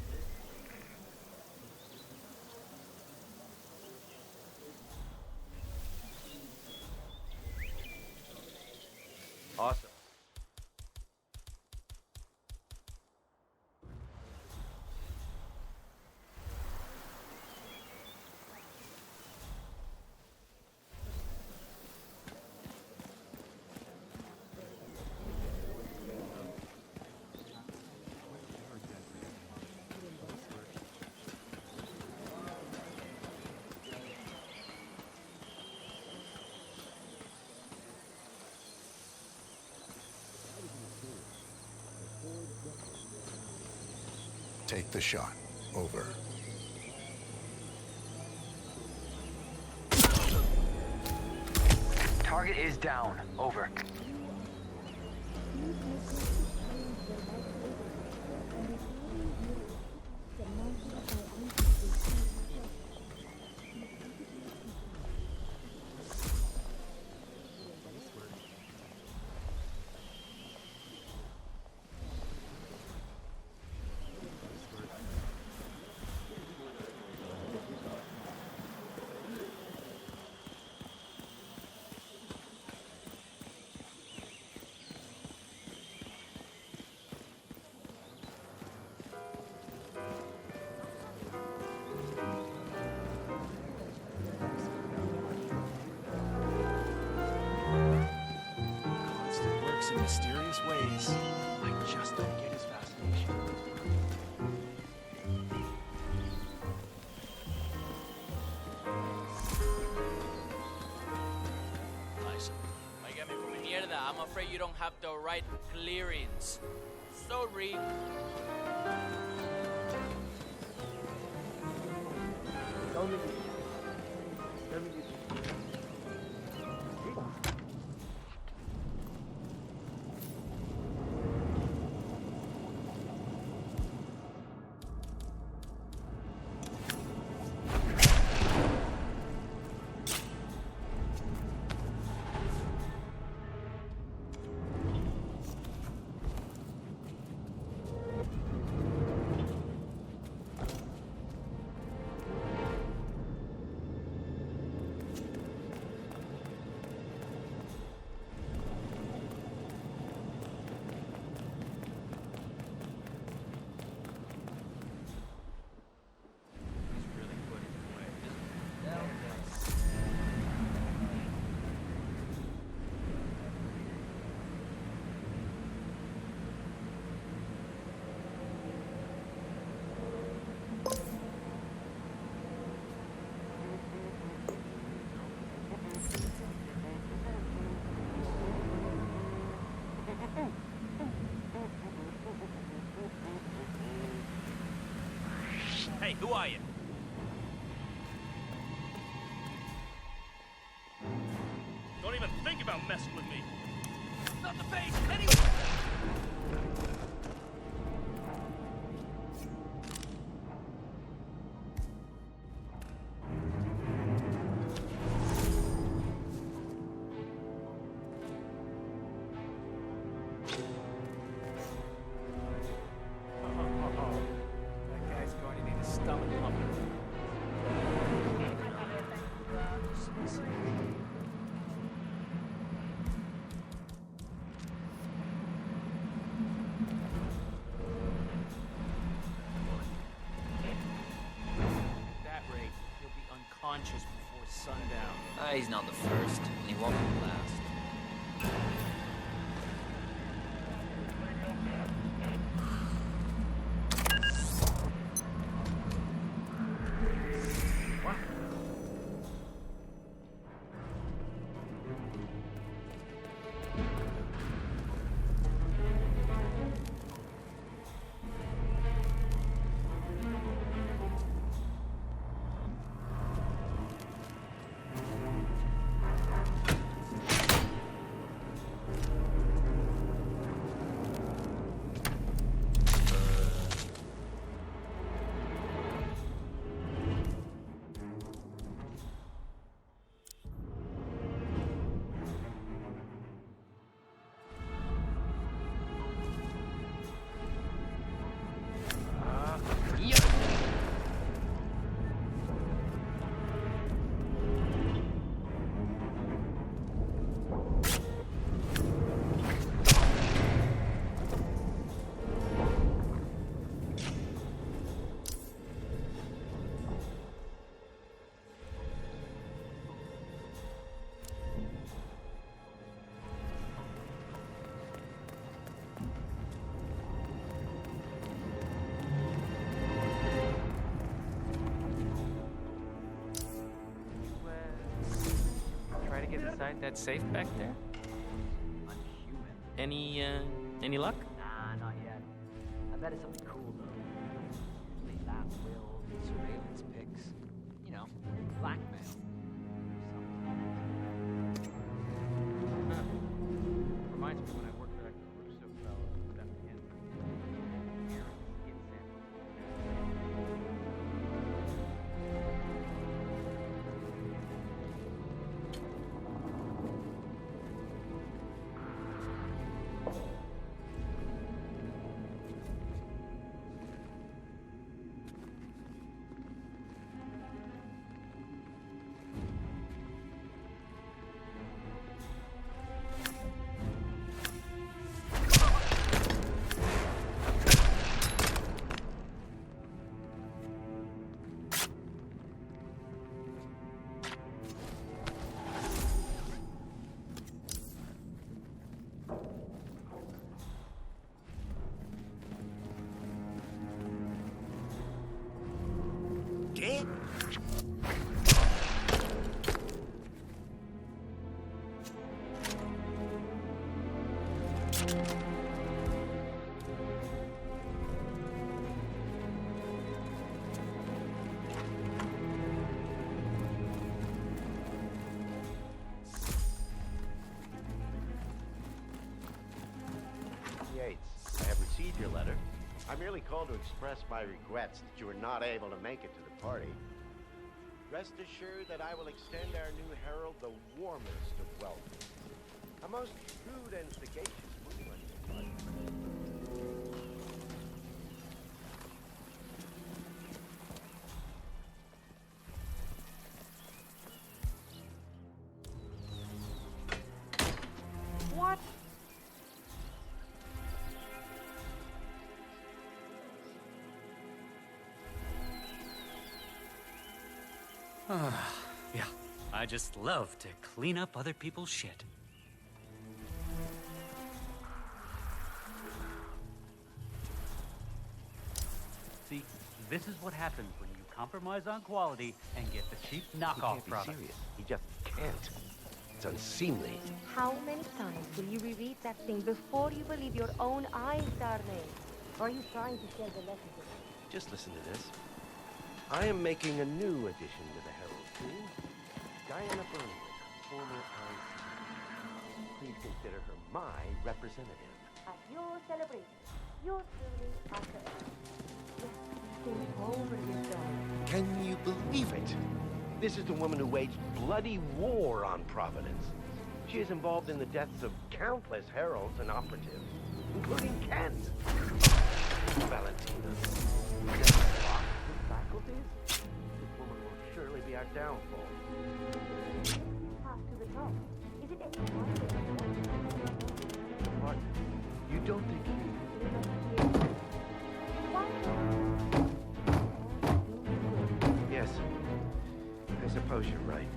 Awesome. Take the shot. Over. Target is down. Over. In mysterious ways. I just don't get his fascination. Nice. I get afraid you don't have the right clearance. Sorry. Hey, who are you? Don't even think about messing with me. Not the face, anyway! Conscious before sundown. He's not the first, and he won't be the last. Inside that safe back there? Unhuman. Any luck? Nah, not yet. I bet it's something cool, though. Usually lab wills, surveillance pics. You know, blackmail. Reminds me when I worked at a Caruso fellow with that man. only called to express my regrets that you were not able to make it to the party. Rest assured that I will extend our new herald the warmest of welcomes. A most shrewd and sagacious movement. What? Yeah, I just love to clean up other people's shit. See, this is what happens when you compromise on quality and get the cheap knockoff product. Serious. He just can't. It's unseemly. How many times will you reread that thing before you believe your own eyes, darling? Or are you trying to share the lesson with us? Just listen to this. I am making a new addition to the Herald team. Diana Burnwood, former IC. Please consider her my representative. At your celebration, you're truly after us. Yes, think over this, darling. Can you believe it? This is the woman who waged bloody war on Providence. She is involved in the deaths of countless heralds and operatives, including Kent. Valentina. Faculties? This woman will surely be our downfall. Path to the top. Is it any What? You don't think Yes. I suppose you're right.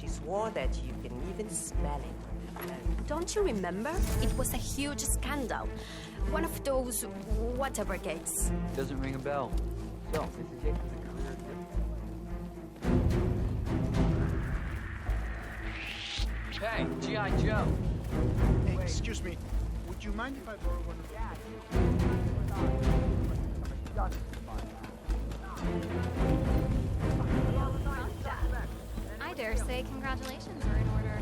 Swore that you can even smell it. Don't you remember? It was a huge scandal. One of those Waterbrigades. Doesn't ring a bell. So, Mrs. Jacobs, Hey, G.I. Joe. Hey, excuse me. Would you mind if I borrow one of I dare say congratulations are in order.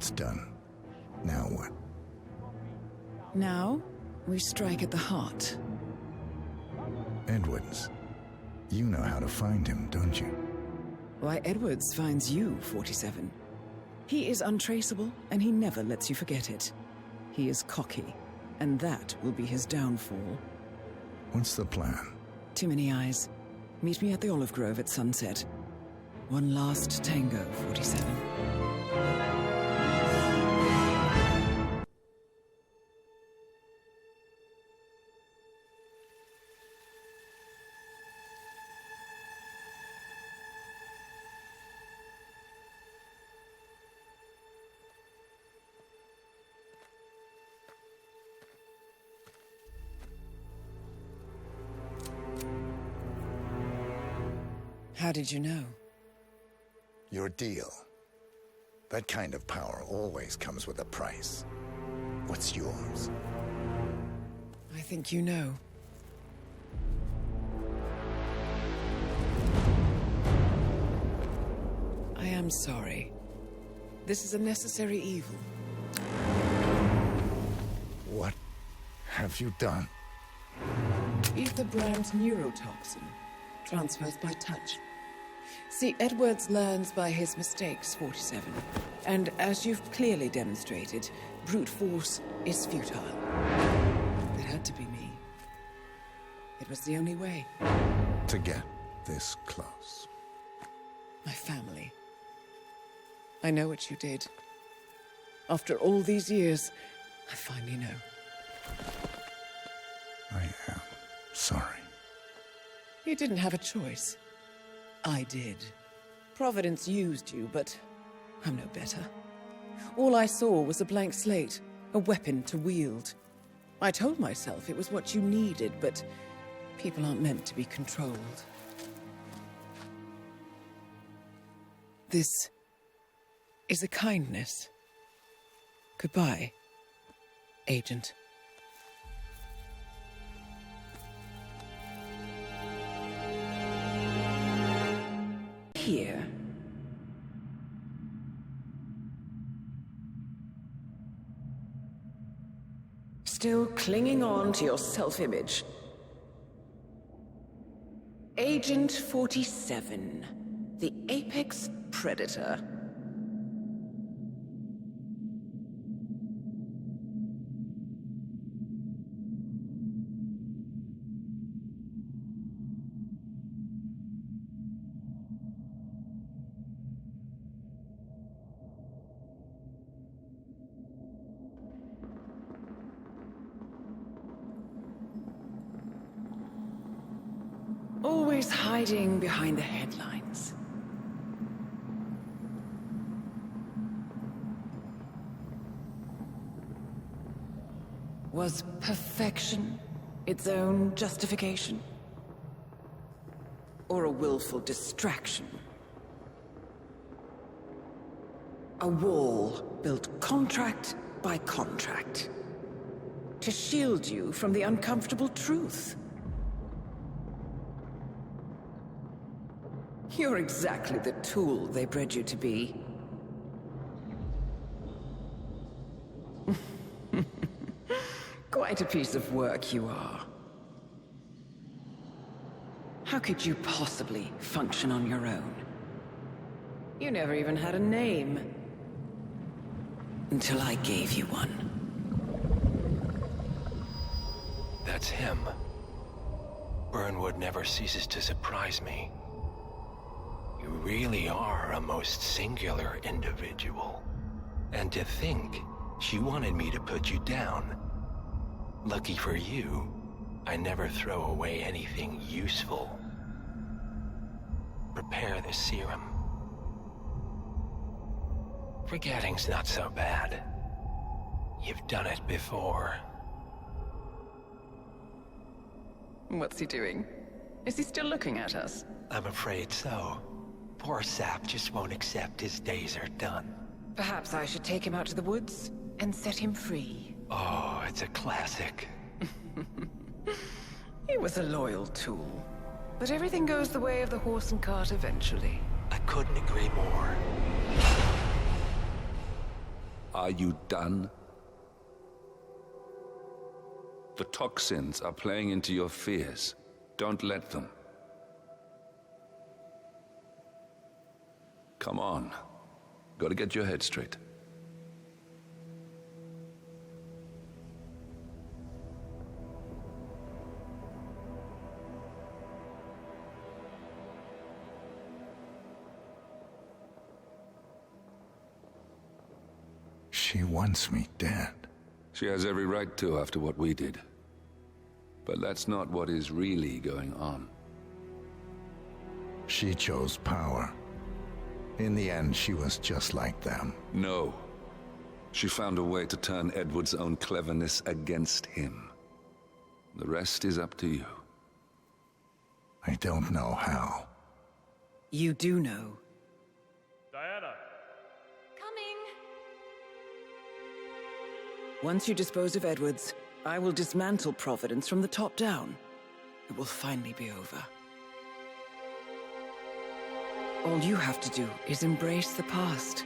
It's done. Now what? Now, we strike at the heart. Edwards. You know how to find him, don't you? Why, Edwards finds you, 47. He is untraceable, and he never lets you forget it. He is cocky, and that will be his downfall. What's the plan? Too many eyes. Meet me at the Olive Grove at sunset. One last tango, 47. How did you know? Your deal. That kind of power always comes with a price. What's yours? I think you know. I am sorry. This is a necessary evil. What have you done? Ether brand neurotoxin transfers by touch. See, Edwards learns by his mistakes, 47. And as you've clearly demonstrated, brute force is futile. It had to be me. It was the only way. To get this close. My family. I know what you did. After all these years, I finally know. I am sorry. You didn't have a choice. I did. Providence used you, but I'm no better. All I saw was a blank slate, a weapon to wield. I told myself it was what you needed, but people aren't meant to be controlled. This is a kindness. Goodbye, Agent. Here. Still clinging on to your self-image. Agent 47, the apex predator. Always hiding behind the headlines. Was perfection its own justification? Or a willful distraction? A wall built contract by contract to shield you from the uncomfortable truth. You're exactly the tool they bred you to be. Quite a piece of work you are. How could you possibly function on your own? You never even had a name. Until I gave you one. That's him. Burnwood never ceases to surprise me. You really are a most singular individual. And to think, she wanted me to put you down. Lucky for you, I never throw away anything useful. Prepare the serum. Forgetting's not so bad. You've done it before. What's he doing? Is he still looking at us? I'm afraid so. Poor sap just won't accept his days are done. Perhaps I should take him out to the woods and set him free. Oh, it's a classic. He was a loyal tool. But everything goes the way of the horse and cart eventually. I couldn't agree more. Are you done? The toxins are playing into your fears. Don't let them. Come on. Gotta get your head straight. She wants me dead. She has every right to after what we did. But that's not what is really going on. She chose power. In the end, she was just like them. No. She found a way to turn Edward's own cleverness against him. The rest is up to you. I don't know how. You do know. Diana! Coming! Once you dispose of Edwards, I will dismantle Providence from the top down. It will finally be over. All you have to do is embrace the past.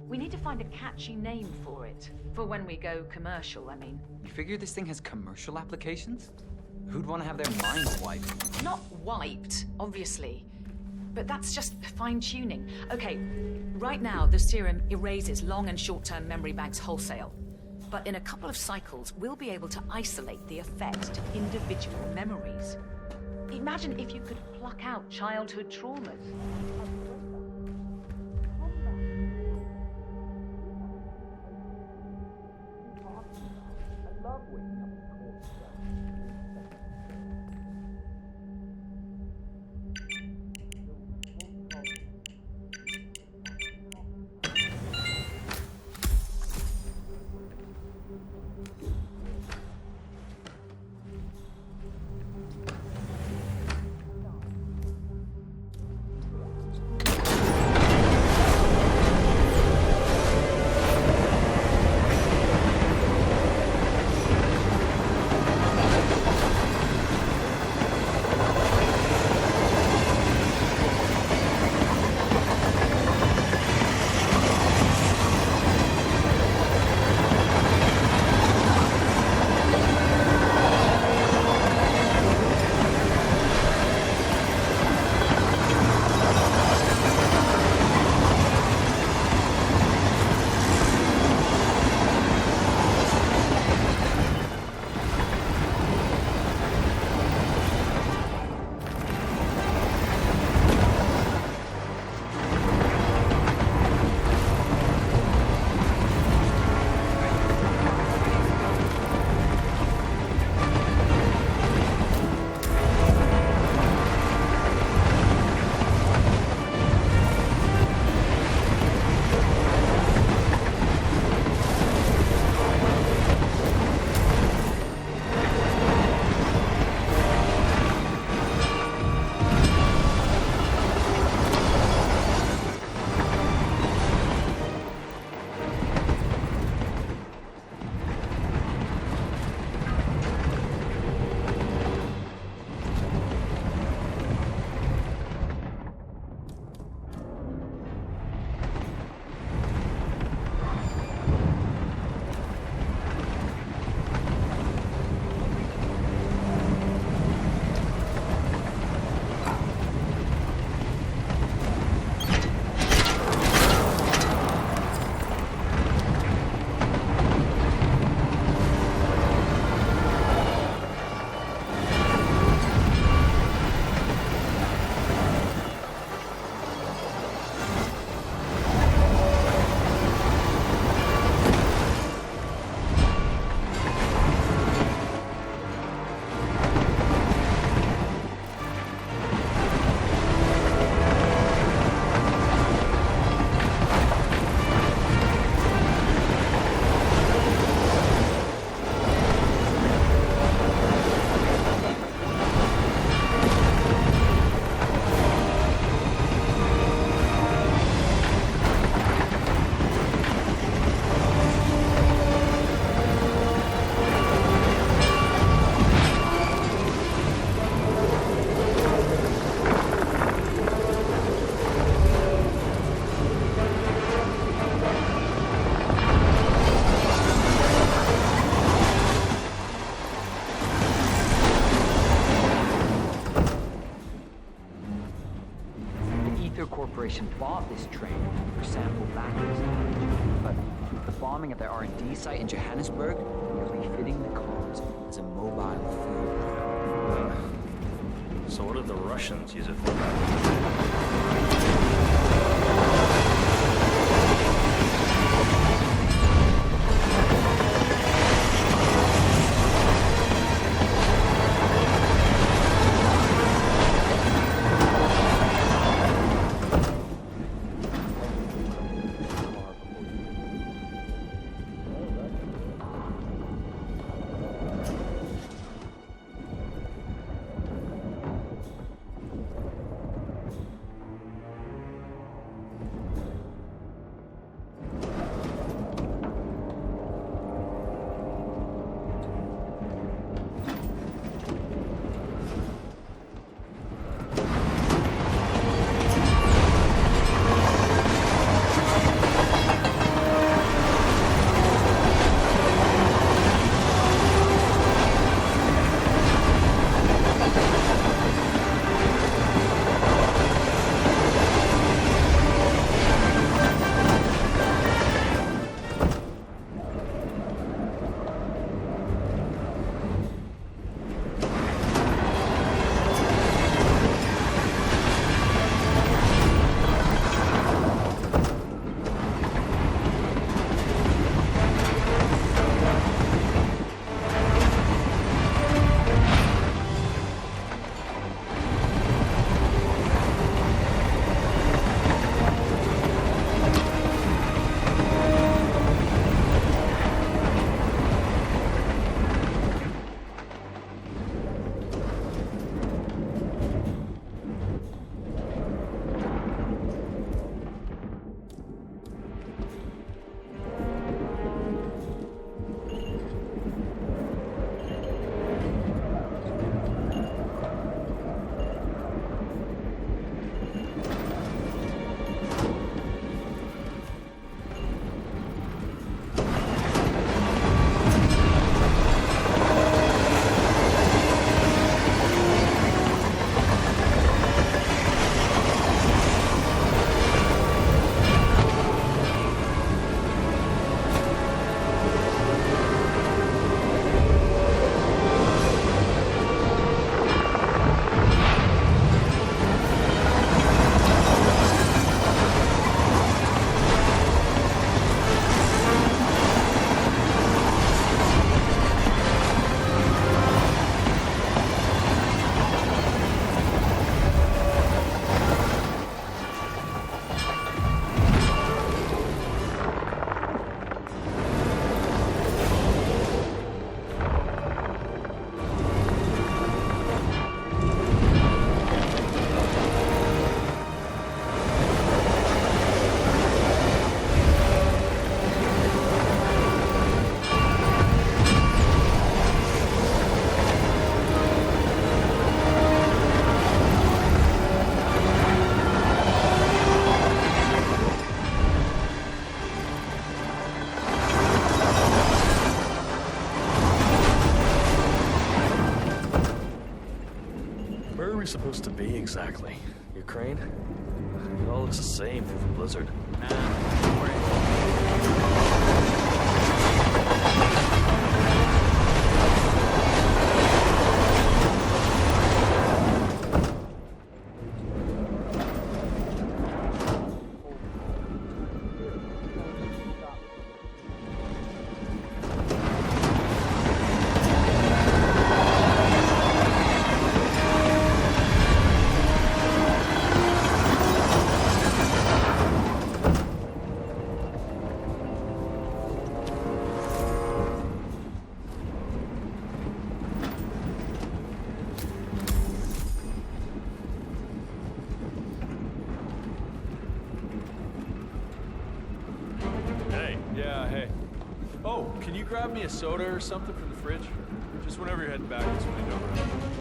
We need to find a catchy name for it. For when we go commercial, I mean. You figure this thing has commercial applications? Who'd want to have their minds wiped? Not wiped, obviously. But that's just fine-tuning. Okay, right now the serum erases long and short-term memory banks wholesale. But in a couple of cycles, we'll be able to isolate the effects to individual memories. Imagine if you could pluck out childhood traumas. Corporation bought this train for sample batteries. But with the bombing of their R&D site in Johannesburg, they're refitting the comms as a mobile fuel plant. So what did the Russians use it for? we supposed to be exactly? Ukraine? It all looks the same through the blizzard. Nah, don't worry. Can you grab me a soda or something from the fridge? Just whenever you're heading back this way, don't run.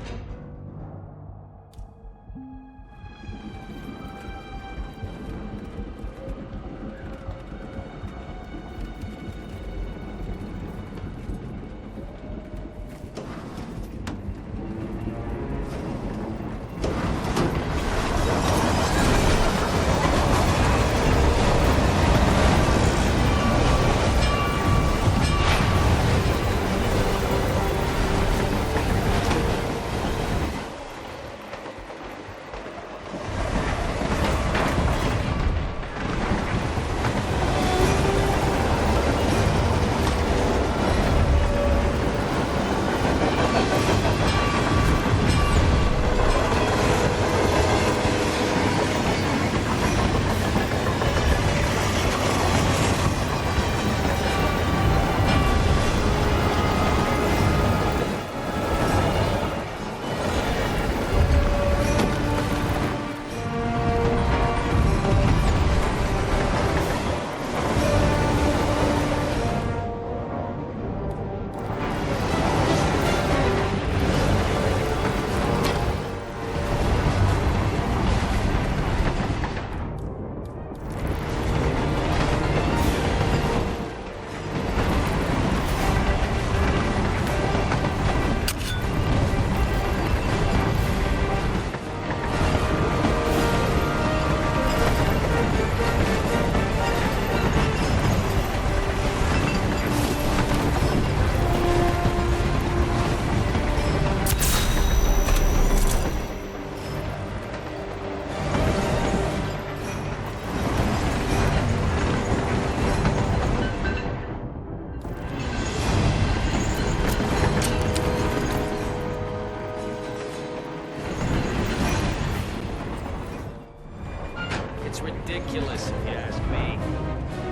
It's ridiculous, if you ask me.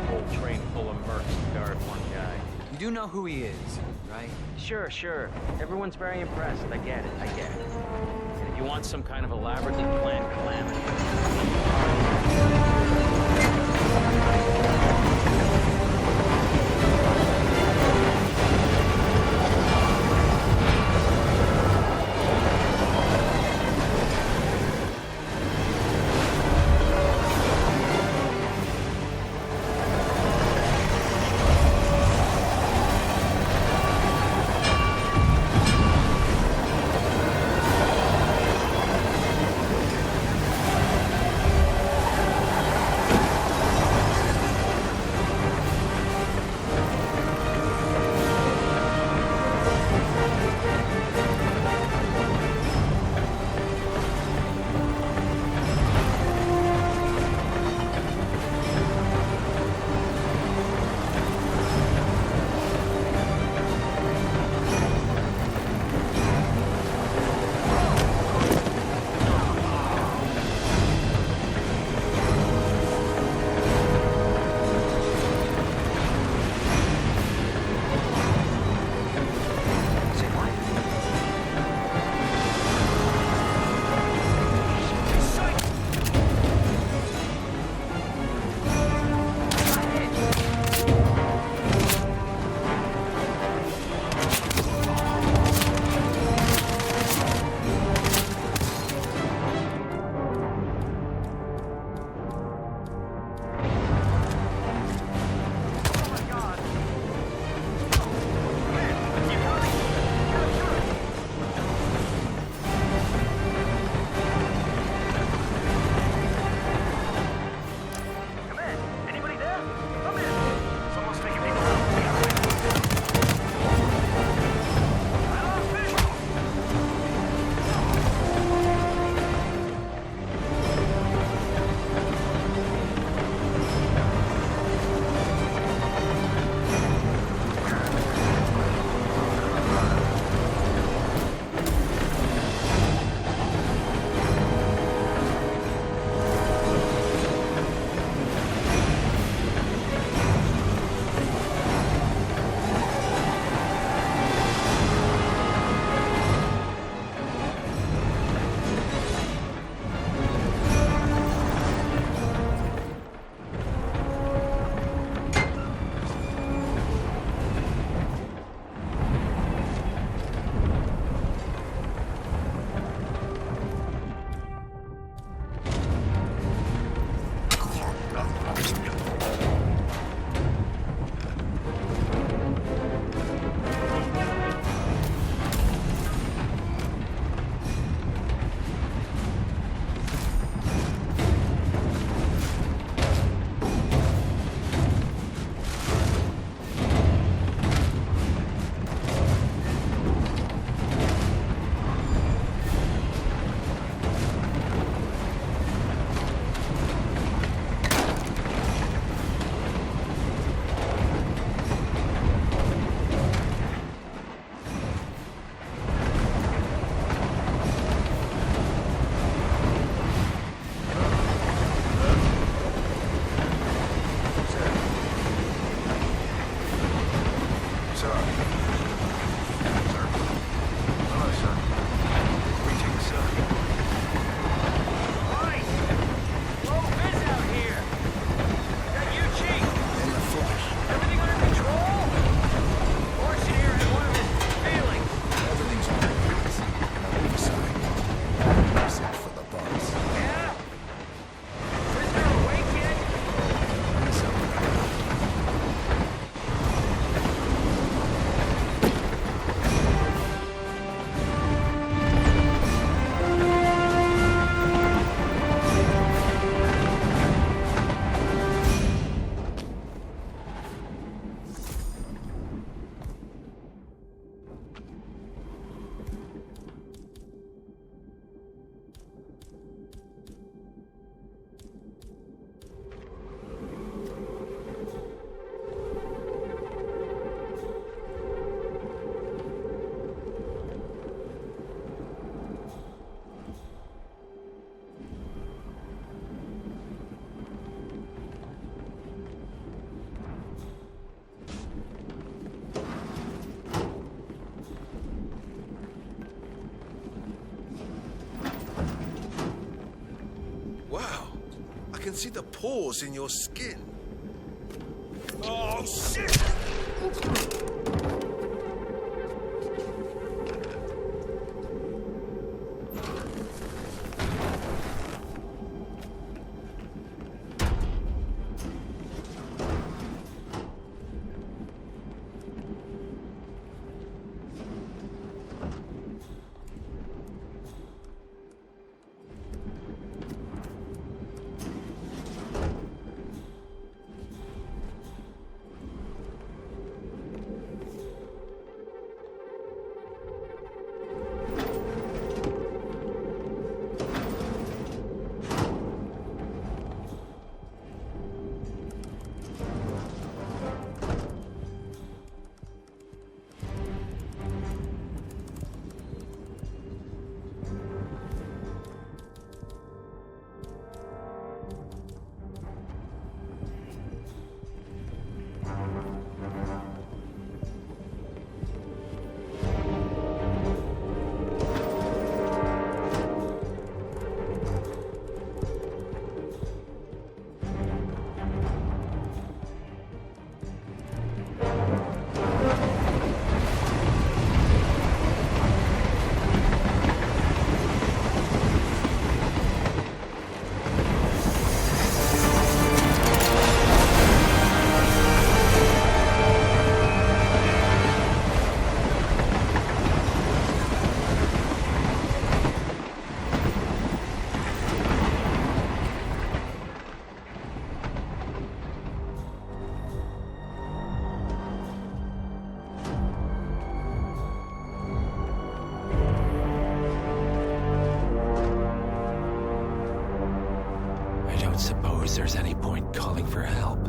Whole train full of mercs to guard one guy. You do know who he is, right? Sure. Everyone's very impressed. I get it. And if you want some kind of elaborately planned calamity... can see the pores in your skin. Oh, shit! Suppose there's any point calling for help?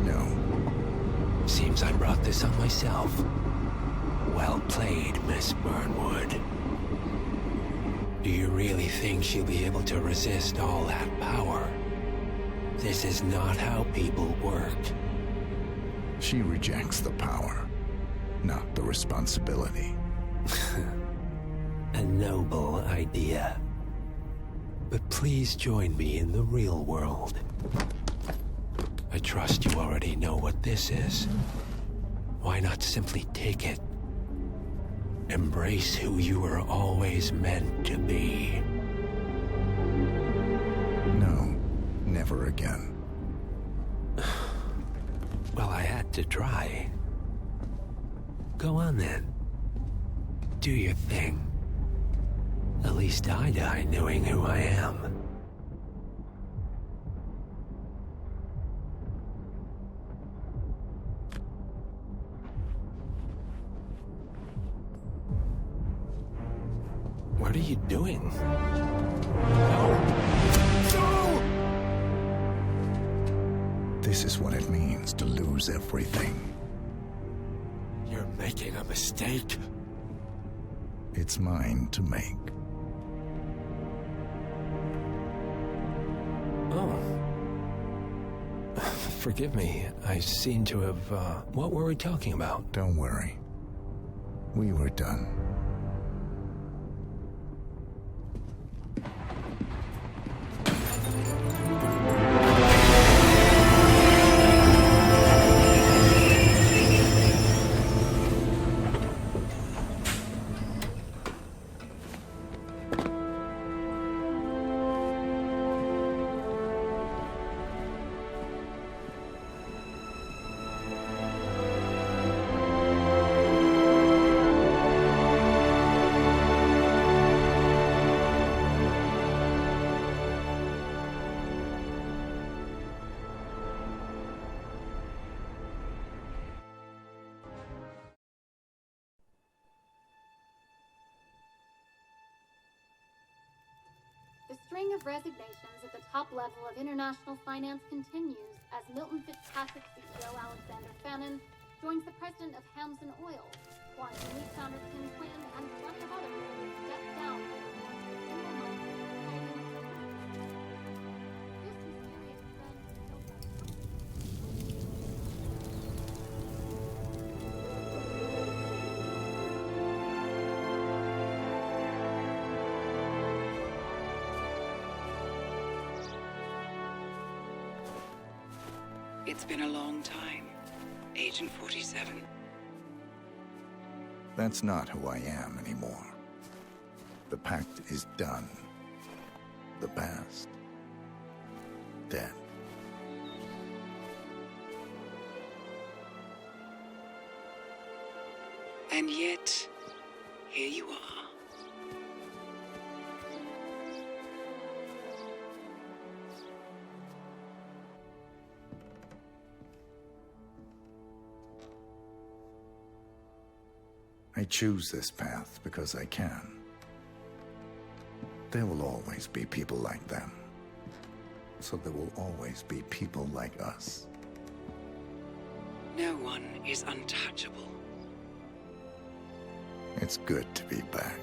No. Seems I brought this on myself. Well played, Miss Burnwood. Do you really think she'll be able to resist all that power? This is not how people work. She rejects the power, not the responsibility. A noble idea. But please join me in the real world. I trust you already know what this is. Why not simply take it? Embrace who you were always meant to be. No, never again. Well, I had to try. Go on then. Do your thing. At least I die knowing who I am. What are you doing? No! No! This is what it means to lose everything. You're making a mistake. It's mine to make. Oh. Forgive me. I seem to have, what were we talking about? Don't worry. We were done. The string of resignations at the top level of international finance continues as Milton Fitzpatrick CEO Alexander Fannin joins the president of Hamson Oil, Quantum Leap founder Tim Quinn, and plenty of others step down. It's been a long time, Agent 47. That's not who I am anymore. The pact is done. The past, dead. And yet, here you are. I choose this path because I can. There will always be people like them. So there will always be people like us. No one is untouchable. It's good to be back.